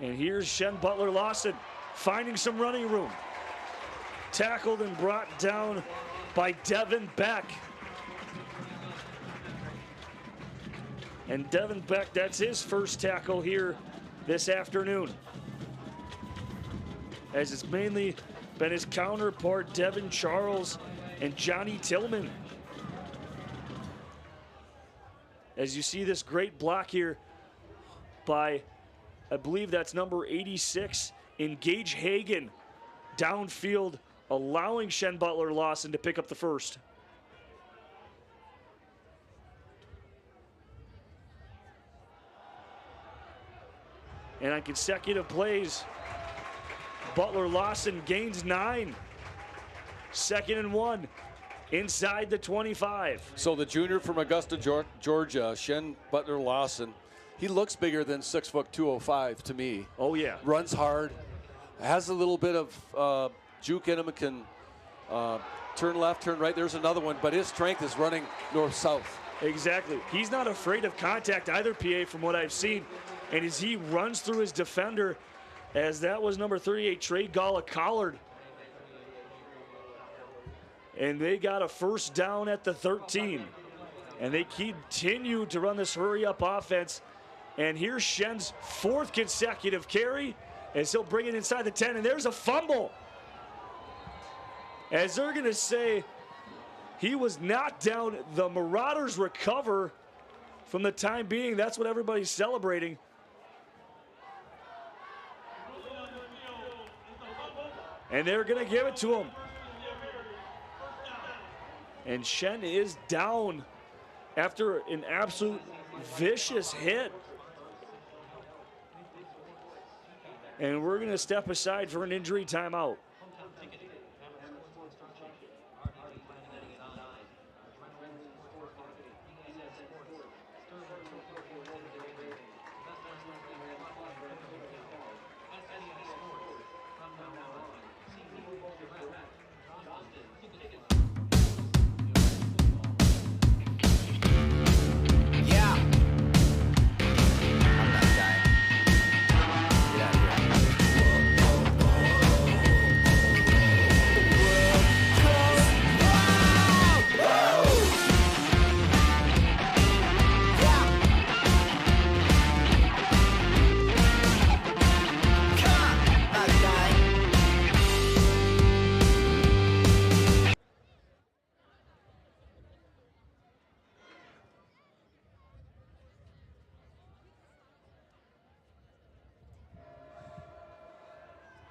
And here's Shen Butler-Lawson finding some running room. Tackled and brought down by Devin Beck. And Devin Beck, that's his first tackle here this afternoon. As it's mainly been his counterpart, Devin Charles and Johnny Tillman. As you see this great block here by, I believe that's number 86, Gage Hagan, downfield, allowing Shen Butler-Lawson to pick up the first. And on consecutive plays, Butler-Lawson gains 9. 2nd and 1 inside the 25. So the junior from Augusta, Georgia, Shen Butler-Lawson, he looks bigger than 6 foot 205 to me. Oh yeah. Runs hard, has a little bit of juke in him, and can turn left, turn right. There's another one, but his strength is running north-south. Exactly. He's not afraid of contact either, PA, from what I've seen. And as he runs through his defender, as that was number 38, Trey Galla-Collard. And they got a first down at the 13. And they continue to run this hurry-up offense. And here's Shen's 4th consecutive carry as he'll bring it inside the 10. And there's a fumble. As they're going to say he was knocked down, the Marauders recover from the time being. That's what everybody's celebrating. And they're going to give it to him. And Shen is down after an absolute vicious hit. And we're going to step aside for an injury timeout.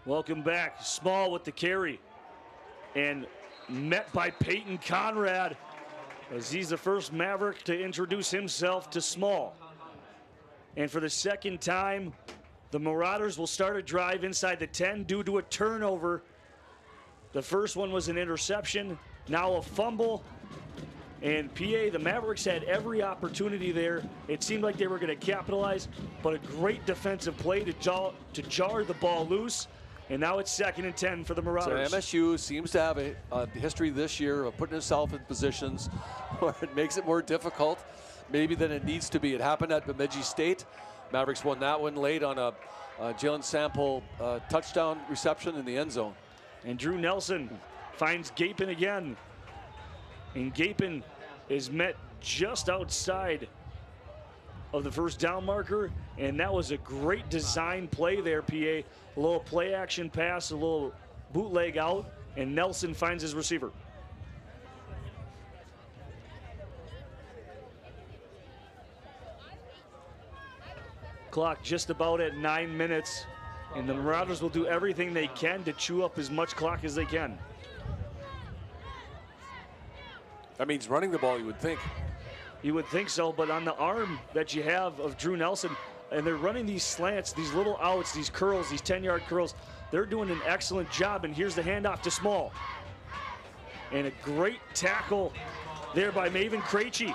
Welcome back. Small with the carry. And met by Peyton Conrad as he's the first Maverick to introduce himself to Small. And for the second time, the Marauders will start a drive inside the 10 due to a turnover. The first one was an interception, now a fumble. And PA, the Mavericks had every opportunity there. It seemed like they were going to capitalize, but a great defensive play to jar the ball loose. And now it's 2nd and 10 for the Marauders. So MSU seems to have a history this year of putting itself in positions where it makes it more difficult maybe than it needs to be. It happened at Bemidji State. Mavericks won that one late on a Jalen Sample touchdown reception in the end zone. And Drew Nelson finds Gapin again. And Gapin is met just outside of the first down marker. And that was a great design play there, PA. A little play action pass, a little bootleg out, and Nelson finds his receiver. Clock just about at 9 minutes, and the Marauders will do everything they can to chew up as much clock as they can. That means running the ball, you would think. You would think so, but on the arm that you have of Drew Nelson, and they're running these slants, these little outs, these curls, these 10-yard curls. They're doing an excellent job, and here's the handoff to Small. And a great tackle there by Maven Krejci.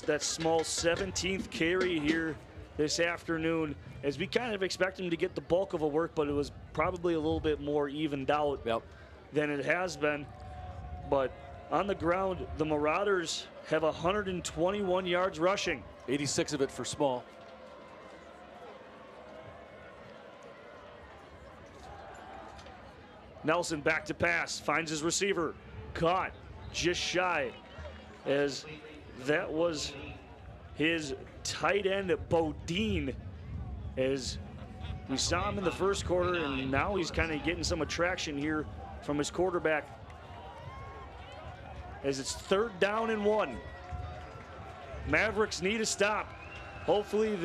That Small 17th carry here this afternoon, as we kind of expect him to get the bulk of a work, but it was probably a little bit more evened out than it has been. But on the ground, the Marauders have 121 yards rushing. 86 of it for Small. Nelson back to pass, finds his receiver, caught just shy, as that was his tight end Bodine, as we saw him in the first quarter, and now he's kind of getting some attraction here from his quarterback, as it's 3rd down and 1. Mavericks need a stop. Hopefully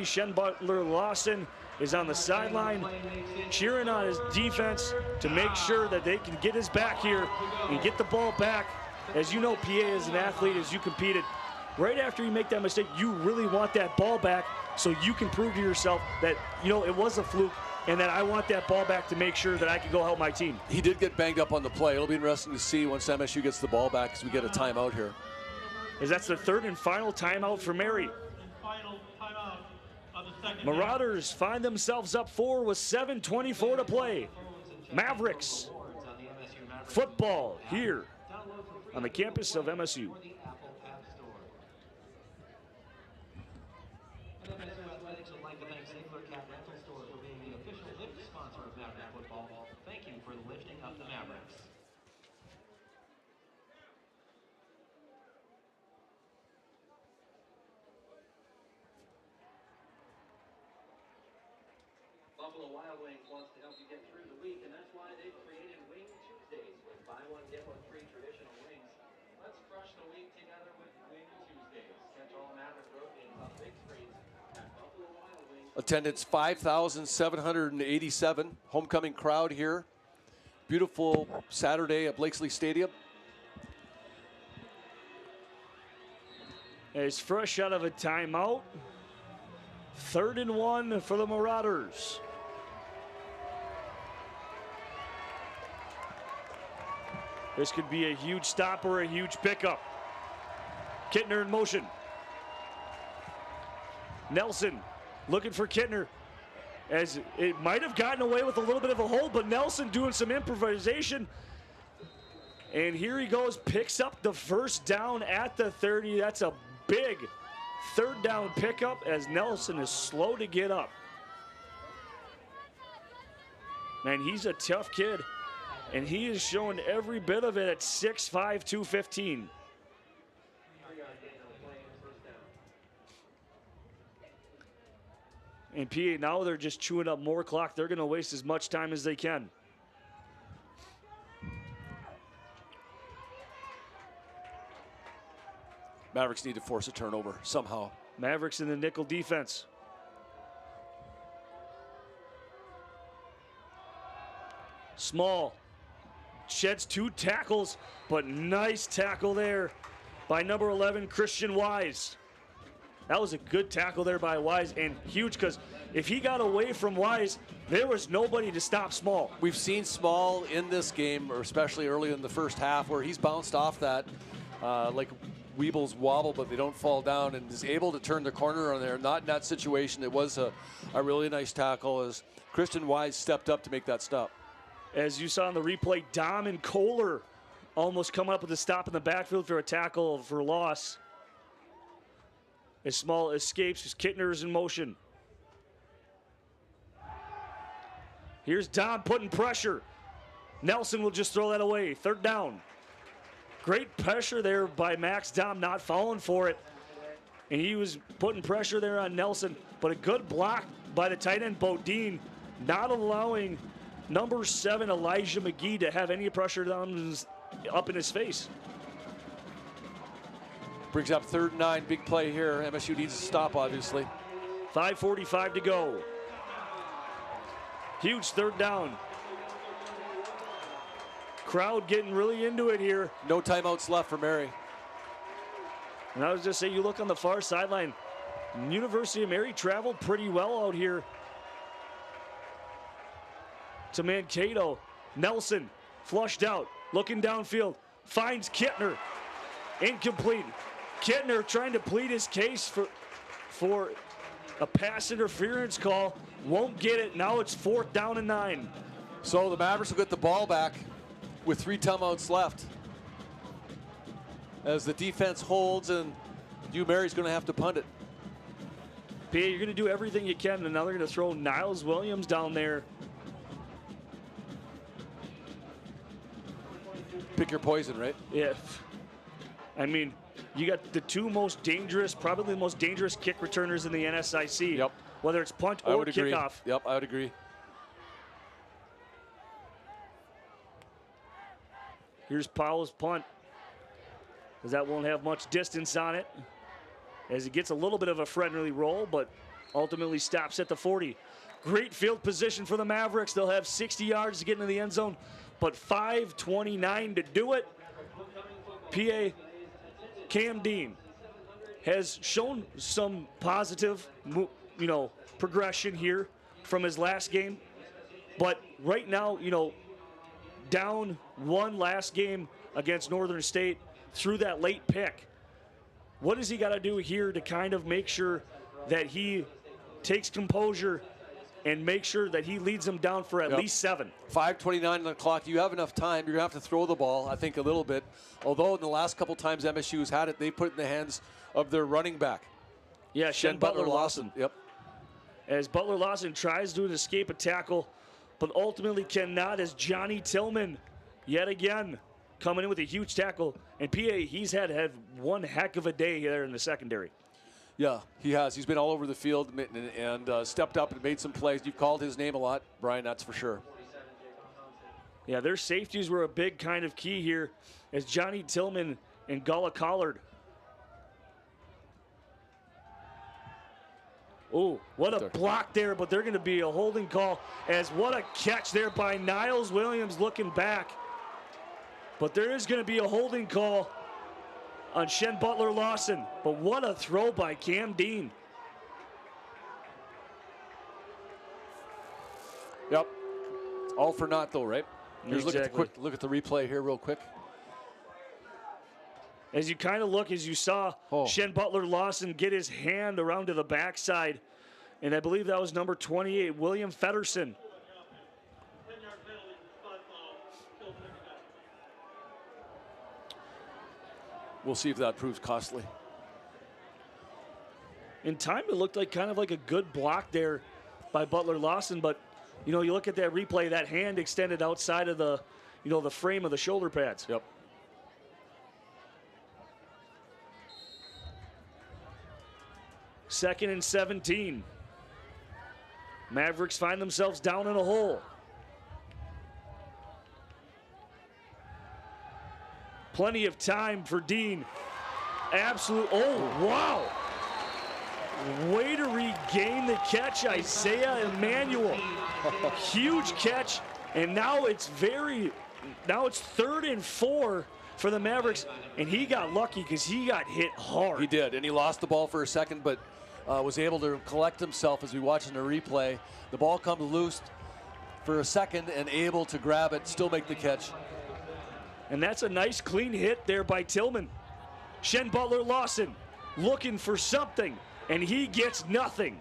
Shen Butler Lawson is on the sideline cheering on his defense to make sure that they can get his back here and get the ball back. As you know, PA is an athlete, as you competed. Right after you make that mistake, you really want that ball back so you can prove to yourself that, you know, it was a fluke and that I want that ball back to make sure that I can go help my team. He did get banged up on the play. It'll be interesting to see once MSU gets the ball back, as we get a timeout here. As that's the 3rd and final timeout for Mary. Final timeout of the second half. Marauders find themselves up 4 with 7:24 to play. Mavericks football here on the campus of MSU. MSU Athletics would like to thank Ziegler Cat Rental Store for being the official lift sponsor of Maverick football. Thank you for lifting up the Mavericks. Buffalo Wild Wings wants to help you get through the week, and that's why they've created Wing Tuesdays with buy one, get one free traditional wings. Let's crush the week together with Wing Tuesdays. Catch all Maverick road games on big screens at Buffalo Wild Wings. Attendance 5,787. Homecoming crowd here. Beautiful Saturday at Blakesley Stadium. Is fresh out of a timeout. 3rd and 1 for the Marauders. This could be a huge stop or a huge pickup. Kittner in motion. Nelson looking for Kittner, as it might have gotten away with a little bit of a hold, but Nelson doing some improvisation. And here he goes, picks up the first down at the 30. That's a big 3rd down pickup, as Nelson is slow to get up. Man, he's a tough kid, and he is showing every bit of it at 6'5", 215. And PA, now they're just chewing up more clock. They're going to waste as much time as they can. Mavericks need to force a turnover somehow. Mavericks in the nickel defense. Small sheds 2 tackles, but nice tackle there by number 11, Christian Wise. That was a good tackle there by Wise, and huge, because if he got away from Wise, there was nobody to stop Small. We've seen Small in this game, or especially early in the first half, where he's bounced off that like Weebles wobble, but they don't fall down, and is able to turn the corner on there. Not in that situation. It was a really nice tackle as Christian Wise stepped up to make that stop. As you saw in the replay, Dom and Kohler almost coming up with a stop in the backfield for a tackle for loss. As Small escapes, as Kittner's in motion. Here's Dom putting pressure. Nelson will just throw that away. 3rd down. Great pressure there by Max Dom, not falling for it. And he was putting pressure there on Nelson, but a good block by the tight end, Bodine, not allowing number 7, Elijah McGee, to have any pressure up in his face. Brings up 3rd and 9, big play here. MSU needs to stop, obviously. 5:45 to go. Huge 3rd down. Crowd getting really into it here. No timeouts left for Mary. And I was just saying, you look on the far sideline, University of Mary traveled pretty well out here to Mankato. Nelson flushed out, looking downfield, finds Kittner. Incomplete. Kittner trying to plead his case for a pass interference call. Won't get it. Now it's 4th down and 9. So the Mavericks will get the ball back with 3 timeouts left, as the defense holds, and U Mary's going to have to punt it. PA, you're going to do everything you can, and now they're going to throw Niles Williams down there. Pick your poison, right? Yeah. I mean, you got the 2 most dangerous, probably the most dangerous kick returners in the NSIC. Yep. Whether it's punt I or would agree. kickoff. Yep, I would agree. Here's Powell's punt, because that won't have much distance on it, as it gets a little bit of a friendly roll, but ultimately stops at the 40. Great field position for the Mavericks. They'll have 60 yards to get into the end zone, but 5:29 to do it. PA Cam Dean has shown some positive, progression here from his last game, but right now, down 1 last game against Northern State through that late pick. What does he got to do here to kind of make sure that he takes composure, and makes sure that he leads them down for at least 7. 5:29 on the clock. You have enough time. You're going to have to throw the ball, I think, a little bit. Although in the last couple times MSU's had it, they put it in the hands of their running back. Yeah, Shen Butler Lawson. Yep. As Butler Lawson tries to escape a tackle, but ultimately cannot, as Johnny Tillman, yet again, coming in with a huge tackle. And PA, he's had one heck of a day there in the secondary. Yeah, he has. He's been all over the field and stepped up and made some plays. You've called his name a lot, Brian, that's for sure. Yeah, their safeties were a big kind of key here as Johnny Tillman and Gullah Collard. Oh, what a block there, but they're going to be a holding call as what a catch there by Niles Williams looking back. But there is going to be a holding call on Shen Butler Lawson, but what a throw by Cam Dean. Yep, all for naught though, right? Here's Exactly. look at the replay here real quick. As you kind of look, as you saw Shen Butler Lawson get his hand around to the backside, and I believe that was number 28, William Fedderson. We'll see if that proves costly. In time, it looked like kind of like a good block there by Butler Lawson, but you know, you look at that replay, that hand extended outside of the, you know, the frame of the shoulder pads. Yep. Second and 17. Mavericks find themselves down in a hole. Plenty of time for Dean. Oh, wow. Way to regain the catch, Isaiah Emmanuel. Huge catch, and now it's 3rd and 4 for the Mavericks, and he got lucky because he got hit hard. He did, and he lost the ball for a second, but was able to collect himself as we watch in the replay. The ball comes loose for a second and able to grab it, still make the catch. And that's a nice clean hit there by Tillman. Shen Butler Lawson looking for something, and he gets nothing.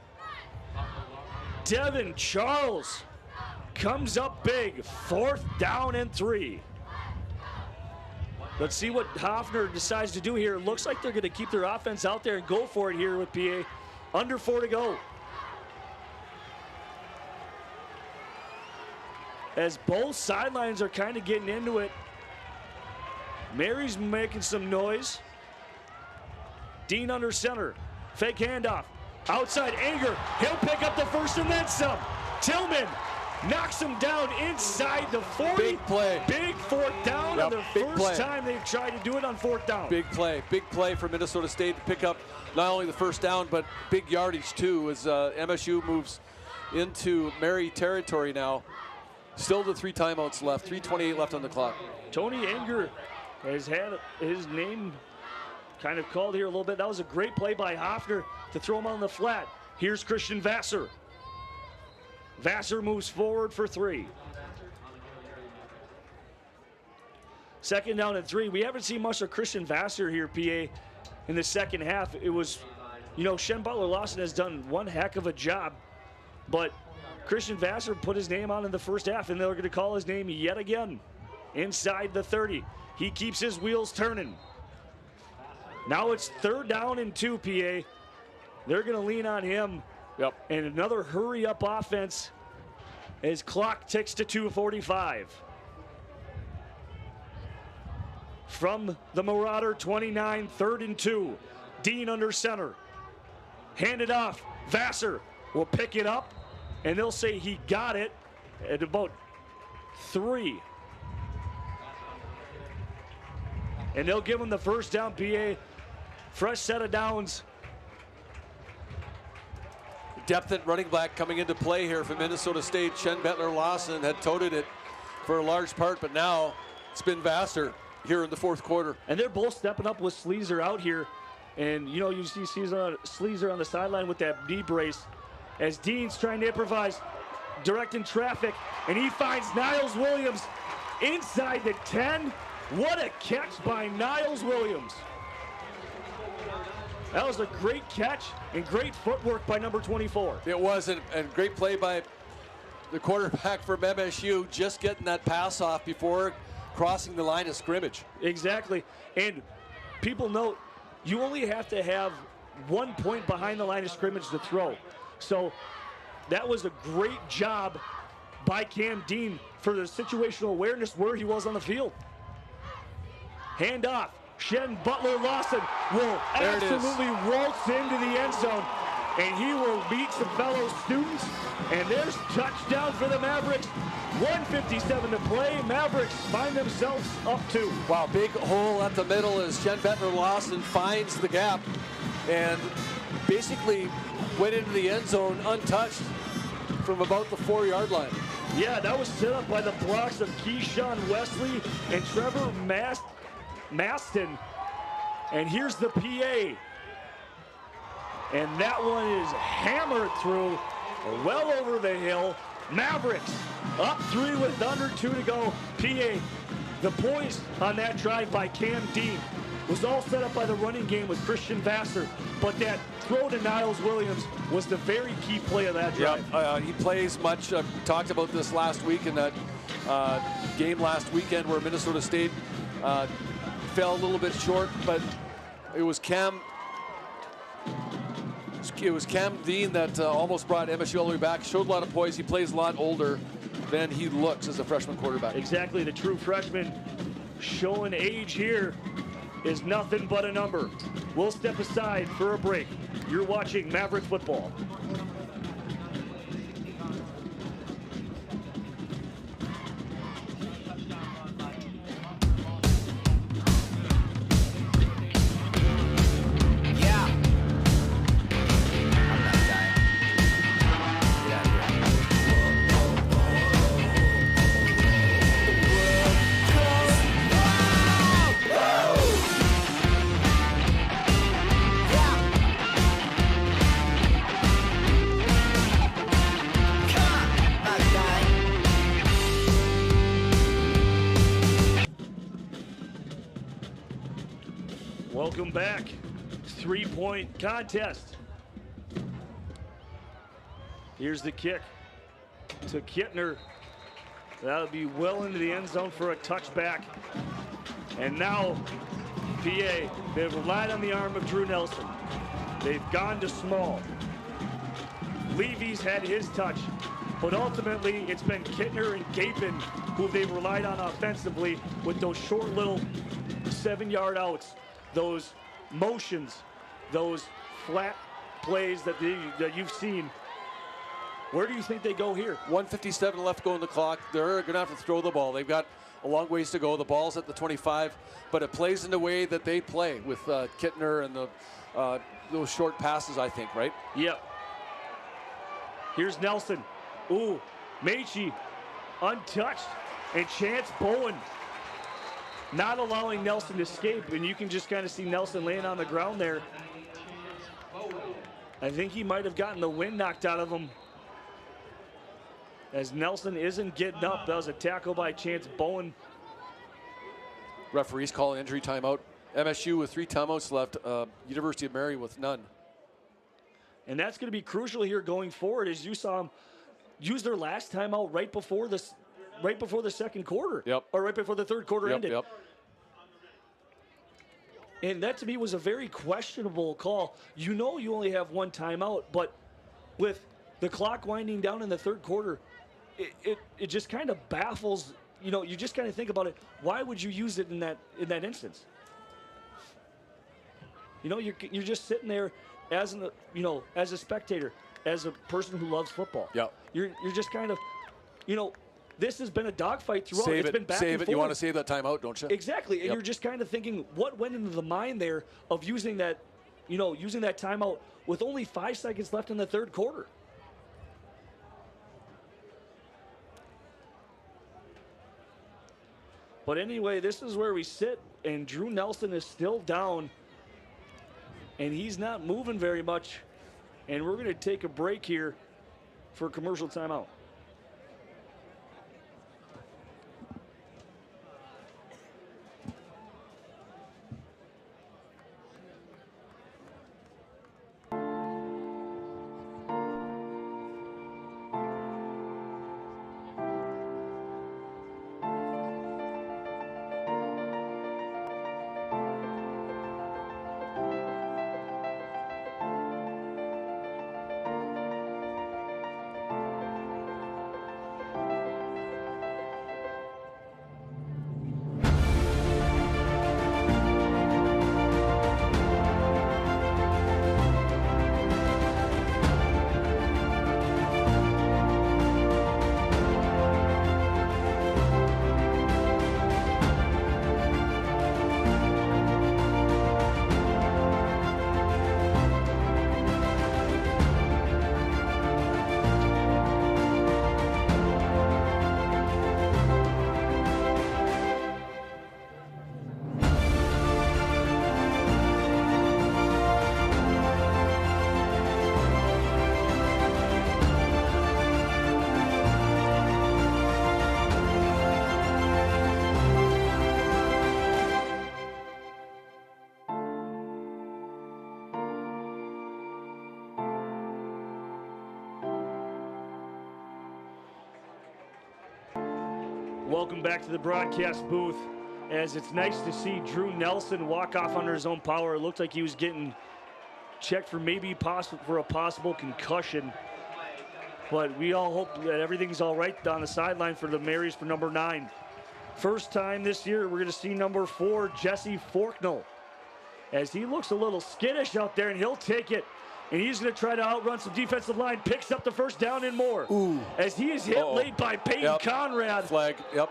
Devin Charles comes up big, 4th down and 3. Let's see what Hoffner decides to do here. It looks like they're going to keep their offense out there and go for it here with PA. Under 4 to go. As both sidelines are kind of getting into it. Mary's making some noise. Dean under center. Fake handoff. Outside Anger. He'll pick up the first and then some. Tillman knocks him down inside the 40. Big play. Big 4th down. Yep, And the big first play. time they've tried to do it on 4th down. Big play for Minnesota State to pick up not only the first down, but big yardage too, as MSU moves into Mary territory now. Still the 3 timeouts left, 3:28 left on the clock. Tony Anger has had his name kind of called here a little bit. That was a great play by Hoffner to throw him on the flat. Here's Christian Vassar. Vassar moves forward for 3. 2nd down and 3. We haven't seen much of Christian Vassar here, PA, in the second half. It was, you know, Shen Butler Lawson has done one heck of a job, but Christian Vassar put his name on in the first half, and they're going to call his name yet again. Inside the 30. He keeps his wheels turning. Now it's 3rd down and 2, PA. They're going to lean on him. Yep. And another hurry-up offense as clock ticks to 2:45. From the Marauder 29, 3rd and 2. Dean under center. Handed off. Vassar will pick it up, and they'll say he got it at about 3. And they'll give him the first down, PA. Fresh set of downs. Depth at running back coming into play here for Minnesota State. Shen Butler Lawson had toted it for a large part, but now it's been Vassar here in the 4th quarter. And they're both stepping up with Sleezer out here. And, you know, you see Sleezer on the sideline with that knee brace as Dean's trying to improvise, directing traffic, and he finds Niles Williams inside the 10. What a catch by Niles Williams. That was a great catch and great footwork by number 24. It was a great play by the quarterback from MSU, just getting that pass off before crossing the line of scrimmage. Exactly. And people note, you only have to have 1 point behind the line of scrimmage to throw. So that was a great job by Cam Dean for the situational awareness where he was on the field. Hand off. Shen Butler Lawson will absolutely waltz into the end zone, and he will beat some fellow students. And there's touchdown for the Mavericks. 1:57 to play. Mavericks find themselves up 2. Wow, big hole at the middle as Shen Butler Lawson finds the gap and basically went into the end zone untouched from about the 4-yard line. Yeah, that was set up by the blocks of Keyshawn Wesley and Trevor Maston. And here's the PA. And that one is hammered through, well over the hill. Mavericks up 3 with under 2 to go. PA, the poise on that drive by Cam Dean was all set up by the running game with Christian Vassar, but that throw to Niles Williams was the very key play of that drive. Yeah, he plays much. We talked about this last week in that game last weekend where Minnesota State fell a little bit short, but it was Cam Dean that almost brought MSU all the way back. Showed a lot of poise. He plays a lot older than he looks as a freshman quarterback. Exactly, the true freshman showing age here is nothing but a number. We'll step aside for a break. You're watching Maverick football. Welcome back. 3-point contest. Here's the kick to Kittner. That'll be well into the end zone for a touchback. And now, PA, they've relied on the arm of Drew Nelson. They've gone to small. Levy's had his touch, but ultimately it's been Kittner and Gapin who they've relied on offensively with those short little 7-yard outs, those motions, those flat plays that you've seen. Where do you think they go here? 1:57 left to go in the clock. They're going to have to throw the ball. They've got a long ways to go. The ball's at the 25, but it plays in the way that they play with Kittner and those short passes, I think, right? Yep. Here's Nelson. Ooh, Mechie untouched, and Chance Bowen not allowing Nelson to escape, and you can just kind of see Nelson laying on the ground there. I think he might have gotten the wind knocked out of him as Nelson isn't getting up. That was a tackle by Chance Bowen. Referees call an injury timeout. MSU with 3 timeouts left. University of Mary with none. And that's going to be crucial here going forward, as you saw them use their last timeout right before the second quarter. Yep. Or right before the third quarter ended. Yep. And that to me was a very questionable call. You know you only have 1 timeout, but with the clock winding down in the third quarter, it just kind of baffles. You know, you just kind of think about it. Why would you use it in that instance? You know, you're just sitting there as as a spectator, as a person who loves football. Yeah. You're just kind of, this has been a dogfight throughout. It's been back and Save it. forth. You want to save that timeout, don't you? Exactly. And you're just kind of thinking, what went into the mind there of using that timeout with only 5 seconds left in the third quarter? But anyway, this is where we sit, and Drew Nelson is still down, and he's not moving very much. And we're going to take a break here for a commercial timeout. Welcome back to the broadcast booth. As it's nice to see Drew Nelson walk off under his own power. It looked like he was getting checked for maybe for a possible concussion. But we all hope that everything's all right on the sideline for the Marys for number 9. First time this year, we're going to see number 4, Jesse Forknell. As he looks a little skittish out there, and he'll take it. And he's going to try to outrun some defensive line. Picks up the first down and more. Ooh. As he is hit late by Peyton Conrad. Flag, yep.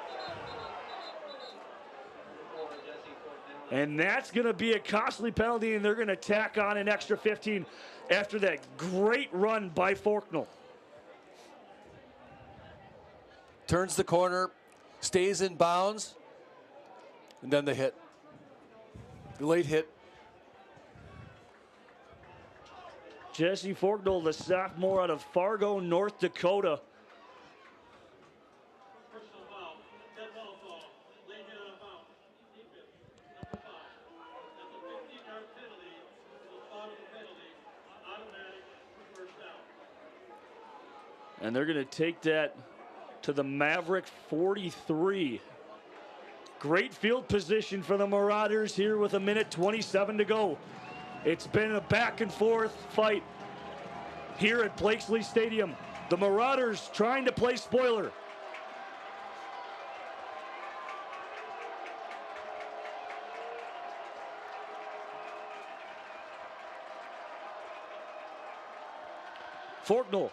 And that's going to be a costly penalty, and they're going to tack on an extra 15 after that great run by Forknell. Turns the corner, stays in bounds, and then the hit. The late hit. Jesse Forknell, the sophomore out of Fargo, North Dakota. Personal foul, dead ball foul, late hit out of bounds. Defense, number 5. That's a 15-yard penalty. The spot of the penalty, automatic first down. And they're going to take that to the Maverick 43. Great field position for the Marauders here with 1:27 to go. It's been a back and forth fight here at Blakesley Stadium. The Marauders trying to play spoiler. Forknell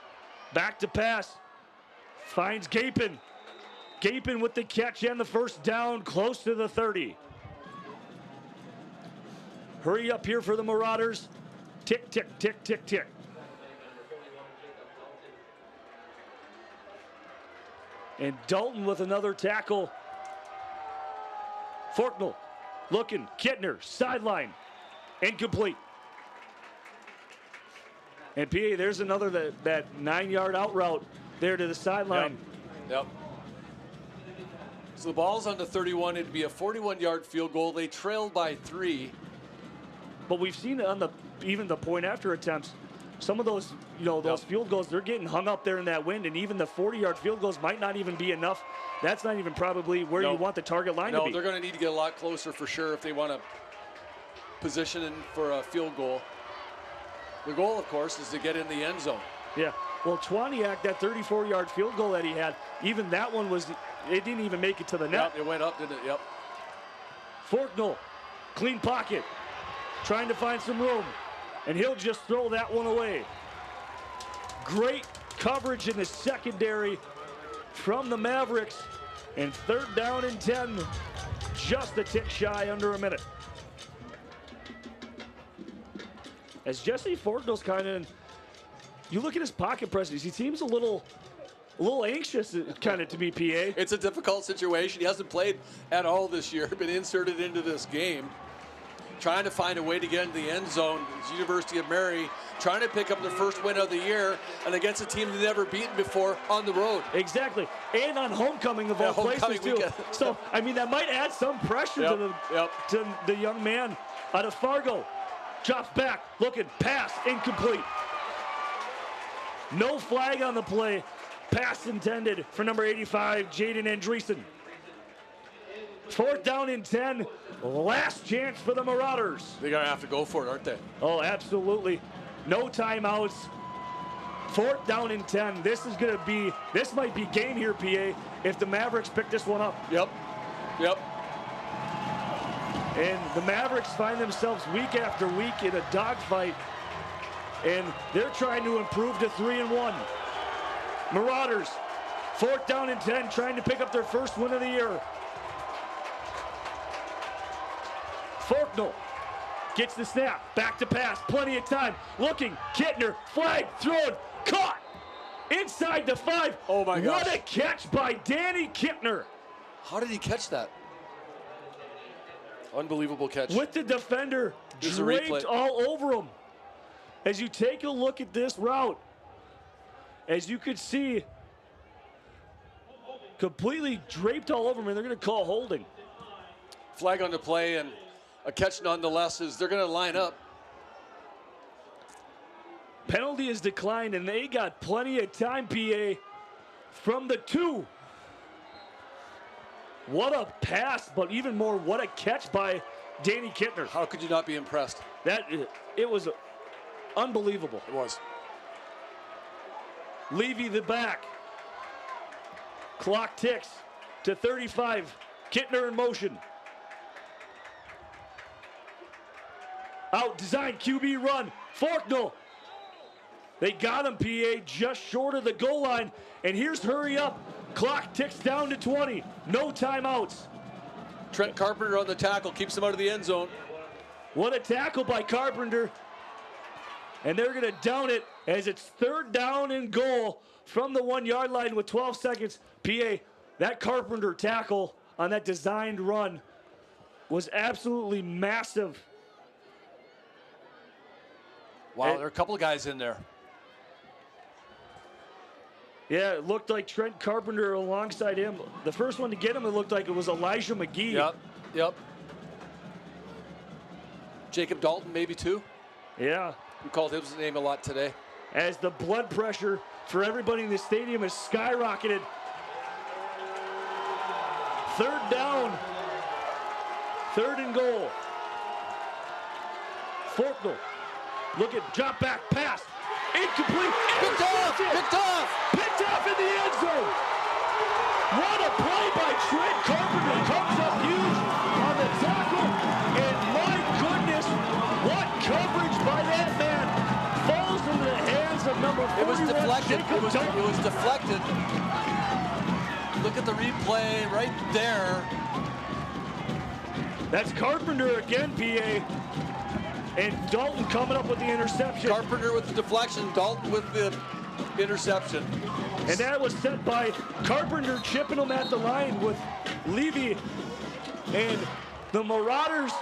back to pass. Finds Gapin. Gapin with the catch and the first down close to the 30. Hurry up here for the Marauders. Tick, tick, tick, tick, tick. And Dalton with another tackle. Forknell looking. Kittner, sideline. Incomplete. And PA, there's another that 9-yard out route there to the sideline. Yep. So the ball's on the 31. It'd be a 41-yard field goal. They trailed by 3. But we've seen on even the point after attempts, some of those, those field goals, they're getting hung up there in that wind, and even the 40-yard field goals might not even be enough. That's not even probably where you want the target line to be. No, they're going to need to get a lot closer for sure if they want to position in for a field goal. The goal, of course, is to get in the end zone. Yeah. Well, Twaniak, that 34-yard field goal that he had, even that one it didn't even make it to the net. Yep, it went up, didn't it? Yep. Forknell, clean pocket, trying to find some room, and he'll just throw that one away. Great coverage in the secondary from the Mavericks, and 3rd down and 10, just a tick shy under a minute. As Jesse Forknell's kind of, you look at his pocket presence, he seems a little anxious kind of to me, PA. It's a difficult situation. He hasn't played at all this year, been inserted into this game. Trying to find a way to get into the end zone. It's University of Mary trying to pick up their first win of the year and against a team they've never beaten before on the road. Exactly. And on homecoming of all places, too. Weekend. So, I mean, that might add some pressure to the young man out of Fargo. Drops back, looking, pass, incomplete. No flag on the play. Pass intended for number 85, Jaden Andreessen. 4th down and 10. Last chance for the Marauders. They're going to have to go for it, aren't they? Oh, absolutely. No timeouts. 4th down and 10. This might be game here, PA, if the Mavericks pick this one up. Yep. And the Mavericks find themselves week after week in a dogfight, and they're trying to improve to 3-1. Marauders, 4th down and 10, trying to pick up their first win of the year. Forknell gets the snap, back to pass, plenty of time, looking, Kittner, flag, thrown, caught, inside the 5. Oh my gosh. What a catch by Danny Kittner. How did he catch that? Unbelievable catch. With the defender draped all over him. As you take a look at this route, as you could see, completely draped all over him, and they're going to call holding. Flag on the play and a catch nonetheless, as they're going to line up. Penalty is declined, and they got plenty of time, PA, from the 2. What a pass, but even more, what a catch by Danny Kittner. How could you not be impressed? It was unbelievable. It was. Levy the back. Clock ticks to 35. Kittner in motion. Out design QB run. Forknell. They got him, PA, just short of the goal line. And here's hurry up. Clock ticks down to 20. No timeouts. Trent Carpenter on the tackle, keeps him out of the end zone. What a tackle by Carpenter. And they're going to down it as it's 3rd down and goal from the 1-yard line with 12 seconds. PA, that Carpenter tackle on that designed run was absolutely massive. Wow, there are a couple of guys in there. Yeah, it looked like Trent Carpenter alongside him. The first one to get him, it looked like it was Elijah McGee. Yep. Jacob Dalton, maybe too. Yeah. We called his name a lot today. As the blood pressure for everybody in the stadium has skyrocketed. 3rd down. 3rd and goal. Forknell. Look at drop back pass. Incomplete. Picked off In the end zone. What a play by Trent Carpenter. Comes up huge on the tackle. And my goodness, what coverage by that man. Falls into the hands of number 41. It was deflected. Jacob It was deflected. Look at the replay right there. That's Carpenter again, PA. And Dalton coming up with the interception. Carpenter with the deflection, Dalton with the interception. And that was set by Carpenter chipping him at the line with Levy. And the Marauders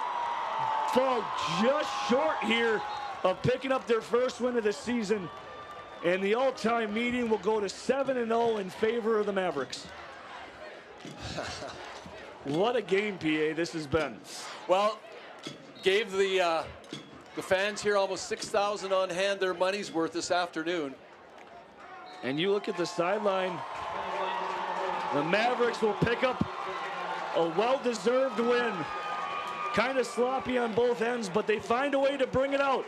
fall just short here of picking up their first win of the season. And the all-time meeting will go to 7-0 in favor of the Mavericks. What a game, PA, this has been. Well, gave the fans here almost 6,000 on hand their money's worth this afternoon. And you look at the sideline, the Mavericks will pick up a well-deserved win. Kind of sloppy on both ends, but they find a way to bring it out.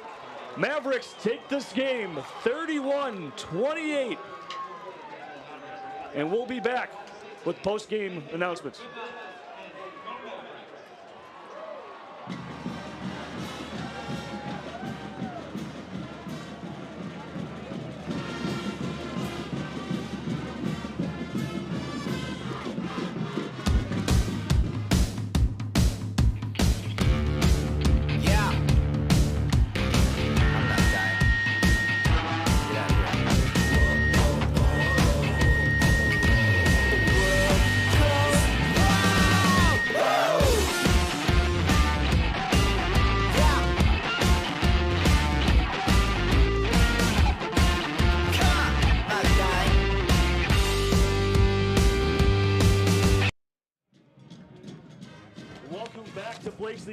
Mavericks take this game 31-28. And we'll be back with post-game announcements.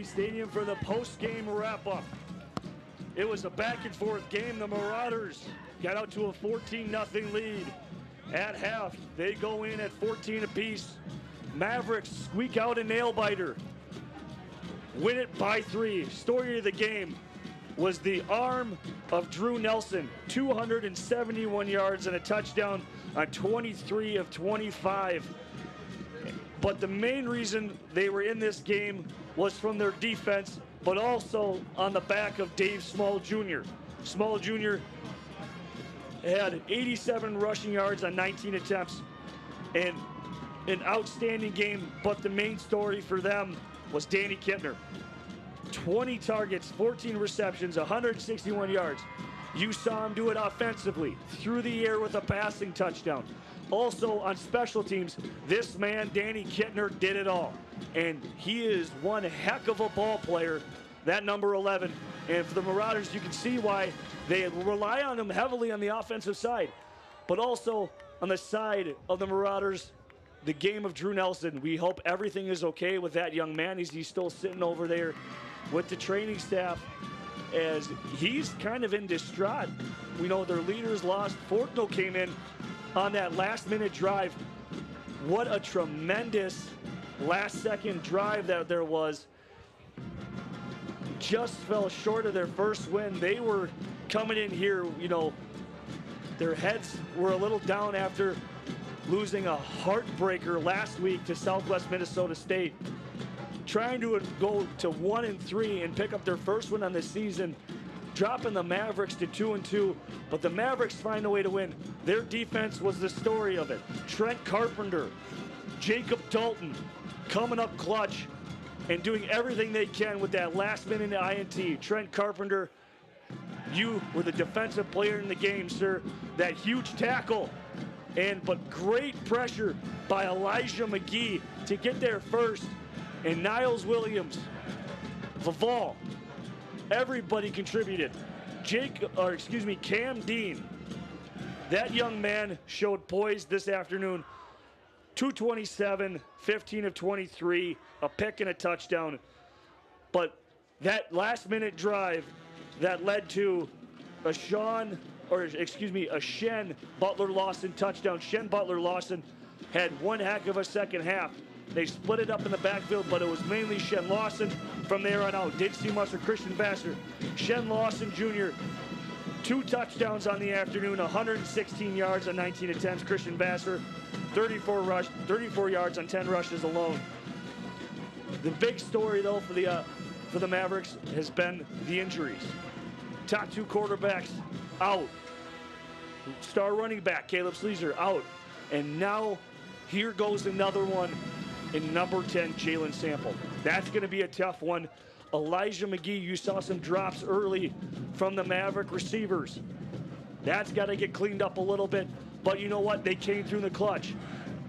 Stadium for the post-game wrap-up. It was a back-and-forth game. The Marauders got out to a 14-0 lead. At half, they go in at 14 apiece. Mavericks squeak out a nail-biter. Win it by 3. Story of the game was the arm of Drew Nelson. 271 yards and a touchdown on 23 of 25. But the main reason they were in this game was from their defense, but also on the back of Dave Small Jr. Small Jr. had 87 rushing yards on 19 attempts and an outstanding game, but the main story for them was Danny Kittner. 20 targets, 14 receptions, 161 yards. You saw him do it offensively, through the air with a passing touchdown. Also on special teams, this man, Danny Kittner, did it all. And he is one heck of a ball player, that number 11. And for the Marauders, you can see why they rely on him heavily on the offensive side. But also on the side of the Marauders, the game of Drew Nelson. We hope everything is okay with that young man. He's still sitting over there with the training staff as he's kind of in distraught. We know their leaders lost. Forknell came in on that last-minute drive. What a tremendous last-second drive that there was just fell short of their first win. They were coming in here, you know, their heads were a little down after losing a heartbreaker last week to Southwest Minnesota State. Trying to go to 1-3 and pick up their first win on the season, dropping the Mavericks to 2-2, but the Mavericks find a way to win. Their defense was the story of it. Trent Carpenter, Jacob Dalton coming up clutch and doing everything they can with that last-minute INT. Trent Carpenter, you were the defensive player in the game, sir. That huge tackle, but great pressure by Elijah McGee to get there first. And Niles Williams, Vival, everybody contributed. Cam Dean, that young man showed poise this afternoon. 227, 15 of 23, a pick and a touchdown. But that last-minute drive that led to a Shen Butler-Lawson touchdown. Shen Butler-Lawson had one heck of a second half. They split it up in the backfield, but it was mainly Shen Lawson from there on out. Didn't see much for Christian Vassar. Shen Lawson Jr., 2 touchdowns on the afternoon, 116 yards on 19 attempts. Christian Vassar, 34 yards on 10 rushes alone. The big story, though, for the Mavericks has been the injuries. Top 2 quarterbacks out. Star running back Caleb Sleezer out. And now here goes another one in number 10, Jalen Sample. That's going to be a tough one. Elijah McGee, you saw some drops early from the Maverick receivers. That's got to get cleaned up a little bit. But you know what? They came through the clutch.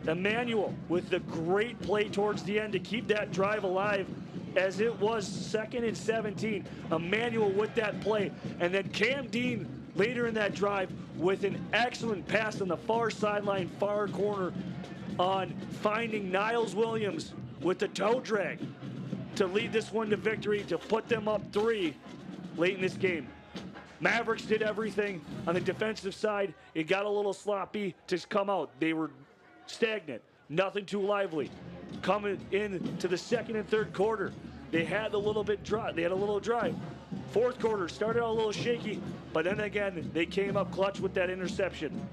Emmanuel with the great play towards the end to keep that drive alive as it was 2nd and 17. Emmanuel with that play. And then Cam Dean later in that drive with an excellent pass on the far sideline, far corner on finding Niles Williams with the toe drag to lead this one to victory, to put them up 3 late in this game. Mavericks did everything on the defensive side. It got a little sloppy to come out. They were stagnant, nothing too lively. Coming into the 2nd and 3rd quarter, they had a little drive. 4th quarter started out a little shaky, but then again, they came up clutch with that interception.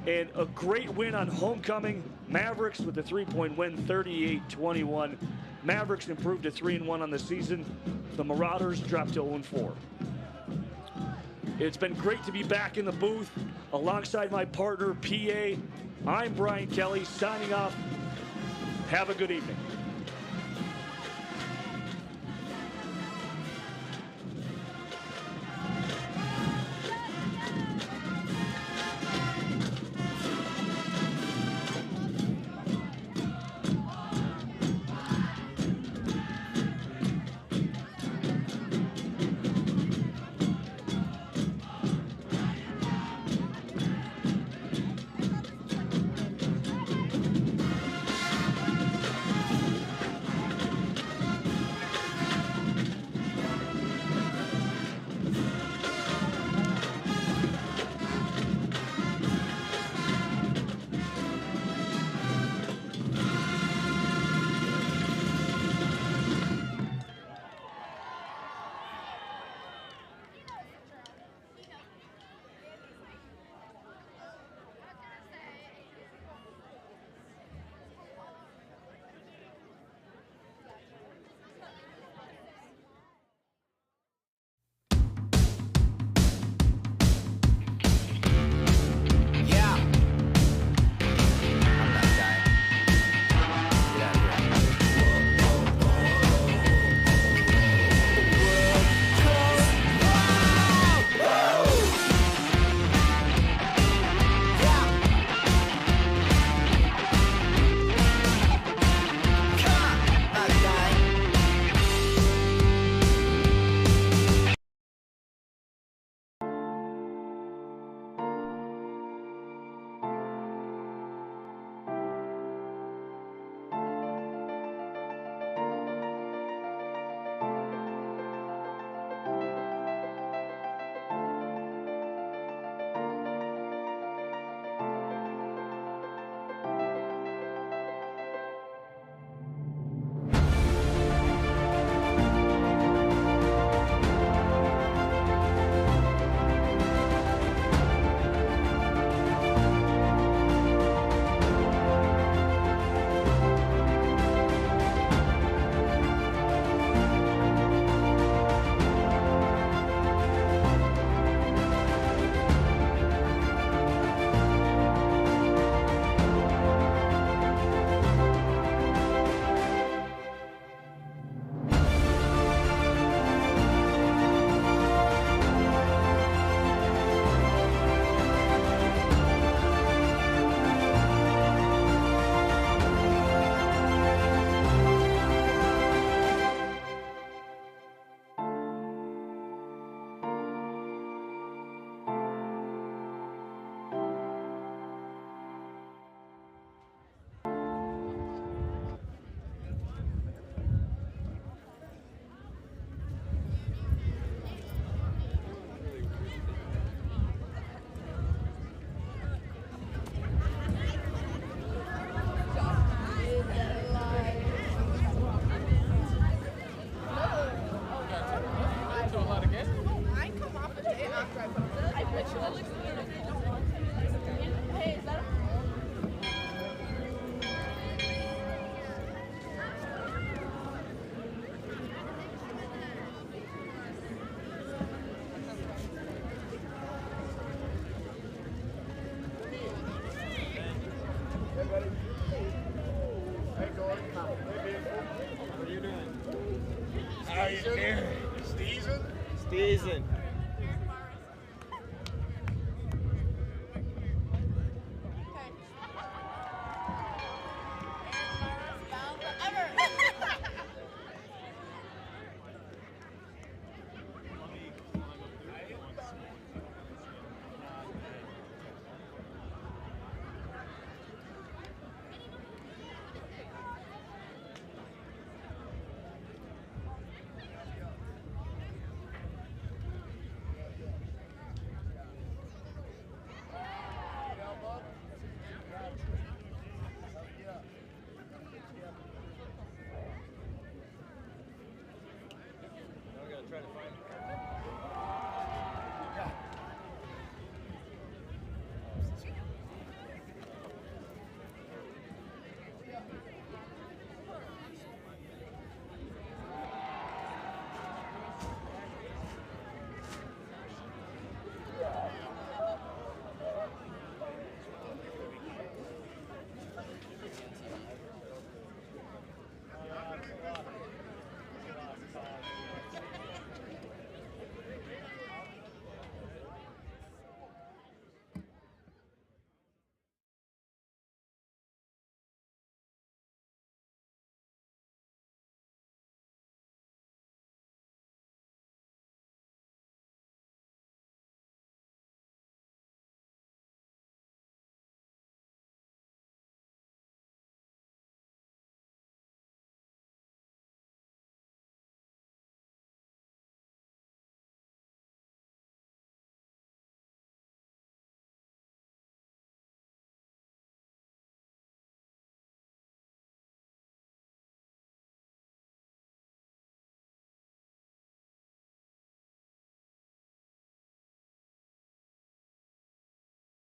And a great win on homecoming. Mavericks with a 3-point win, 38-21. Mavericks improved to 3-1 on the season. The Marauders dropped to 0-4. It's been great to be back in the booth alongside my partner, PA. I'm Brian Kelly, signing off. Have a good evening. Season.